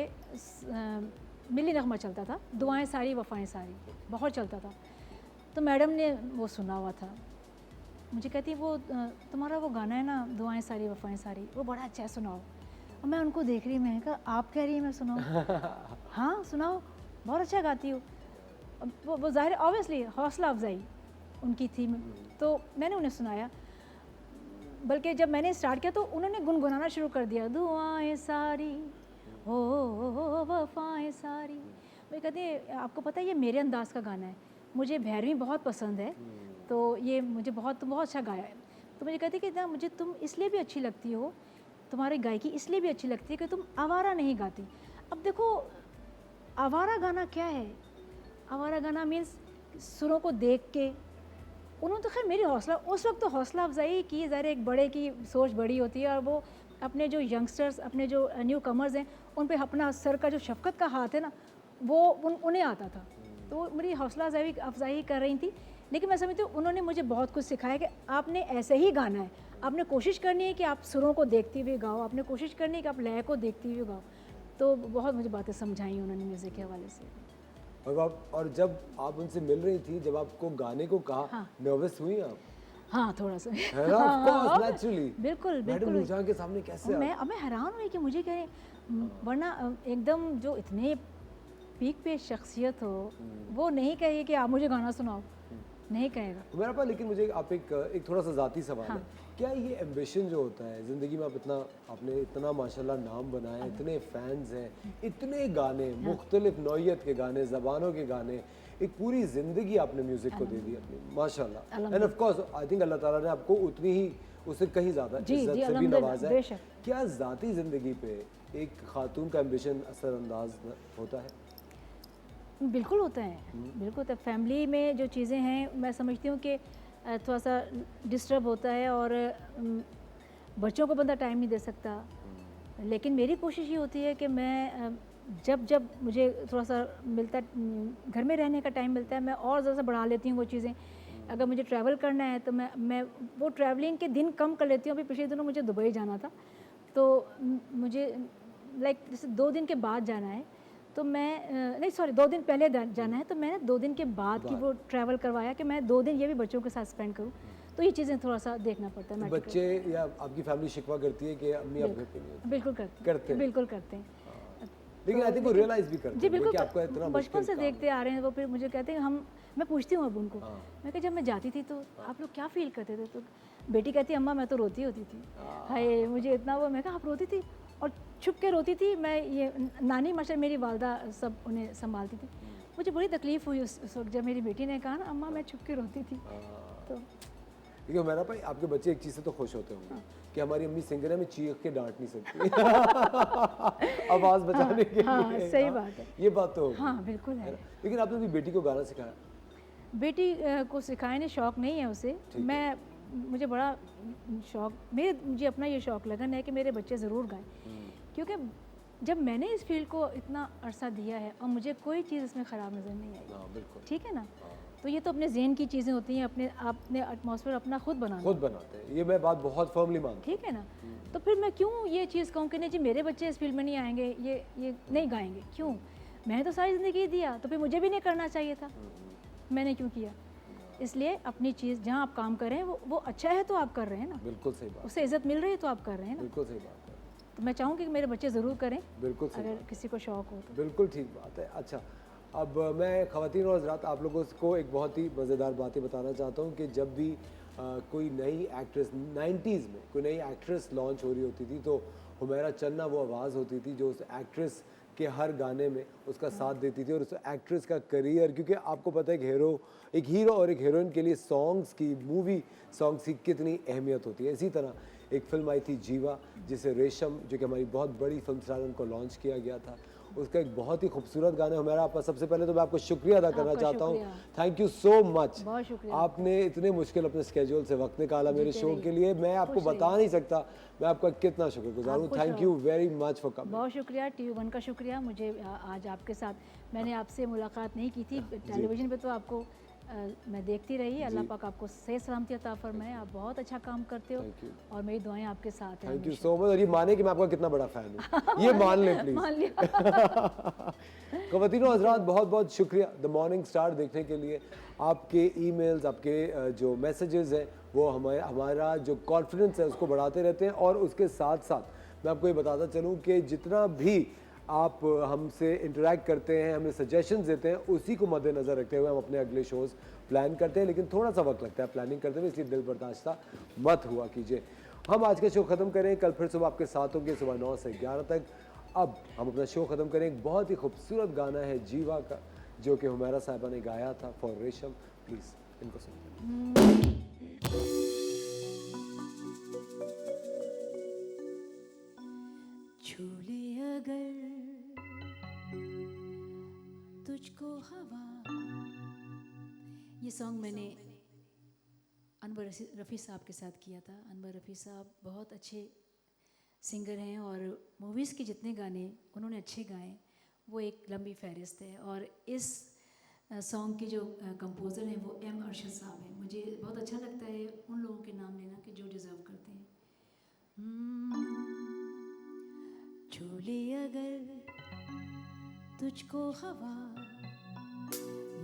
मिली नगमा चलता था, दुआएं सारी वफ़ाएं सारी, बहुत चलता था। तो मैडम ने वो सुना हुआ था, मुझे कहती वो तुम्हारा वो गाना है ना, दुआएं सारी वफ़ाएं सारी, वो बड़ा अच्छा है, सुनाओ। और मैं उनको देख रही, मैंने कहा आप कह रही हैं मैं सुनाऊँ? हाँ सुनाओ, बहुत अच्छा गाती हो। वो ज़ाहिर ऑब्वियसली हौसला अफजाई उनकी थी। तो मैंने उन्हें सुनाया, बल्कि जब मैंने स्टार्ट किया तो उन्होंने गुनगुनाना शुरू कर दिया, दुआएं सारी हो वफ़ाएं सारी। मैं कहती है आपको पता है ये मेरे अंदाज़ का गाना है, मुझे भैरवी बहुत पसंद है, तो ये मुझे बहुत अच्छा गाया है। तो मुझे कहती कि ना मुझे तुम इसलिए भी अच्छी लगती हो, तुम्हारी गायकी इसलिए भी अच्छी लगती है कि तुम आवारा नहीं गाती। अब देखो आवारा गाना क्या है, आवारा गाना मीन्स सुरों को देख के। उन्होंने तो खैर मेरी हौसला, उस वक्त तो हौसला अफजाई की, ज़रा एक बड़े की सोच बड़ी होती है, और वो अपने जो यंगस्टर्स, अपने जो न्यू कमर्स हैं, उन पे अपना सर का जो शफकत का हाथ है ना, वो उन्हें आता था। तो वो मेरी हौसला अफजाई कर रही थी। लेकिन मैं समझती हूँ उन्होंने मुझे बहुत कुछ सिखाया कि आपने ऐसे ही गाना है, आपने कोशिश करनी है कि आप सुरों को देखते हुए गाओ, आपने कोशिश करनी है कि आप लय को देखते हुए गाओ। तो बहुत मुझे बातें समझाई उन्होंने म्यूज़िक के हवाले से। और जब आप उनसे मिल रही थी, जब आपको गाने को कहा, हाँ। नर्वस हुई आप? हाँ थोड़ा सा है ना, ऑफ कोर्स, नेचुरली। बिल्कुल मैडम नूरजहां के सामने कैसे आप? मैं हैरान हुई कि मुझे कह, वरना एकदम जो इतने पीक पे शख्सियत हो, वो नहीं कहे कि आप मुझे गाना सुनाओ, नहीं कहेगा। मेरा पास, लेकिन मुझे आप एक थोड़ा सा ज़ाती सवाल है, क्या ये एम्बिशन जो होता है ज़िंदगी में, आपने इतना माशाल्लाह नाम बनाया, इतने फैंस हैं, इतने गाने, मुख्तलिफ नौइयत के गाने, ज़बानों के गाने, एक पूरी ज़िंदगी आपने म्यूज़िक को दे दी अपनी, माशाल्लाह। And of course I think Allah Taala ने आपको उतनी ही, उससे कहीं ज़्यादा इज्जत से भी नवाजा है। क्या ज़ाती ज़िंदगी पे एक खातून का एम्बिशन असरअंदाज होता है? बिल्कुल होता है, बिल्कुल होता है। फैमिली में जो चीज़ें हैं, मैं समझती हूँ कि थोड़ा सा डिस्टर्ब होता है, और बच्चों को बंदा टाइम नहीं दे सकता। लेकिन मेरी कोशिश ये होती है कि मैं जब मुझे थोड़ा सा मिलता, घर में रहने का टाइम मिलता है, मैं और ज़्यादा बढ़ा लेती हूँ वो चीज़ें। अगर मुझे ट्रैवल करना है तो मैं वो ट्रैवलिंग के दिन कम कर लेती हूँ। अभी पिछले दिनों मुझे दुबई जाना था, तो मुझे जैसे 2 दिन के बाद जाना है, तो मैं नहीं सॉरी 2 दिन पहले जाना है, तो मैंने 2 दिन के बाद की वो ट्रैवल करवाया कि मैं 2 दिन ये भी बच्चों के साथ स्पेंड करूँ। तो ये चीज़ें थोड़ा सा देखना पड़ता है। बच्चे या आपकी फैमिली शिकवा करती है कि अम्मी आप घर पे नहीं होती? बिल्कुल करते हैं, बिल्कुल करते हैं। लेकिन आई थिंक वो रियलाइज भी करते जी हैं कि बिल्कुल, आपका इतना बचपन से देखते आ रहे हैं। वो फिर मुझे कहते हैं, मैं पूछती हूँ अब उनको, मैं कहा जब मैं जाती थी तो आप लोग क्या फील करते थे? तो बेटी कहती अम्मा मैं तो रोती होती थी, हाय मुझे इतना वो। मैं कहा आप रोती थी? और छुप के रोती थी। मैं ये नानी माशा मेरी वालदा सब उन्हें संभालती थी। मुझे बड़ी तकलीफ़ हुई उस वक्त जब मेरी बेटी ने कहा ना अम्मा मैं छुप के रोती थी। तो देखिए मेरा भाई, आपके बच्चे एक चीज़ से तो खुश होते होंगे कि हमारी अम्मी सिंगर है, मैं चीख के डांट नहीं सकती आवाज़ बचाने के लिए। सही बात है, ये बात तो हाँ बिल्कुल है। लेकिन आपने अपनी बेटी को गाना सिखाया? बेटी को सिखाया नहीं, शौक़ नहीं है उसे। मुझे बड़ा शौक़, मुझे अपना ये शौक़ लगन है कि मेरे बच्चे ज़रूर गाएं, क्योंकि जब मैंने इस फील्ड को इतना अरसा दिया है और मुझे कोई चीज़ इसमें ख़राब नज़र नहीं आई। ठीक है ना, तो ये तो अपने ज़हन की चीज़ें होती हैं, अपने एटमॉस्फेयर अपना खुद बनाते हैं। ये मैं बात बहुत फर्मली मानता हूँ। ठीक है ना, तो फिर मैं क्यों ये चीज़ कहूँ कि नहीं जी मेरे बच्चे इस फील्ड में नहीं आएंगे, ये नहीं गाएंगे? क्यों? मैंने तो सारी ज़िंदगी दिया, तो फिर मुझे भी नहीं करना चाहिए था, मैंने क्यों किया? इसलिए अपनी चीज़ जहाँ आप काम कर रहे हैं वो अच्छा है तो आप कर रहे हैं ना। बिल्कुल सही बात, उससे इज्जत मिल रही है तो आप कर रहे हैं ना। बिल्कुल सही बात है। तो मैं चाहूँगी कि मेरे बच्चे ज़रूर करें, बिल्कुल सही अगर बात। किसी को शौक़ हो तो। बिल्कुल ठीक बात है। अच्छा, अब मैं ख़वातीन और हज़रात आप लोगों को एक बहुत ही मज़ेदार बातें बताना चाहता हूँ कि जब भी कोई नई एक्ट्रेस 90s में कोई नई एक्ट्रेस लॉन्च हो रही होती थी तो हुमैरा चन्ना वो आवाज़ होती थी जो उस एक्ट्रेस के हर गाने में उसका साथ देती थी और उस एक्ट्रेस का करियर, क्योंकि आपको पता है एक हीरो और एक हीरोइन के लिए सॉन्ग्स की, मूवी सॉन्ग्स की कितनी अहमियत होती है। इसी तरह एक फ़िल्म आई थी जीवा, जिसे रेशम जो कि हमारी बहुत बड़ी फिल्म स्टार उनको लॉन्च किया गया था, उसका एक बहुत ही खूबसूरत गाना है हुमैरा आपका। सबसे पहले तो मैं आपको शुक्रिया अदा करना चाहता हूँ, थैंक यू सो मच। बहुत शुक्रिया। आपने इतने मुश्किल अपने स्केड्यूल से वक्त निकाला मेरे शो के लिए, मैं आपको बता नहीं सकता मैं आपका कितना शुक्रगुजार हूँ। Thank you very much for coming. बहुत शुक्रिया, TV1 का शुक्रिया। मुझे आज आपके साथ, मैंने आपसे मुलाकात नहीं की थी टेलीविज़न पे, तो आपको मैं देखती रही। अल्लाह पाक आपको सही सलामती अता फरमाए। आप बहुत अच्छा काम करते हो और मेरी दुआएं आपके साथ हैं। Thank you so much. और ये माने कि मैं आपका कितना बड़ा फ़ैन हूँ, ये मान लें प्लीज़। मान लिया। ख़वातीनो हज़रात, बहुत बहुत शुक्रिया द मॉर्निंग स्टार देखने के लिए। आपके ईमेल्स, आपके जो मैसेजेस हैं वो हमारा जो कॉन्फिडेंस है उसको बढ़ाते रहते हैं। और उसके साथ साथ मैं आपको ये बताता चलूँ कि जितना भी आप हमसे इंटरेक्ट करते हैं, हमें सजेशंस देते हैं, उसी को मद्देनज़र रखते हुए हम अपने अगले शोज़ प्लान करते हैं। लेकिन थोड़ा सा वक्त लगता है प्लानिंग करते हुए, इसलिए दिल बर्दाश्त मत हुआ कीजिए। हम आज का शो ख़त्म करें, कल फिर सुबह आपके साथ होंगे सुबह 9 से 11 तक। अब हम अपना शो ख़त्म करें, एक बहुत ही खूबसूरत गाना है जीवा का जो कि हुमैरा साहिबा ने गाया था फॉर रेशम। प्लीज़ इनको सुनिए। झूले अगर तुझको हवा। ये सॉन्ग मैंने अनवर रफ़ी साहब के साथ किया था। अनवर रफ़ी साहब बहुत अच्छे सिंगर हैं और मूवीज़ के जितने गाने उन्होंने अच्छे गाए, वो एक लंबी फहरिस्त है। और इस सॉन्ग के जो कंपोज़र हैं वो M अरशद साहब हैं। मुझे बहुत अच्छा लगता है उन लोगों के नाम लेना कि जो डिज़र्व करते हैं। झूले अगर तुझको हवा,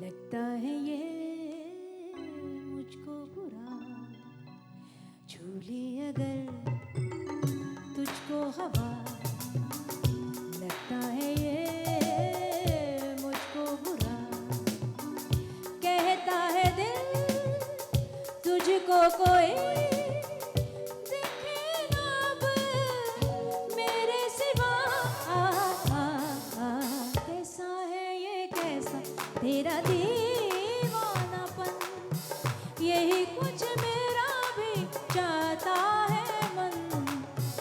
लगता है ये मुझको बुरा। झूले अगर तुझको हवा, लगता है ये मुझको बुरा। कहता है दिल तुझको कोई दिखे ना अब मेरे सिवा। कैसा है ये, कैसा तेरा दीवानापन, यही कुछ मेरा भी चाहता है मन।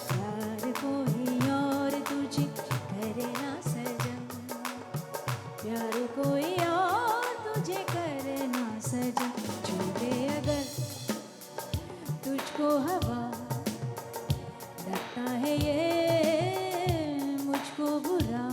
प्यार कोई और तुझे करे ना सजन, प्यार कोई और तुझे करे ना सजन। झूले अगर तुझको हवा, लगता है ये मुझको बुरा।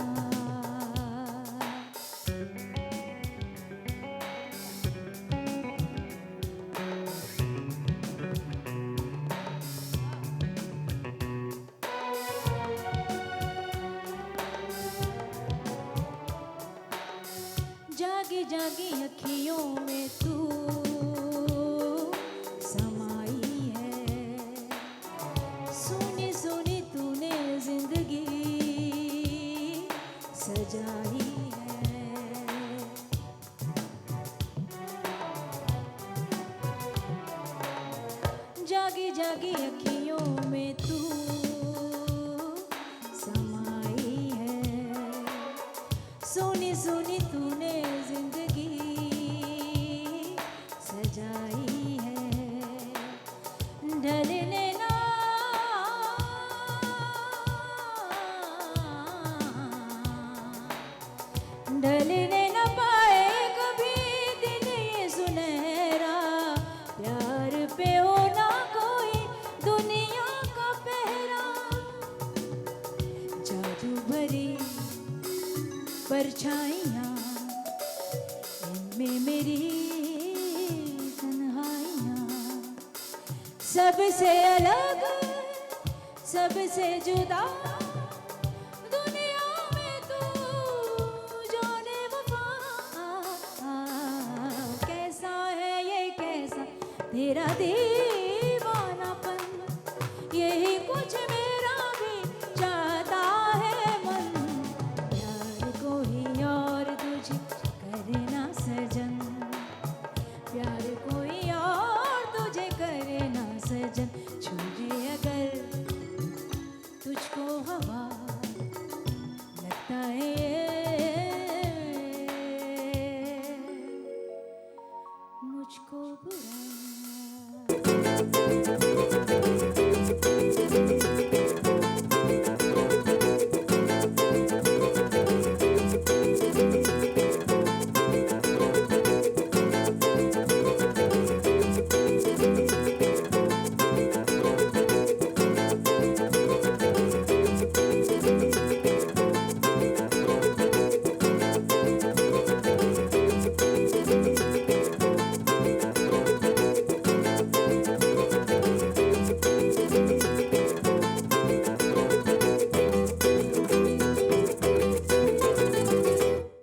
जागी जागी अखियों में तू समाई है। सुनी सुनी तूने जिंदगी सजाई है। जागी जागी अखियों में तू समाई है। सुनी सुनी तूने जिंदगी सजाई है। ढलने ना ढलने न पाए कभी दिन ये सुनहरा। प्यार पे हो ना कोई दुनिया का पहरा। जादू भरी परछाइयाँ, इनमें मेरी तन्हाइयाँ। सबसे अलग, सबसे जुदा दुनिया में तू जाने वफा। कैसा है ये, कैसा तेरा दिल